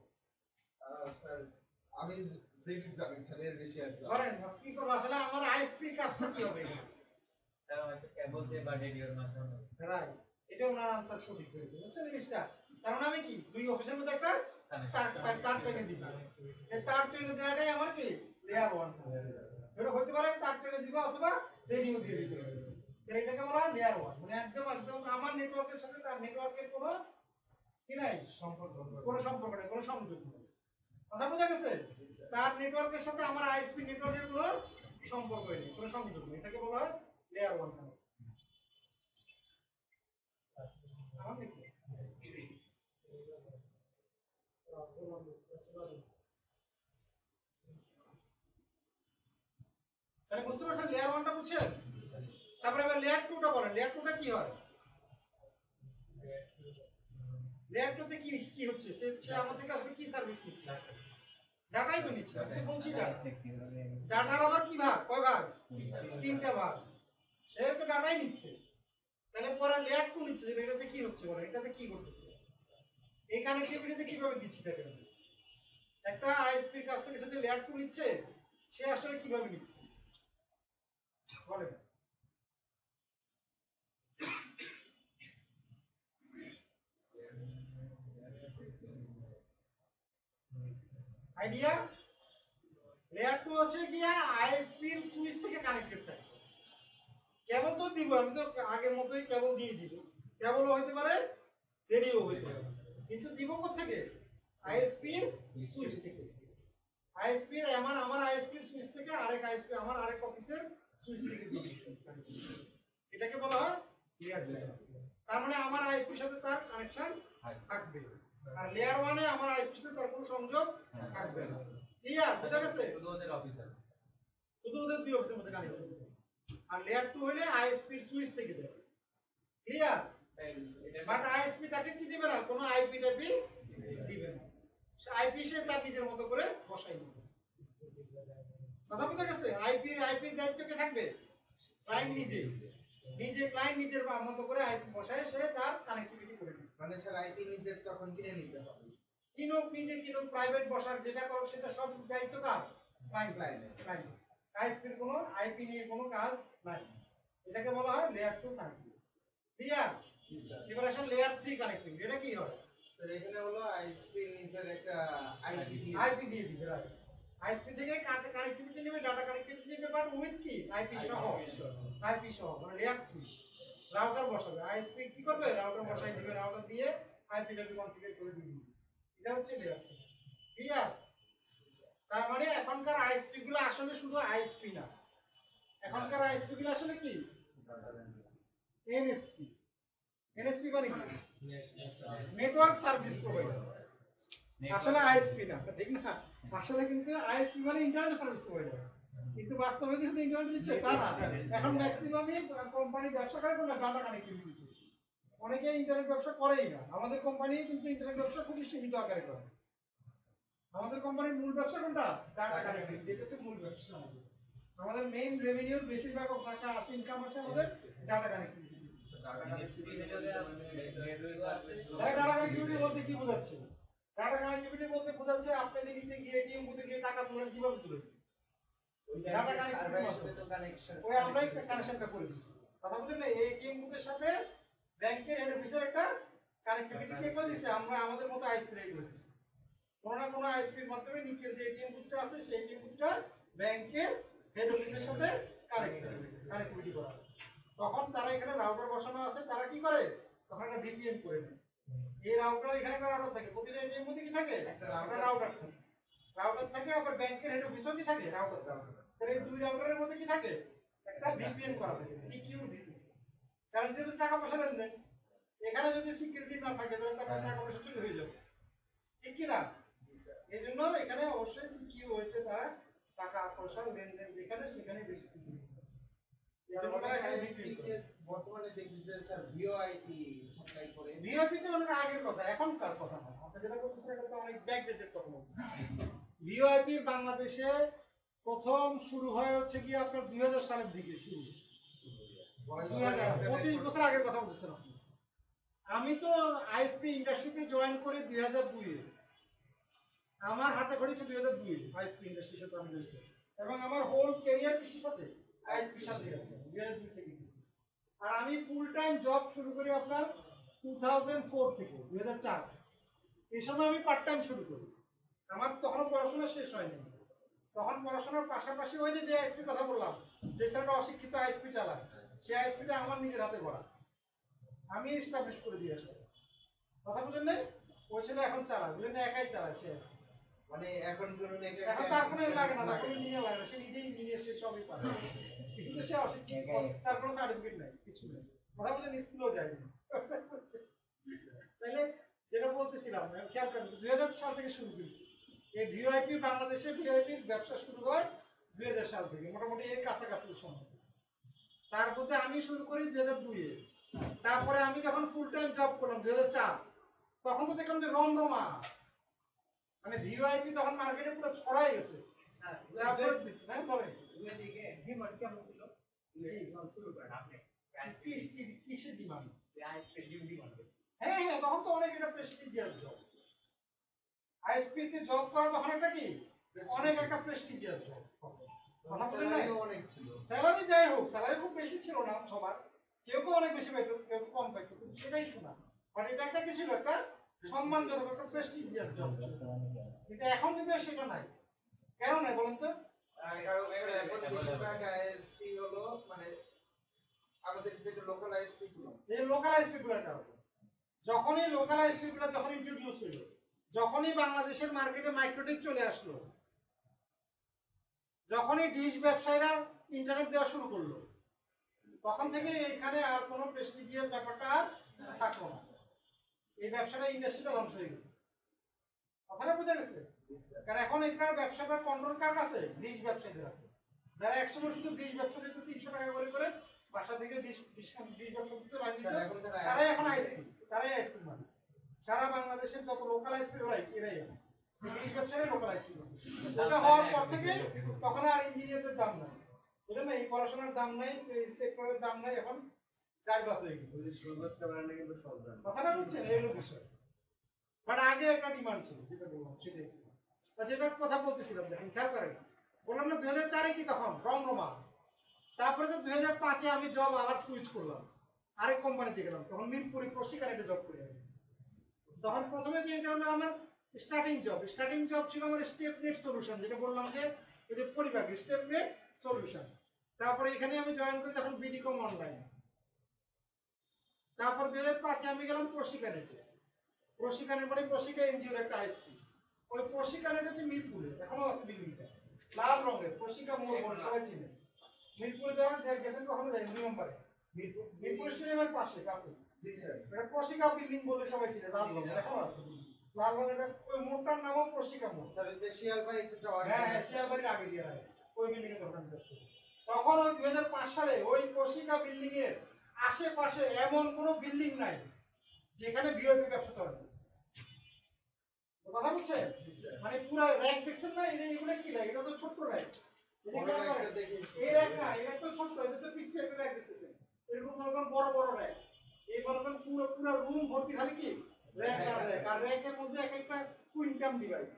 স্যার আমি যেটুকু জানি স্যার এর বেশি আর জানি না। ধরেন কি করবো আসলে আমার আইএসপির কাজটা কি হবে এখানে? তারা হয়তো কেবল দিয়ে বা রেডিওর মাধ্যমে রাইট, এটা ওনার আনসার সঠিক হয়েছে, বুঝছেন জিনিসটা? কারণ আমি কি দুই অফিসের মধ্যে একটা তার টেনে দিব, এই তার টেনে দেওয়াটাই আমার কি লেয়ার 1। এটা হতে পারে তার টেনে দিব অথবা রেডিও দিয়ে দিতে পারে, তাহলে এটাকে বলা হয় লেয়ার 1। মানে একদম একদম আমার নেটওয়ার্কের সাথে তার নেটওয়ার্কের কোনো কি নাই, কোনো সম্পর্ক নেই, কোনো সংযোগ নেই। কথা বোঝা গেছে? তার নেটওয়ার্কের সাথে আমার আইএসপি নেটওয়ার্কের কোনো সম্পর্ক নেই, কোনো সংযোগ নেই, এটাকে বলা হয় লেয়ার 1। তাহলে বুঝতে পারছেন লেয়ার 1টা বুঝছেন? তারপরে এবার লেয়ার 2টা বলেন, লেয়ার 2টা কি হয়? লেয়ার 2তে কি কি হচ্ছে? সে আমার থেকে আসলে কি সার্ভিস নিচ্ছে? ডাটাই তো নিচ্ছে, আমি তো বলছি ডাটা। ডাটার আবার কি ভাগ, কয় ভাগ? তিনটা ভাগ। সে তো ডাটাই নিচ্ছে। তাহলে পরে লেয়ার 2 নিচ্ছে, যে এটাতে কি হচ্ছে বলেন, এটাতে কি করতেছে? এই কানেক্টিভিটিতে কিভাবে দিচ্ছি দেখেন। একটা আইএসপির কাছ থেকে যদি লেয়ার 2 নিচ্ছে, সে আসলে কিভাবে নিচ্ছে বলেন? আইডিয়া? লেয়ার 2 হচ্ছে কি আইএসপির সুইচ থেকে কানেক্টেড থাকে। কেবল তো দিব, আমি তো আগের মতোই কেবল দিয়ে দিব। কেবলও হইতে পারে, রেডিও হইতে পারে, কিন্তু দিব কোথা থেকে? আইএসপির সুইচ থেকে। আইএসপির আমার আইএসপির সুইচ থেকে আরেক আইএসপি আমার আরেক অফিসের সুইচ থেকে দিব। এটাকে বলা হয় লেয়ার 2। তার মানে আমার আইএসপির সাথে তার কানেকশন থাকবে, আর লেয়ার 1 এ আমার আইএসপির সাথে তার কোনো সংযোগ থাকবে না। ক্লিয়ার? বুঝা গেছে? শুধু ওদের অফিসার শুধু ওদের দুই অফিসের মধ্যে কানেকশন হবে। আর লেয়ার 2 হলে আইএসপির সুইচ থেকে দেবে। ক্লিয়ার? বাট আইএসপি তাকে কি দিবে না, কোনো আইপি টাইপি দিবে না। সে আইপি সে তার নিজের মতো করে বসাই নেবে। কথা বুঝা গেছে? আইপির দায়িত্ব কে থাকবে? ক্লায়েন্ট নিজে। ক্লায়েন্ট নিজের মতো করে আইপি বসায়, সে তার কানেক্টিভিটি করে নেবে। মানে স্যার আইপি নিজের তখন কিনে নিতে হবে। কিনুক নিজে, কিনুক প্রাইভেট বসাক, যেটা করো সেটা সব দায়িত্ব কার? ক্লায়েন্ট। আইএসপির কোনো আইপি নিয়ে কোনো কাজ নাই। এটাকে বলা হয় লেয়ার 2 কানেক্টিভিটি। ক্লিয়ার? এবার আসেন লেয়ার 3 কানেক্টিভিটি। এটা কি হয়? স্যার এখানে হলো আইএসপি নিজের একটা আইপি দিয়ে দিবে, রাইট। আইএসপি থেকে কানেক্টিভিটি নেবে, ডাটা কানেক্টিভিটি নেবে, বাট উইথ কি? আইপি সহ। মানে লেয়ার 3 রাউটার বসাবে। আইএসপি কি করবে? রাউটার বসাই দিবে, রাউটার দিয়ে আইপি কনফিগার করে দিয়ে দিবে। এটা হচ্ছে লেয়ার 3। ক্লিয়ার? তার মানে এখনকার আইএসপি গুলো আসলে শুধু আইএসপি না, এখনকার আইএসপি গুলো আসলে কি? এনএসপি। এনএসপি মানে কি? Network service provider. আসলে আইএসপি না, ঠিক না? আসলে কিন্তু আইএসপি মানে ইন্টারনেট সার্ভিস প্রোভাইডার, কিন্তু বাস্তবে কি শুধু ইন্টারনেট দিচ্ছে তা না। এখন ম্যাক্সিমামই কোম্পানি ব্যবসা করে কোন ডাটা কানেক্টিভিটি। অনেকে ইন্টারনেট ব্যবসা করেই না। আমাদের কোম্পানি কিন্তু ইন্টারনেট ব্যবসা খুবই সীমিত আকারে করে। আমাদের কোম্পানির মূল ব্যবসা কোনটা? Data connectivity. এটা হচ্ছে মূল ব্যবসা। আমাদের মেইন রেভিনিউর বেশিরভাগ টাকা আসে, ইনকাম আসে আমাদের ডাটা কানেক্টিভিটি। ডাটা কানেক্টিভিটি বলতে কি বোঝাচ্ছে? ডাটা কানেক্টিভিটি বলতে বোঝাচ্ছে আপনি যে নিচে গিয়ে এটিএম বুথে গিয়ে টাকা তুলেন, কিভাবে তুলেন? ডাটা কানেক্টিভিটির সাথে কানেকশন, ওই আমরাই কানেকশনটা করে দিচ্ছি। কথা বুঝলেন না? এই এটিএম বুথের সাথে ব্যাংকের হেড অফিসের একটা কানেক্টিভিটি কে করে দিচ্ছে, আমরা আমাদের মতো আইএসপি রে করে দিচ্ছি। কোনো না কোনো আইএসপির মাধ্যমে নিচের যে এটিএম বুথটা আছে, সেই এটিএম বুথটা ব্যাংকের হেড অফিসের সাথে কানেক্টিভিটি করা আছে। তখন তারা এখানে রাউটার বসানো আছে, তারা কি করে? তখন একটা ভিপিএন করে নেয়। এই রাউটার, এখানে একটা রাউটার থাকে, প্রতিটা এটিএম বুথে কি থাকে? একটা রাউটার থাকে। রাউটার থাকে, আবার ব্যাংকের হেড অফিসও কি থাকে? রাউটার। তাহলে এই দুই রাউটারের মধ্যে কি থাকে? একটা ভিপিএন করা থাকে, সিকিউর ভিপিএন। কারণ যেহেতু টাকা পয়সা লেনদেন, এখানে যদি সিকিউরিটি না থাকে তাহলে আপনার টাকা পয়সা চুরি হয়ে যাবে, ঠিক কি না? এই জন্য এখানে অবশ্যই সিকিউর হইতে পারে। টাকা পয়সা লেনদেন যেখানে, সেখানে বেশি সিকিউরিটি। বর্তমানে দেখি যে স্যার ভিওআইপি সাপ্লাই করে। ভিওআইপি তো অনেক আগের কথা, এখনকার কথা না। আপনি যেটা বলতেছেন এটা তো অনেক ব্যাকডেটেড কথা বলতেছেন। ভিওআইপি বাংলাদেশে প্রথম শুরু হয় হচ্ছে কি আপনার 2000 সালের দিকে শুরু। 25 বছর আগের কথা বলতেছেন আপনি। আমি তো আইএসপি ইন্ডাস্ট্রিতে জয়েন করি 2002 এ। আমার হাতে খড়ি ছিল 2002 এ আইএসপি ইন্ডাস্ট্রির সাথে আমি জড়িত, এবং আমার হোল ক্যারিয়ার কিসের সাথে? আইএসপির সাথে আছে 2002 থেকে। আর আমি ফুল টাইম জব শুরু করি আপনার 2004 থেকে 2004। এই সময় আমি পার্ট টাইম শুরু করি। আমার তখন পড়াশোনা শেষ হয়নি। তখন পড়াশোনার পাশাপাশি ওই যে আইএসপি কথা বললাম, যে ছেলেটা অশিক্ষিত আইএসপি চালায়, সেই আইএসপিটা আমার নিজের হাতে গড়া, আমি এস্টাবলিশ করে দিয়ে আসছি। কথা বুঝলেন না? ওই ছেলে এখন চালায়, বুঝলেন না? একাই চালায় সে। মানে এখন এখন তার কোনো লাগে না, তার কোনো ইঞ্জিনিয়ার লাগে না, সে নিজেই ইঞ্জিনিয়ার, সে সবই পারে। কিন্তু সে অশিক্ষিত, তার কোনো সার্টিফিকেট নাই, কিছু নেই। কথা বলছেন, স্কুলেও যায়নি। তাহলে যেটা বলতেছিলাম, খেয়াল করেন 2000 সাল থেকে শুরু করি। এই ভিওআইপি বাংলাদেশে ভিওআইপির ব্যবসা শুরু হয় 2000 সাল থেকে মোটামুটি এর কাছাকাছি সময়। তার মধ্যে আমি শুরু করি 2002-এ। তারপরে আমি যখন ফুল টাইম জব করলাম 2004, তখন তো দেখলাম যে রমরমা, মানে ভিওআইপি তখন মার্কেটে পুরো ছড়াই গেছে। তারপরে হ্যাঁ বলেন ডিমান্ড কেমন ছিল? শুরু করেন আপনি। কিসের ডিমান্ড? ISP demand. হ্যাঁ হ্যাঁ, তখন তো অনেক এটা প্রেস্টিজিয়াস জব। আইএসপি তে জব করা তখন একটা কি অনেক একটা প্রেস্টিজিয়াস জব। কথা বলেন না, অনেক ছিল। স্যালারি যাই হোক, স্যালারি খুব বেশি ছিল না সবার, কেউ কেউ অনেক বেশি পাইতো, কেউ কেউ কম পাইতো, কিন্তু সেটাই শোনা। বাট এটা একটা কি ছিল, একটা সম্মানজনক, একটা প্রেস্টিজিয়াস জব ছিল। কিন্তু এখন কিন্তু সেটা নাই। কেন নাই বলেন তো? এখন বেশিরভাগ আইএসপি হলো মানে আমাদের যেটা লোকাল আইএসপি গুলো, এই লোকাল আইএসপি গুলোর কারণে, যখনই লোকাল আইএসপি গুলো যখন ইন্ট্রোডিউস হলো, যখনই বাংলাদেশের মার্কেটে মাইক্রোটেক চলে আসলো, যখনই ডিশ ব্যবসায়ীরা ইন্টারনেট দেওয়া শুরু করলো, তখন থেকে এখানে আর কোনো প্রেস্টিজিয়াস ব্যাপারটা আর থাকলো না। এই ব্যবসাটা, ইন্ডাস্ট্রিটা ধ্বংস হয়ে গেছে। কথাটা বোঝা গেছে? কারণ এখন এটার ব্যবসাটা কন্ট্রোল কার কাছে? ডিশ ব্যবসায়ীদের হাতে। যারা একসময় শুধু ডিশ ব্যবসা দিত 300 টাকা করে বাসা থেকে ডিশ ব্যবসা দিতে লাইন দিত, তারাই এখন আইসপি, তারাই আইসপি মানে সারা বাংলাদেশের যত লোকাল আইসপি এরাই ডিশ ব্যবসায়ী লোকাল আইসপি। ওটা হওয়ার পর থেকে তখন আর ইঞ্জিনিয়ারদের দাম নাই, বুঝলেন না? এই পড়াশোনার দাম নাই, এই সেক্টরের দাম নাই, এখন চারবাস হয়ে গেছে। সুন্দরটা ব্র্যান্ডে কিন্তু সব ব্র্যান্ড। কথাটা বুঝছেন? এই হলো বিষয়। বাট আগে একটা ডিমান্ড ছিল, যেটা বললাম সেটাই ছিল। যেটা কথা বলতেছিলাম, দেখেন খেয়াল করেন, বললাম না 2004-এ কি তখন রমরমা। তারপরে তো 2005-এ আমি জব আবার সুইচ করলাম, আরেক কোম্পানিতে গেলাম, তখন মিরপুরে প্রশিকারেটে জব করি আমি। তখন প্রথমে যে এটা হলো আমার স্টার্টিং জব ছিল আমার স্টেপনেট সলিউশন, যেটা বললাম যে ওই যে পরিবার স্টেপনেট সলিউশন। তারপরে এখানে আমি জয়েন করি তখন বিডিকম অনলাইন। তারপর 2005-এ আমি গেলাম প্রশিকারেটে। প্রশিকারেট মানে প্রশিকা এনজিওর একটা আইএসপি। ওই প্রশিকারেট হচ্ছে মিরপুরে, এখনো আছে বিল্ডিংটা, লাল রঙের, প্রশিকা মোড় বলে সবাই চিনে। মিরপুরে যারা গেছেন কখনো যায় 2 নম্বরে, মিরপুর স্টেডিয়ামের পাশে কাছে। জি স্যার। এটা প্রশিকা বিল্ডিং বলে সবাই চিনে, লাল রঙের, এখনো আছে লাল রঙের। ওই মোড়টার নামও প্রশিকা মোড়। স্যার এই যে শিয়াল ভাই একটু যাওয়ার। হ্যাঁ হ্যাঁ, শিয়ালবাড়ির আগে দিয়ে রায় ওই বিল্ডিং এ তখন তখন ওই 2005 সালে ওই প্রশিকা বিল্ডিং এর আশেপাশে এমন কোনো বিল্ডিং নাই যেখানে ভিওআইপি ব্যবসা চলে না। কথা বুঝছেন? মানে পুরো র‍্যাক দেখছেন না? এগুলো কি র‍্যাক? এটা তো ছোট র‍্যাক। এই র‍্যাক না, এটা তো ছোট, এটা তো পিছে একটা র‍্যাক দেখতেছেন। এরকম বড় বড় র‍্যাক, এই বরকম পুরো রুম ভর্তি খালি কি র‍্যাক আর র‍্যাক, আর র‍্যাকের মধ্যে এক একটা কুইন্টাম ডিভাইস।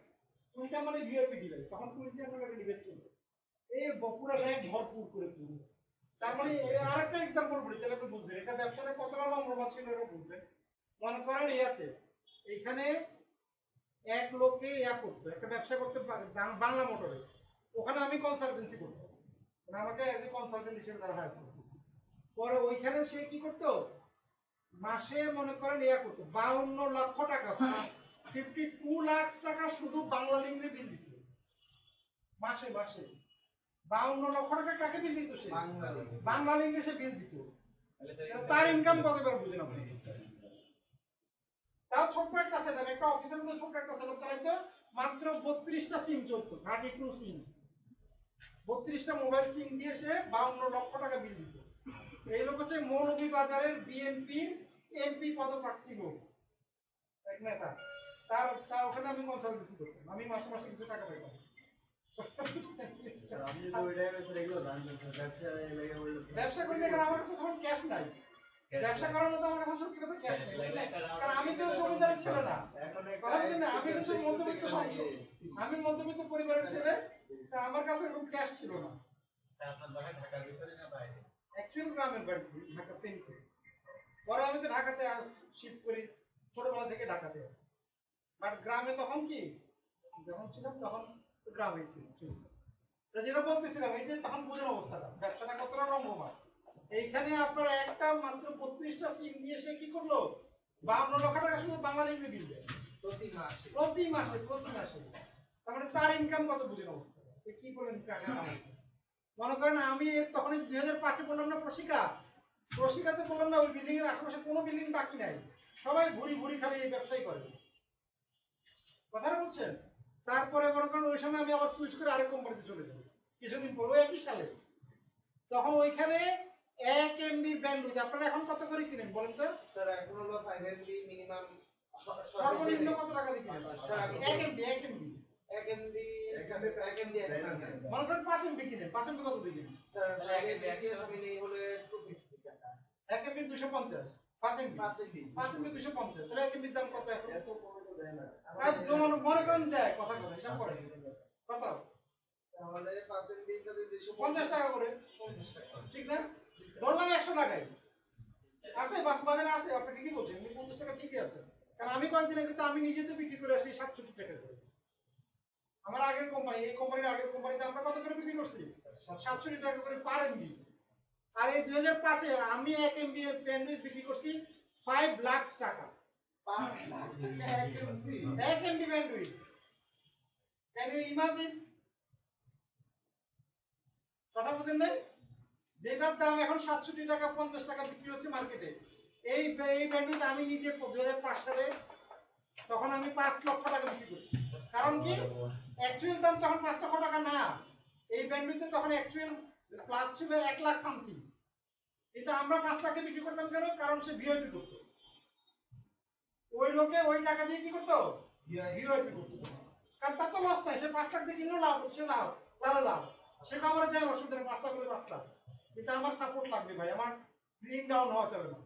কুইন্টাম মানে ভিওআইপি ডিভাইস। তখন কুইন্টাম মানে একটা ডিভাইস ছিল, এই পুরো র‍্যাক ভরপুর করে পুরো। তার মানে আরেকটা एग्जांपल বলি তাহলে আপনি বুঝবেন এটা ব্যবসাটা কতটা লম্বা ছিল, এটা বুঝবেন। মনে করেন ইয়াতে এইখানে এক লোককে করতো, একটা ব্যবসা করতে পারে বাংলা মোটরে, ওখানে আমি কনসালটেন্সি করতাম, মানে আমাকে এজ এ কনসালটেন্ট হিসেবে তারা হায়ার করছে। পরে ওইখানে সে কি করতো, মাসে মনে করেন করতো 52 লক্ষ টাকা, 52 লাখ টাকা শুধু বাংলা লিঙ্গে বিল দিত মাসে। 52 লক্ষ টাকা কাকে বিল দিত? সে বাংলা লিঙ্গে সে বিল দিত। তার ইনকাম কত করে বুঝেন আপনি? তাও ছোট্ট একটা সেটআপ, একটা অফিসের মধ্যে ছোট্ট একটা সেটআপ চালাইতো, মাত্র 32টা সিম চলতো, 32 সিম, 32টা মোবাইল সিম দিয়ে সে 52 লক্ষ টাকা বিল দিত। এই লোক হচ্ছে মৌলভীবাজারের বিএনপির এমপি পদপ্রার্থী লোক, এক নেতা। তার ওখানে আমি কনসালটেন্সি করতাম, আমি মাসে মাসে কিছু টাকা পেতাম। আপনি তো ওই টাইমে স্যার এগুলো জানতেন স্যার, ব্যবসা করি না, কারণ আমার কাছে তখন ক্যাশ নাই। ব্যবসা করার মতো আমার কাছে সত্যি কথা ক্যাশ নাই, কারণ আমি তো জমিদার ছেলে না। কথা বুঝছেন না? আমি কিন্তু মধ্যবিত্ত সংসার, আমি মধ্যবিত্ত পরিবারের ছেলে, তা আমার কাছে এরকম ক্যাশ ছিল না। আপনার বাসা ঢাকার ভিতরে না বাইরে? অ্যাকচুয়ালি গ্রামের বাড়ি, ঢাকা ফেনীতে। পরে আমি তো ঢাকাতে শিফট করি, ছোটবেলা থেকে ঢাকাতে। বাট গ্রামে তখন কি, যখন ছিলাম তখন গ্রামেই ছিল। যেটা বলতেছিলাম, এই যে তখন বুঝেন অবস্থাটা, ব্যবসাটা কতটা রঙ্গমা। এইখানে আপনার একটা মাত্র 32টা সিম দিয়ে সে কি করলো, 52 লক্ষ টাকা শুধু বাঙালি ইংরেজি বিল দেয় প্রতি মাসে। তার মানে তার ইনকাম কত বুঝেন অবস্থাটা, কি করলেন টাকা। মনে করেন আমি তখন 2005-এ বললাম না প্রশিকাতে বললাম না, ওই বিল্ডিং এর আশেপাশে কোনো বিল্ডিং বাকি নাই, সবাই ভুরি খালি এই ব্যবসায় করে। কথাটা বুঝছেন? তারপরে মনে করেন ওই সময় আমি আবার সুইচ করে আরেক কোম্পানিতে চলে যাই। কিছুদিন পর ওই একই সালে, তখন ওইখানে 1 MB ব্যান্ডউইথ আপনারা এখন কত করে কিনেন বলেন তো? স্যার এখন হলো 5 MB মিনিমাম সর্বনিম্ন কত টাকা দিয়ে কিনেন? Sir 1 MB 1 MB 1 MB 1 MB মনে করেন 5 MB কিনেন, 5 MB কত দিয়ে কিনেন? স্যার 1 MB মিনি হলে 250 টাকা 1 MB 250, 5 MB 5 MB 250, তাহলে 1 MB দাম কত এখন? এত কমে তো দেয় না আর যেমন মনে করেন দেয়, কথা বলেন হিসাব করেন কত? তাহলে 5 MB যদি 50 টাকা করে, ঠিক না? ধরলাম 100 টাকায় আছে, বাজারে আছে, আপনি ঠিকই বলছেন, 50 টাকা ঠিকই আছে। কারণ আমি কয়েকদিন আগে তো আমি নিজে তো বিক্রি করে আসি 67 টাকা করে। আমার আগের কোম্পানি, এই কোম্পানির আগের কোম্পানিতে আমরা কত করে বিক্রি করছি? 67 টাকা করে পার এমবি। আর এই 2005 এ আমি 1 এমবি ব্যান্ডউইথ বিক্রি করছি 5 লাখ টাকা। 5 লাখ টাকা 1 MB 1 MB bandwidth, can you imagine? কথা বুঝেন না? যেটার দাম এখন 67 টাকা 50 টাকা বিক্রি হচ্ছে মার্কেটে, এই ব্যান্ডউইথ আমি নিজে 2005 সালে তখন আমি 5 লক্ষ টাকা বিক্রি করছি। কারণ কি, অ্যাকচুয়াল দাম তখন 5 লক্ষ টাকা না, এই ব্যান্ডউইথে তখন অ্যাকচুয়াল প্লাস ছিল 1 লাখ সামথিং, কিন্তু আমরা 5 লাখে বিক্রি করতাম কেন? কারণ সে ভিআইপি করতো, ওই লোকে ওই টাকা দিয়ে কি করতো? ভিআইপি করতো। কারণ তার তো লস নাই, সে 5 লাখ দিয়ে কিনলো, লাভ সে লাভ, তাহলে লাভ সে তো আমার দেয় অসুবিধা নেই, 5 লাখ করে 5 লাখ, কিন্তু আমার সাপোর্ট লাগবে ভাই, আমার গ্রিন ডাউন হওয়া যাবে না,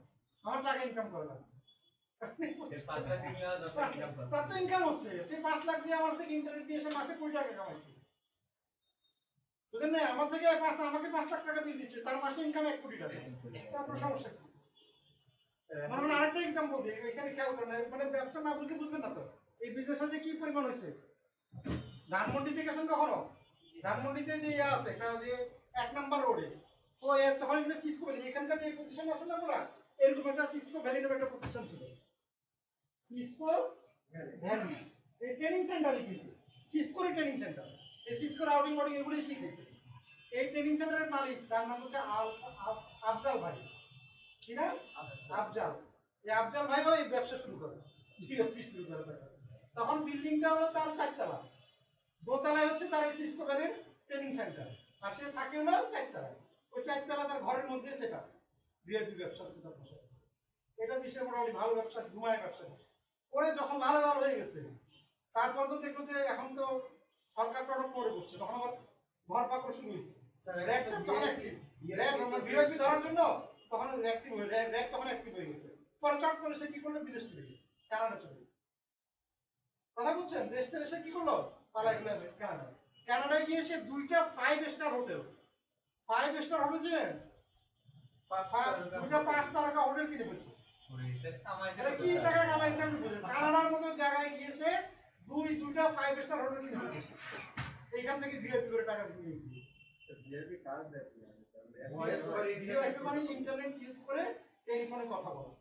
আমার টাকা ইনকাম করে না। 5 লাখ দিয়ে 10 লাখ ইনকাম করে। তার তো ইনকাম হচ্ছে, সে 5 লাখ দিয়ে আমার থেকে ইন্টারনেট দিয়ে এসে মাসে 20 টাকা কামাইছে, বুঝলেন না? আমার থেকে আমাকে 5 লাখ টাকা বিল দিচ্ছে, তার মাসে ইনকাম 1 কোটি টাকা, তারপর সমস্যা কি? মানে আরেকটা এক্সাম্পল দিই, এখানে খেয়াল করেন, মানে ব্যবসা না বুঝলে বুঝবেন না তো, এই বিজনেসে কি পরিমাণ হয়েছে। ধানমন্ডিতে গেছেন কখনো? ধানমন্ডিতে যে ইয়ে আছে একটা যে 1 নাম্বার রোডে, তো তখন এখানে সিসকো ভ্যালি, এখানকার যে প্রতিষ্ঠান আছে না পুরা, এরকম একটা সিসকো ভ্যালি নামে একটা প্রতিষ্ঠান ছিল, সিসকো ভ্যালি, এই ট্রেনিং সেন্টারই কিন্তু সিসকোর ট্রেনিং সেন্টার, এই সিসকো রাউটিং মডিং এগুলোই শিখে। এই ট্রেনিং সেন্টারের মালিক তার নাম হচ্ছে আফজাল ভাই, কি না? আফজাল। এই আফজাল ভাই ওই ব্যবসা শুরু করে, শুরু করে। তখন বিল্ডিংটা হলো তার 4 তলা, দোতলায় হচ্ছে তার এই সিসকো ভ্যালির ট্রেনিং সেন্টার, আর সে থাকে হলো 4 তলায়। ওই 4 তলা তার ঘরের মধ্যে সেটা ভিআইপি ব্যবসা সেটা বসে আছে। এটা দেশে মোটামুটি ভালো ব্যবসা, ঘুমায় ব্যবসা করছে। ওরে যখন লাল লাল হয়ে গেছে, তারপর তো দেখলো যে এখন তো সরকার প্রোডাক্ট করে করছে, তখন আবার ঘর পাকড় শুরু হয়েছে। র্যাব ভিআইপি ধরার জন্য তখন র্যাব তখন অ্যাক্টিভ হয়ে গেছে। পরে চট করে সে কি করলো? বিদেশ চলে গেছে, কানাডা চলে গেছে। কথা বুঝছেন? দেশ ছেড়ে সে কি করলো? পালাই গেল কানাডা। কানাডায় গিয়ে সে 2টা 5 স্টার হোটেল, 5 স্টার হোটেল ছিলেন, 2টা 5 তারকা হোটেল কিনে ফেলছে। এটা কি টাকা কামাইছে আপনি বুঝেন? কানাডার মতো জায়গায় গিয়ে সে 2টা 5 স্টার হোটেল কিনে ফেলছে, এইখান থেকে ভিআইপি করে টাকা দিয়ে নিয়েছে। ভিআইপি কাজ দেখি ভিআইপি মানে ইন্টারনেট ইউজ করে টেলিফোনে কথা বলা,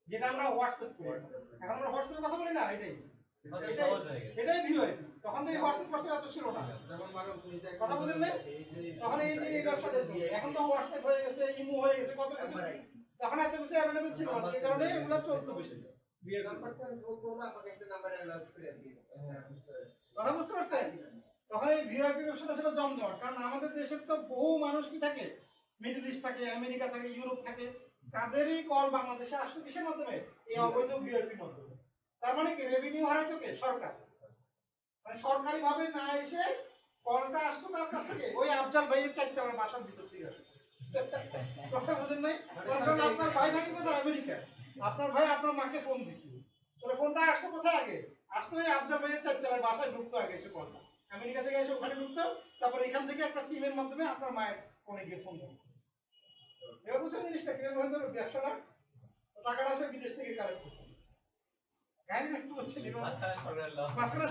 যেটা আমরা হোয়াটসঅ্যাপ করি। এখন আমরা হোয়াটসঅ্যাপে কথা বলি না, এটাই ভিআইপি। তখন তো এই হোয়াটসঅ্যাপ এত ছিল না, কথা বলেন না? তখন এই যে এই ব্যবসাটা, এখন তো হোয়াটসঅ্যাপ হয়ে গেছে, ইমো হয়ে গেছে, কত কিছু, তখন এত কিছু অ্যাভেলেবল ছিল না, এই কারণে এগুলো চলতো বেশি। কথা বুঝতে পারছেন? তখন এই ভিআইপি ব্যবসাটা ছিল জমজমাট, কারণ আমাদের দেশের তো বহু মানুষ কি থাকে, মিডল ইস্ট থাকে, আমেরিকা থাকে, ইউরোপ থাকে, তাদেরই কল বাংলাদেশে আসতো কিসের মাধ্যমে? এই অবৈধ ভিআইপির মাধ্যমে। তার মানে কি, রেভিনিউ হারাইতো কে? সরকার। মানে সরকারি ভাবে না এসে কলটা আসতো কার কাছ থেকে? ওই আফজাল ভাইয়ের 4 তলার বাসার ভিতর থেকে আসতো। কথা বুঝেন নাই? কারণ আপনার ভাই থাকে কোথায়? আমেরিকা। আপনার ভাই আপনার মাকে ফোন দিছে, তাহলে ফোনটা আসতো কোথায় আগে? আসতো ওই আফজাল ভাইয়ের 4 তলার বাসায় ঢুকতো আগে এসে কলটা, আমেরিকা থেকে এসে ওখানে ঢুকতো, তারপর এখান থেকে একটা সিমের মাধ্যমে আপনার মায়ের ফোনে গিয়ে ফোন দিত। এবার বুঝছেন জিনিসটা কিভাবে হয়তো ব্যবসাটা? টাকাটা আসে বিদেশ থেকে কালেক্ট করতো। কাহিনী একটু হচ্ছে মাঝখানে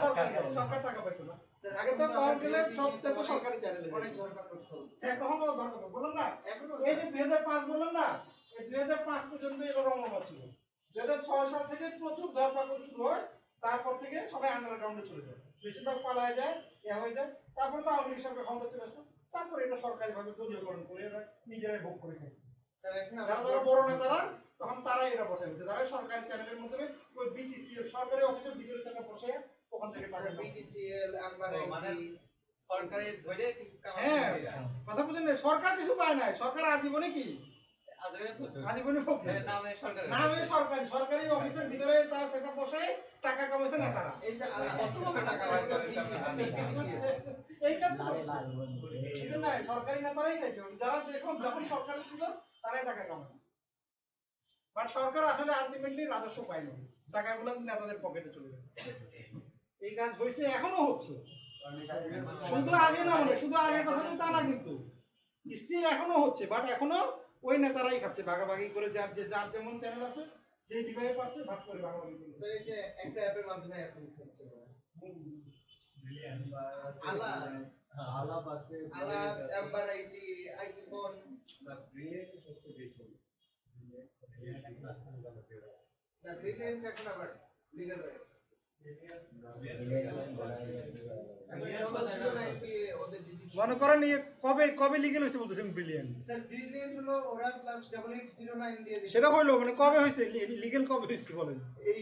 সরকার টাকা পাইতো না। আগে তো কল গেলে সবটা তো সরকারি চ্যানেলে অনেক দরকার করতো। এখন দরকার বললাম না, এই যে 2005 বললাম না, এই 2005 পর্যন্ত এরকম অবস্থা ছিল। 2006 সাল থেকে প্রচুর ধরপাকড় শুরু হয়, তারপর থেকে সবাই আন্ডারগ্রাউন্ডে চলে যায়, বেশিরভাগ পালায় যায়, হয়ে যায়। তারপর তো আওয়ামী লীগ সরকার ক্ষমতা চলে আসলো, তারপর এটা সরকারি ভাবে দলীয়করণ করে এরা নিজেরাই ভোগ করে খাইছে। যারা বড় নেতারা তখন তারাই এটা বসায় হচ্ছে, তারা সরকারি চ্যানেলের মাধ্যমে ওই বিটিসিএল সরকারি অফিসের ভিতরে সেটা বসে ওখান থেকে টাকা বিটিসিএল, আম্বারাইটি, সরকারি ধরে কিন্তু কামাই হ্যাঁ করে না। কথা বুঝেন না, সরকার কিছু পায় নাই, সরকার আজীবনে কি আজকে প্রচুর। আজীবনে ফকির। নামে সরকারি। নামে সরকারি, সরকারি অফিসের ভিতরে তারা সেটা বসে টাকা কামাইছে নেতারা। এই যে কতভাবে টাকা বাইর করে সামনে সামনে। এই কাজ তো লালে করছে। লাল বন্ধু এই যে না, সরকারি নেতারাই খাইছে, যারা যখন সরকার ছিল তারাই টাকা কামাইছে। বাট সরকার আসলে আলটিমেটলি রাজস্ব পায়নি, টাকাগুলো নেতাদের পকেটে চলে গেছে। এই কাজ হয়েছে, এখনো হচ্ছে, শুধু আগে না, মানে শুধু আগের কথা তো তা না, কিন্তু স্টিল এখনো হচ্ছে, বাট এখনো ওই নেতারাই খাচ্ছে ভাগাভাগি করে, যার যেমন চ্যানেল আছে যে যেভাবে পাচ্ছে ভাগ করে ভাগাভাগি করে। স্যার এই যে একটা অ্যাপের মাধ্যমে এখন খেলছে আলা আলাপ আছে আলা এম্বার আইটি আইটি ফোন না ব্রিলিয়েন্ট সবচেয়ে বেশি না ব্রিলিয়েন্ট এখন আবার লিগ্যাল রাইটস মনে করেন কবে কবে লিগ্যাল হয়েছে বলতেছেন ব্রিলিয়েন্ট স্যার ব্রিলিয়েন্ট হলো ওরা প্লাস 8809 দিয়ে দিছে সেটা হইলো মানে কবে হয়েছে লিগ্যাল কবে হয়েছে বলেন এই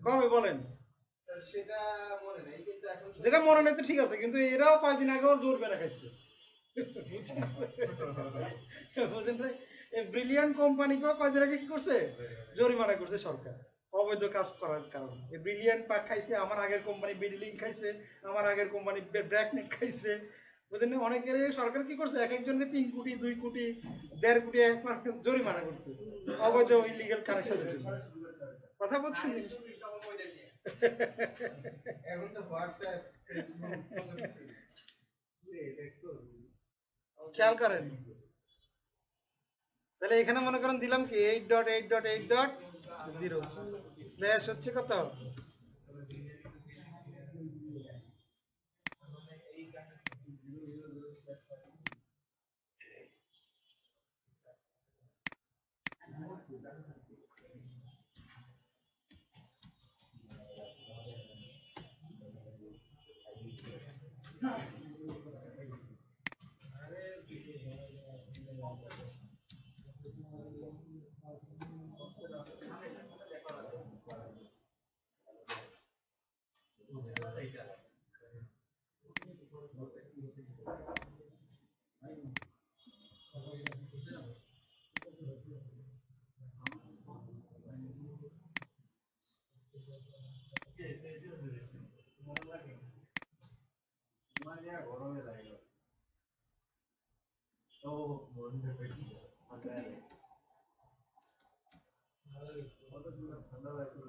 কবে বলেন স্যার সেটা মনে নাই কিন্তু এখন যেটা মনে নেই তো ঠিক আছে কিন্তু এরাও কয়েকদিন আগেও জোর বেড়া খাইছে বুঝলেন ব্রিলিয়ান্ট কোম্পানিকেও কয়েকদিন আগে কি করছে জরিমানা করছে সরকার অবৈধ কাজ করার কারণে এই ব্রিলিয়ান্ট পাক খাইছে আমার আগের কোম্পানি বিডলিং খাইছে আমার আগের কোম্পানি ব্র্যাকনেট খাইছে বুঝলেন অনেকের সরকার কি করছে এক একজনকে 3 কোটি 2 কোটি 1.5 কোটি জরিমানা করছে অবৈধ ইলিগ্যাল কানেকশনের জন্য কথা বলছেন এখন তো হোয়াটসঅ্যাপ ফেসবুক খেয়াল করেন তাহলে এখানে মনে করেন দিলাম কি 8.8.8.0 স্ল্যাশ হচ্ছে কত গরমে লাগে তো বন্ধু পেটি ঠান্ডা লাগছে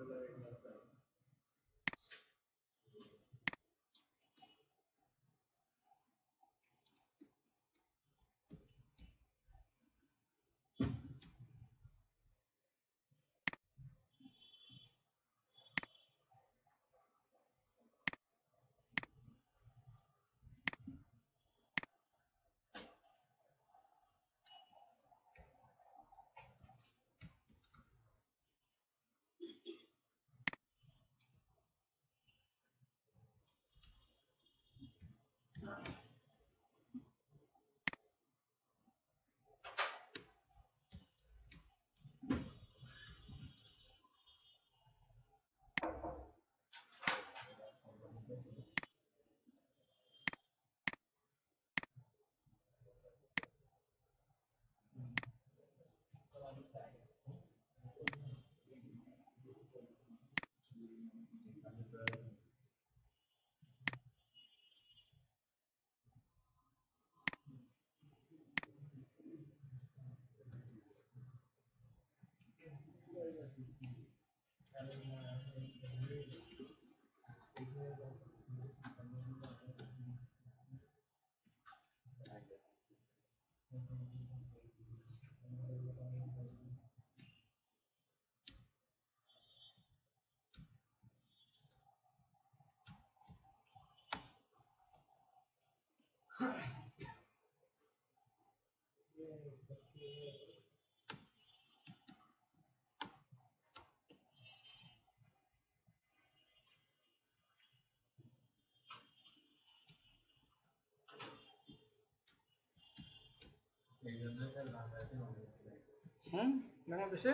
বাংলাদেশে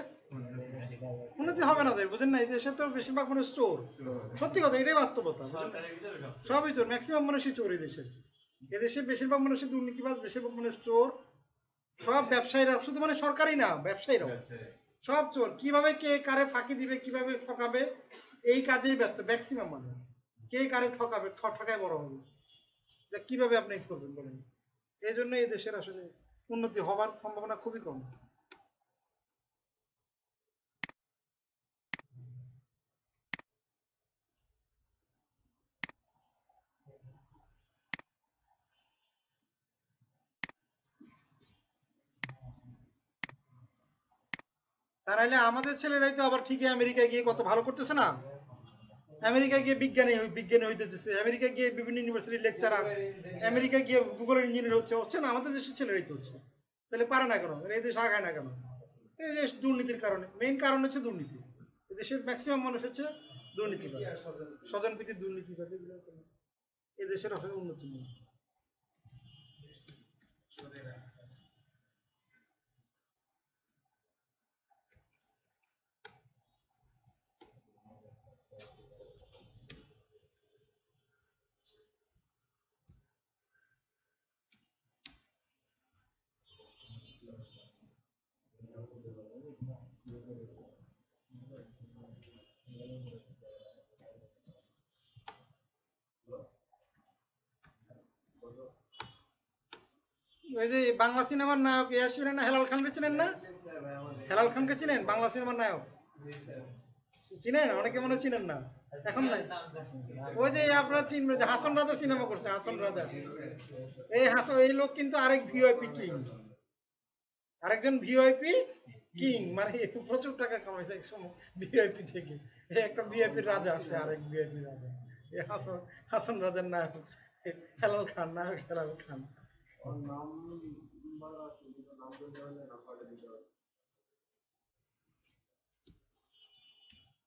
উন্নতি হবে না বুঝেন না এই দেশে তো বেশিরভাগ মানুষ চোর সত্যি কথা এটাই বাস্তবতা সবই চোর ম্যাক্সিমাম মানুষই চোর এই দেশে এদেশে বেশিরভাগ মানুষের দুর্নীতিবাজ, বেশিরভাগ মানুষ চোর, সব ব্যবসায়ীরা, শুধু মানে সরকারি না, ব্যবসায়ীরাও সব চোর। কিভাবে কে কারে ফাঁকি দিবে, কিভাবে ঠকাবে, এই কাজেই ব্যস্ত ম্যাক্সিমাম মানুষ। কে কারে ঠকাবে, ঠকায় বড় হবে, কিভাবে আপনি করবেন বলেন। এই জন্য এই দেশের আসলে উন্নতি হবার সম্ভাবনা খুবই কম। তা নাহলে আমাদের ছেলেরাই তো আবার ঠিকই আমেরিকায় গিয়ে কত ভালো করতেছে না। আমেরিকায় গিয়ে বিজ্ঞানী হইতেছে, আমেরিকায় গিয়ে বিভিন্ন ইউনিভার্সিটির লেকচারার, আমেরিকায় গিয়ে গুগলের ইঞ্জিনিয়ার হচ্ছে না, আমাদের দেশের ছেলেরাই তো হচ্ছে। তাহলে পারে না কেন, এই দেশ আগায় না কেন? এই দেশ দুর্নীতির কারণে, মেইন কারণ হচ্ছে দুর্নীতি। দেশের ম্যাক্সিমাম মানুষ হচ্ছে দুর্নীতিবাজ, স্বজনপ্রীতি দুর্নীতিবাজ, এগুলো এই দেশের আসলে উন্নতি নেই। ওই যে বাংলা সিনেমার নায়ক ইয়া ছিলেন না, হেলাল খানকে চিনেন না? হেলাল খানকে চিনেন? বাংলা সিনেমার নায়ক চিনেন? অনেকে মনে হয় চিনেন না, এখন নাই। ওই যে আপনারা চিনবেন যে হাসন রাজা সিনেমা করছে, হাসন রাজা। এই লোক কিন্তু আরেক ভিআইপি কিং, আরেকজন ভিআইপি কিং, মানে প্রচুর টাকা কামাইছে এক সময় ভিআইপি থেকে। একটা ভিআইপির রাজা আসে, আরেক ভিআইপি রাজা, এই হাসন রাজার নায়ক হেলাল খান, নায়ক হেলাল খান। ওর নাম বলা আছে, কিন্তু নাম বলতে পারলে নাম্বারটা দিতে হবে।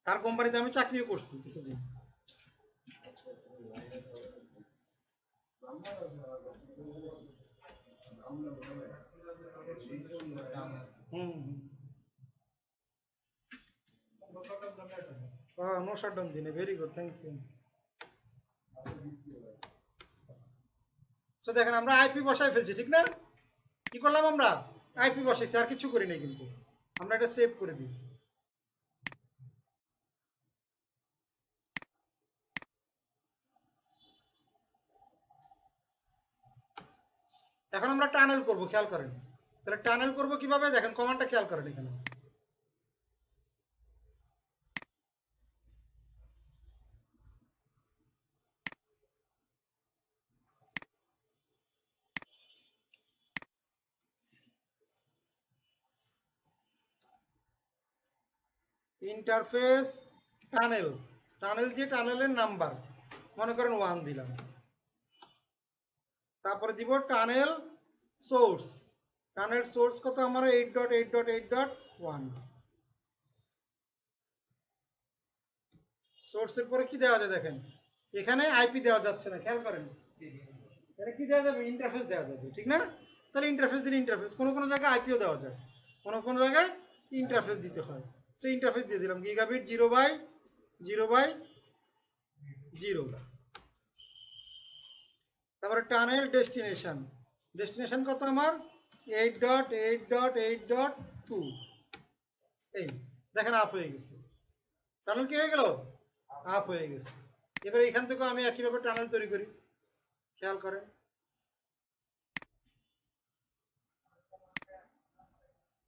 তার কোম্পানিতে আমি চাকরিও করছি কিছুদিন। নাম্বার আছে আমার কাছে, নাম না বলে নো শাটডাউন দিনে, ভেরি গুড, থ্যাংক ইউ। তো দেখেন আমরা আইপি বসাই ফেলছি, ঠিক না? কি করলাম আমরা? আইপি বসাইছি, আর কিছু করি নাই, কিন্তু আমরা এটা সেভ করে দিই। এখন আমরা টানেল করব, খেয়াল করেন। তাহলে টানেল করব কিভাবে দেখেন, কমান্ডটা খেয়াল করেন এখানে। ইন্টারফেস টানেল, টানেল দিয়ে টানেলের নাম্বার মনে করেন 1 দিলাম। তারপরে দিব টানেল সোর্স, টানেল সোর্স কত আমার 8.8.8.1। সোর্সের পরে কি দেওয়া যায় দেখেন, এখানে আইপি দেওয়া যাচ্ছে না, খেয়াল করেন। এটা কি দেওয়া যাবে? ইন্টারফেস দেওয়া যাবে, ঠিক না? তাহলে ইন্টারফেস দিলে ইন্টারফেস, কোনো কোনো জায়গায় আইপিও দেওয়া যায়, কোনো কোনো জায়গায় ইন্টারফেস দিতে হয়। সেই ইন্টারফেস দিয়ে দিলাম গিগাবিট 0/0/0। তারপরে টানেল ডেস্টিনেশন, ডেস্টিনেশন কত আমার 8.8.8.2। এই দেখেন আপ হয়ে গেছে, টানেল কি হয়ে গেল? আপ হয়ে গেছে। এবার এখান থেকে আমি একইভাবে টানেল তৈরি করি, খেয়াল করেন।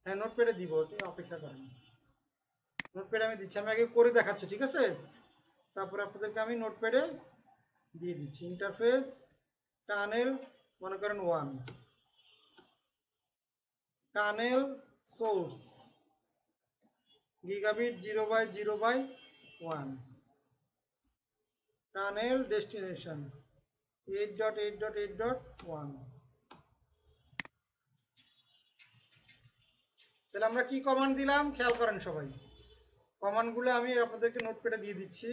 হ্যাঁ নোটপ্যাডে দিব, ঠিক অপেক্ষা করেন, নোটপ্যাডে আমি দিচ্ছি, আমি আগে করে দেখাচ্ছি, ঠিক আছে? তারপরে আপনাদেরকে আমি নোটপ্যাডে দিয়ে দিচ্ছি। ইন্টারফেস টানেল মনে করেন 1, tunnel source gigabit 0/0/1, tunnel destination 8.8.8.1। তাহলে আমরা কি কমান্ড দিলাম খেয়াল করেন সবাই, কমান্ডগুলো আমি আপনাদেরকে নোটপ্যাডে দিয়ে দিচ্ছি।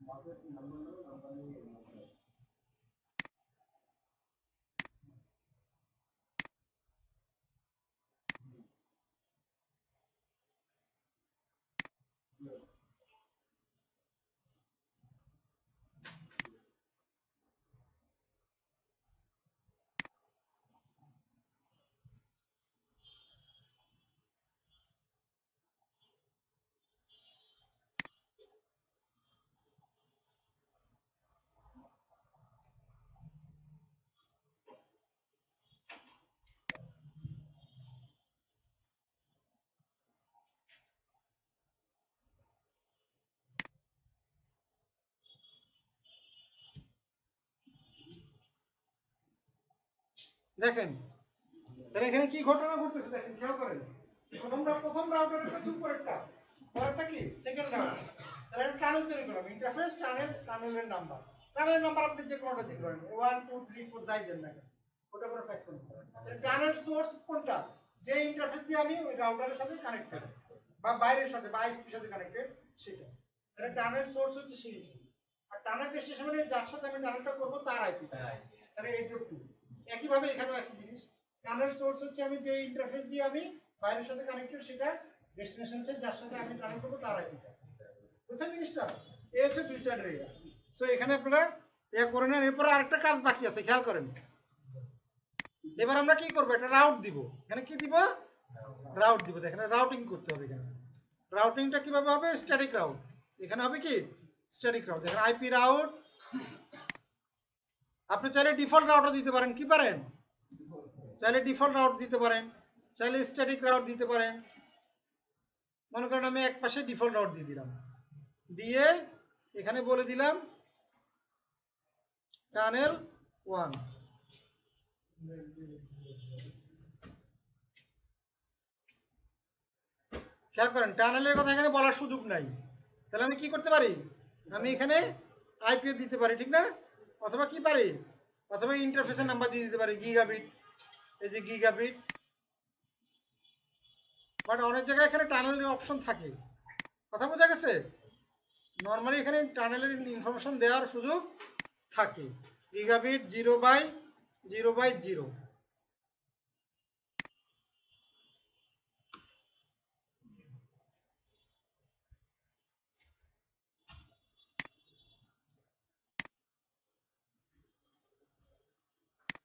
মাউসের নাম্বার নেবো, নাম্বার নিয়ে মাউস দেখেন তাহলে এখানে কি ঘটনা ঘটতেছে দেখেন, খেয়াল করেন। প্রথম রাউটারের কাছে উপরেরটা, পরেরটা কি সেকেন্ড রাউটার। তাহলে একটা টানেল তৈরি করলাম, ইন্টারফেস টানেল, টানেলের নাম্বার, টানেলের নাম্বার আপনি যে কোনটা দিতে পারেন, 1 2 3 4 যাই দেন না কেন, ওটা করে ফ্যাক্স করতে পারেন। তাহলে টানেল সোর্স কোনটা, যে ইন্টারফেস দিয়ে আমি ওই রাউটারের সাথে কানেক্টেড বা বাইরের সাথে বা আইএসপির সাথে কানেক্টেড সেটা। তাহলে টানেল সোর্স হচ্ছে সেই, আর টানেল ডেস্টিনেশন মানে যার সাথে আমি টানেলটা করব তার আইপি। তাহলে এইটুকু একইভাবে এখানেও একই জিনিস, টানেল সোর্স হচ্ছে আমি যে ইন্টারফেস দিয়ে আমি বাইরের সাথে কানেক্টেড সেটা, ডেস্টিনেশন হচ্ছে যার সাথে আমি টানেল করব তার আইপিটা। বুঝছেন জিনিসটা? এই হচ্ছে দুই সাইডের এরিয়া। সো এখানে আপনারা ইয়া করে নেন। এরপর আরেকটা কাজ বাকি আছে, খেয়াল করেন। এবার আমরা কি করব, একটা রাউট দিব। এখানে কি দিব, রাউট দিব। এখানে রাউটিং করতে হবে। এখানে রাউটিংটা কিভাবে হবে, স্ট্যাটিক রাউট। এখানে হবে কি স্ট্যাটিক রাউট। এখানে আইপি রাউট, আপনি চাইলে ডিফল্ট রাউটও দিতে পারেন, কি পারেন, চাইলে ডিফল্ট রাউট দিতে পারেন, চাইলে স্ট্যাটিক রাউট দিতে পারেন। মনে করেন আমি এক পাশে ডিফল্ট রাউট দিয়ে দিলাম, দিয়ে এখানে বলে দিলাম টানেল 1। খেয়াল করেন টানেলের কথা এখানে বলার সুযোগ নাই। তাহলে আমি কি করতে পারি, আমি এখানে আইপিও দিতে পারি, ঠিক না? অথবা কি পারি, অথবা ইন্টারফেসের নাম্বার দিয়ে দিতে পারি, গিগাবিট। এই যে গিগাবিট। বাট অনেক জায়গায় এখানে টানেলের অপশন থাকে, কথা বোঝা গেছে? নর্মালি এখানে টানেলের ইনফরমেশন দেওয়ার সুযোগ থাকে। গিগাবিট 0/0/0।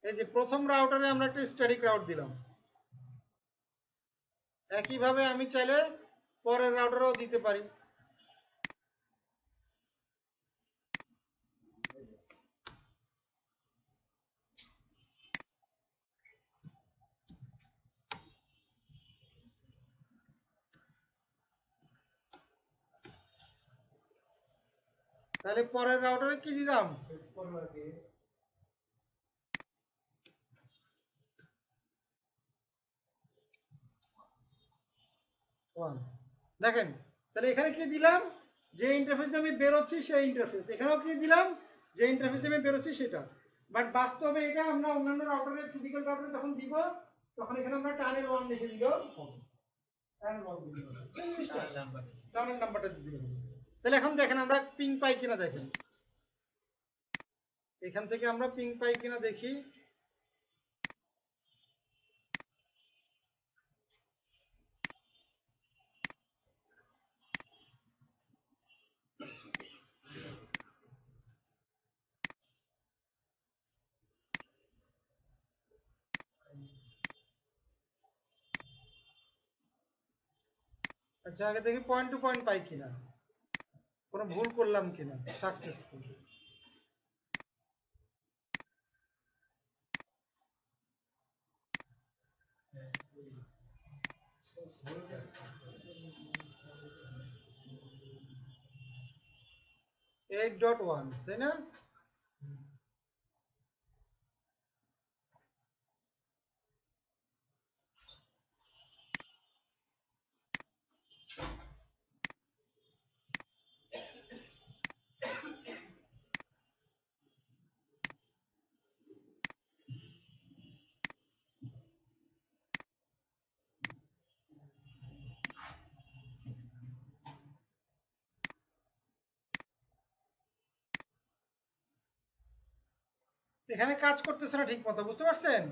এই যে প্রথম রাউটারে আমরা একটা স্ট্যাটিক রাউট দিলাম, একইভাবে আমি চাইলে পরের রাউটারেও দিতে পারি। তাহলে পরের রাউটারে কি দিলাম, দেখেন। তাহলে এখানে কি দিলাম, যে ইন্টারফেস দিয়ে আমি বেরোচ্ছি সেই ইন্টারফেস। এখানেও কি দিলাম, যে ইন্টারফেস দিয়ে আমি বেরোচ্ছি সেটা। বাট বাস্তবে এটা আমরা অন্যান্য রাউটারে, ফিজিক্যাল রাউটারে যখন দিব, তখন এখানে আমরা টানেল 1 লিখে দিলেও হবে। টানেল 1 দিলেও হবে। টানেল নাম্বারটা দিয়ে দিলেও হবে। তাহলে এখন দেখেন আমরা পিং পাই কিনা দেখেন। এখান থেকে আমরা পিং পাই কিনা দেখি। আচ্ছা আগে দেখি পয়েন্ট টু পয়েন্ট পাই কিনা, কোনো ভুল করলাম কিনা। সাকসেসফুল। এইট ডট ওয়ান, তাই না? এখানে কাজ করতেছে না ঠিক মতো, বুঝতে পারছেন?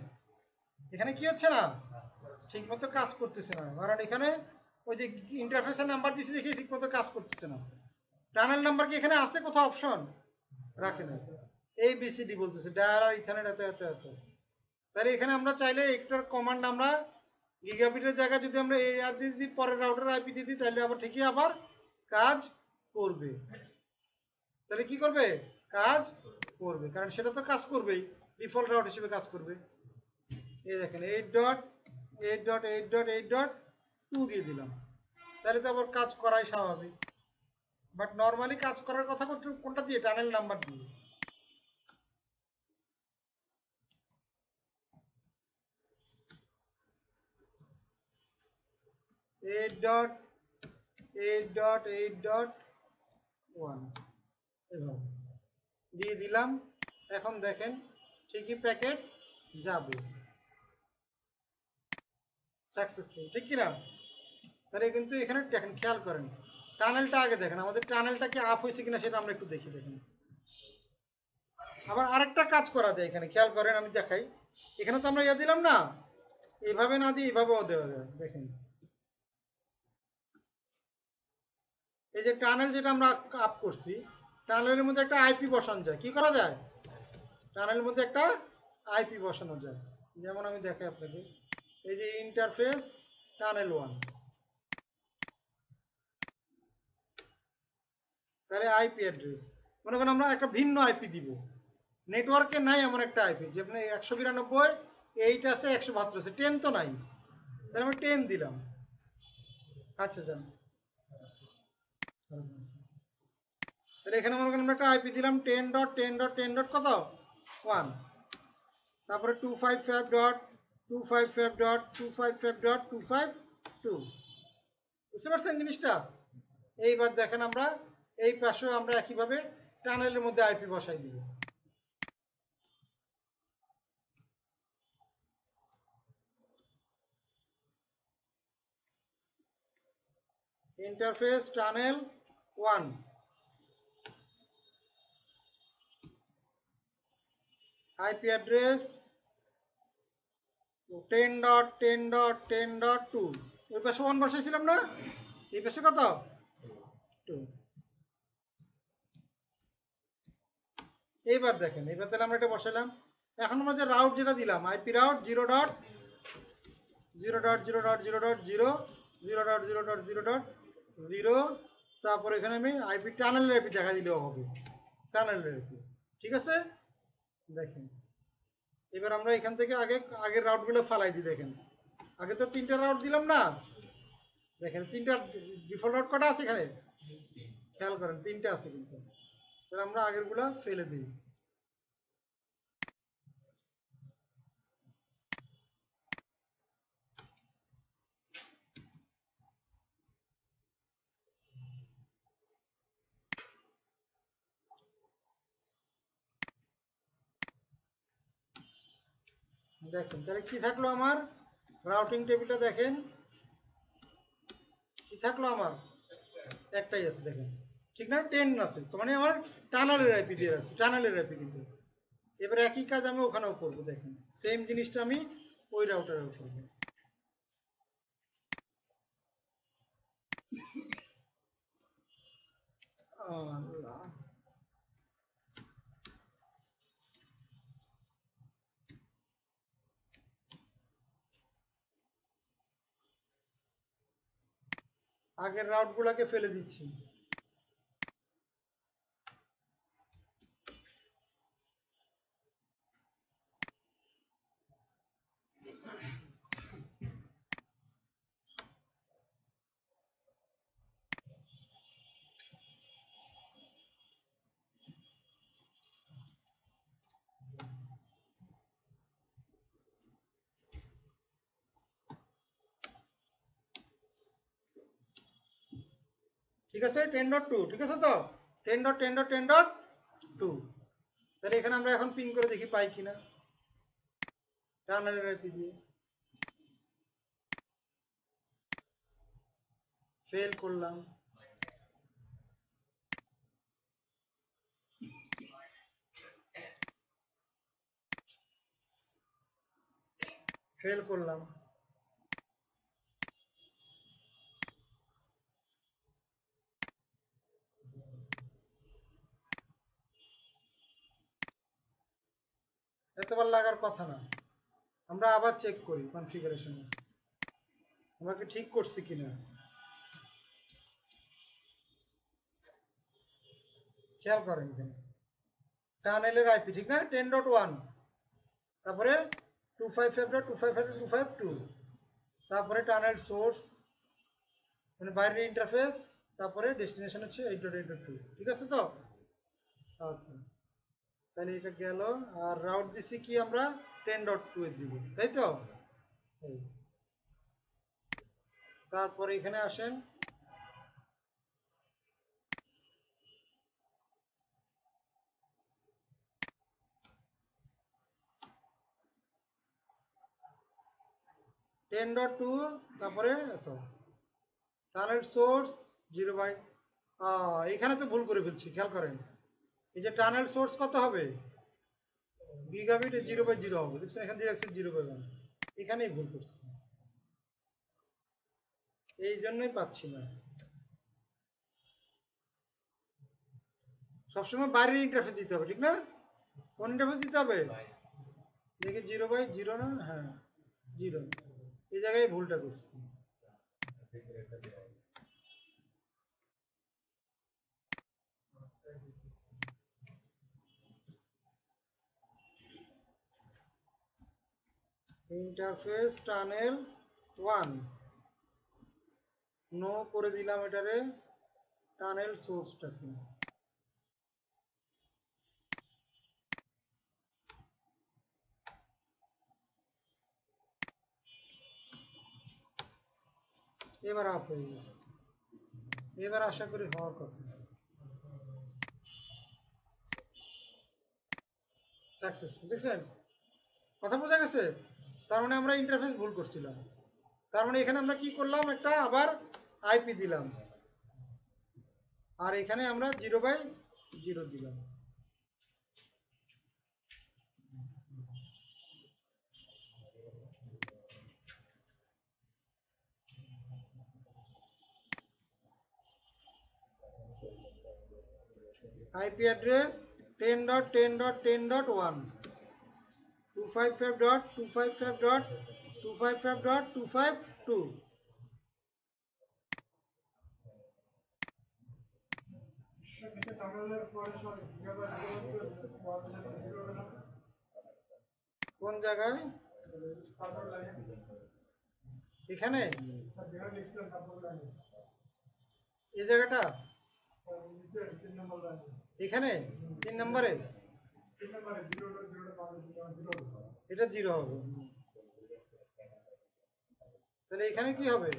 এখানে কি হচ্ছে না, ঠিক মতো কাজ করতেছে না, কারণ এখানে ওই যে ইন্টারফেসের নাম্বার দিয়েছি দেখি ঠিক মতো কাজ করতেছে না। টানেল নাম্বার কি এখানে আছে কোথাও অপশন? রাখে না। ABCD বলতেছে ডায়াল আর ইথারনেট এত এত এত। তাহলে এখানে আমরা চাইলে একটার কমান্ড আমরা গিগাবিটের জায়গায় যদি আমরা এই আর দিয়ে দিই, পরের রাউটার আইপি দিয়ে দিই, তাহলে আবার ঠিকই আবার কাজ করবে। তাহলে কি করবে? কাজ করবে, কারণ সেটা তো কাজ করবেই, ডিফল্ট রাউট হিসেবে কাজ করবে। এই দেখেন 8.8.8.8.2 দিয়ে দিলাম, তাহলে তো আবার কাজ করাই স্বাভাবিক। বাট নর্মালি কাজ করার কথা কোনটা দিয়ে? টানেল নাম্বার দিয়ে। Eight dot eight dot eight dot one এভাবে দিয়ে দিলাম। এখন দেখেন ঠিকই প্যাকেট যাবে সাকসেসফুল, ঠিক কিনা? তাহলে কিন্তু এখানে দেখেন, খেয়াল করেন টানেলটা আগে দেখেন, আমাদের টানেলটা কি আপ হয়েছে কিনা সেটা আমরা একটু দেখি। দেখেন আবার আরেকটা কাজ করা যায় এখানে, খেয়াল করেন আমি দেখাই। এখানে তো আমরা দিলাম না, এইভাবে না দিয়ে এইভাবেও দেওয়া যায়। দেখেন এই যে টানেল যেটা আমরা আপ করছি, টানেলের মধ্যে একটা আইপি বসানো যায়। কি করা যায়? টানেলের মধ্যে একটা আইপি বসানো যায়। যেমন আমি দেখাই আপনাকে, এই যে ইন্টারফেস টানেল 1, তাহলে আইপি অ্যাড্রেস মনে করেন আমরা একটা ভিন্ন আইপি দিব, নেটওয়ার্কে নাই এমন একটা আইপি, যেমন 192 8 আছে 172 আছে, 10 তো নাই, তাহলে আমি 10 দিলাম। আচ্ছা জান, তাহলে এখানে মনে করেন আমরা একটা আইপি দিলাম 10.10.10. কত 1, তারপরে 255.255.255.252, বুঝতে পারছেন জিনিসটা? এইবার দেখেন আমরা এই পাশেও আমরা একইভাবে টানেলের মধ্যে আইপি বসাই দিব। ইন্টারফেস টানেল 1, আইপি অ্যাড্রেস 10.10.10.2, ওই পাশে 1 বসাইছিলাম না, এই পাশে কত 2। এইবার দেখেন, এইবার তাহলে আমরা এটা বসালাম। এখন আমরা যে রাউট যেটা দিলাম, আইপি রাউট 0.0.0.0.0.0.0.0.0, তারপর এখানে আমি আইপি টানেলের আইপি দেখা দিলেও হবে, টানেলের আইপি। ঠিক আছে, দেখেন এবার আমরা এখান থেকে আগের রাউটগুলো ফালাই দিই। দেখেন আগে তো 3টা রাউট দিলাম না, দেখেন 3টা ডিফল্ট রাউট কটা আছে এখানে? খেয়াল করেন 3টা আছে কিন্তু, তাহলে আমরা আগেরগুলা ফেলে দিই। দেখেন তাহলে কি থাকলো আমার রাউটিং টেবিলটা, দেখেন কি থাকলো আমার, একটাই আছে দেখেন, ঠিক না? 10 আছে, তো মানে আমার টানেলের আইপি দিয়ে রাখছি, টানেলের আইপি কিন্তু। এবার একই কাজ আমি ওখানেও করবো, দেখেন সেম জিনিসটা আমি ওই রাউটারেও করবো। আল্লাহ, আগের রাউট গুলাকে ফেলে দিচ্ছি। ঠিক আছে 10.2, ঠিক আছে তো 10.10.10.2। তাহলে এখানে আমরা এখন পিং করে দেখি পাই কিনা, টানেলের আইপি দিয়ে ফেল করলাম। ফেল করলাম। এতবার লাগার কথা না, আমরা আবার চেক করি কনফিগারেশন আমরা কি ঠিক করছি কিনা। খেয়াল করেন এখানে টানেলের আইপি ঠিক না 10.1, তারপরে 255.255.252, তারপরে টানেল সোর্স মানে বাইরের ইন্টারফেস, তারপরে ডেস্টিনেশন হচ্ছে 8.8.2, ঠিক আছে তো? ওকে, তাহলে এটা গেল। আর রাউট দিছি কি আমরা 10.2 এর দিকে, তাই তো? এই। তারপরে এখানে আসেন, টেন ডট টু, তারপরে এত টানেল সোর্স 0 বাই, এখানে তো ভুল করে ফেলছি, খেয়াল করেন। এই যে টানেল সোর্স কত হবে, গিগাবিট 0/0 হবে, দেখছেন এখান দিয়ে রাখছি 0/1, এখানেই ভুল করছি, এই জন্যই পাচ্ছি না। সবসময় বাইরের ইন্টারফেস দিতে হবে, ঠিক না? কোন ইন্টারফেস দিতে হবে দেখি 0/0 না, হ্যাঁ 0, এই জায়গায় ভুলটা করছি। ইন্টারফেস টানেল 1 নো করে দিলাম এটারে টানেল সোর্সটাকে। এবার আপ হয়ে গেছে, এবার আশা করি হওয়ার কথা। সাকসেসফুল, দেখছেন কথা বোঝা গেছে? তার মানে আমরা ইন্টারফেস ভুল করছিলাম, তার মানে এখানে আমরা কি করলাম, একটা আবার আইপি দিলাম, আর এখানে আমরা 0/0 দিলাম। IP address 10.10.10.1, 255.255.255.252। কোন জায়গায়, এখানে এই জায়গাটা, এখানে 3 নম্বরে এটা 0 হবে, তাহলে এখানে কি হবে,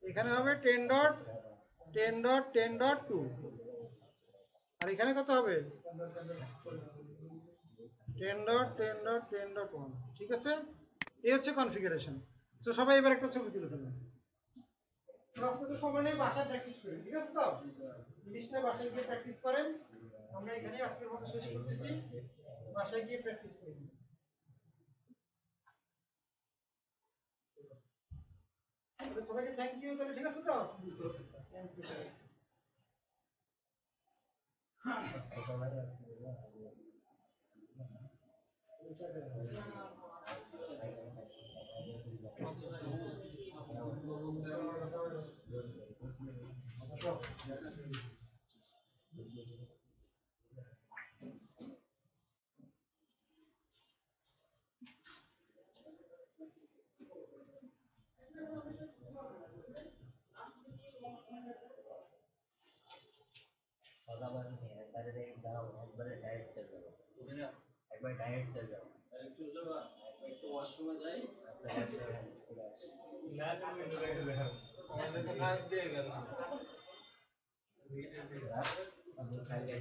এখানে হবে 10.10.10.2, আর এখানে কত হবে 10.10.10.1, ঠিক আছে? এই হচ্ছে কনফিগারেশন। তো সবাই এবার একটা ছবি তুলে ফেলবেন। আজকে তো সময় নেই, বাসায় প্র্যাকটিস করেন, ঠিক আছে তো? জিনিসটা বাসায় গিয়ে প্র্যাকটিস করেন, আমরা এখানে আজকের মতো শেষ করতেছি, বাসায় গিয়ে প্র্যাকটিস করেন। সবাইকে থ্যাংক ইউ, তাহলে ঠিক আছে তো? Thank you. একবারে ডাইরেক্ট চলে যাবো, তুমি না একবার ডাইরেক্ট চলে যাবো। একটু যাবা, একটু ওয়াশরুমে যাই। না তুমি রেখে দাও আমাদের তো কাজ দিয়ে গেল। আমি কালকে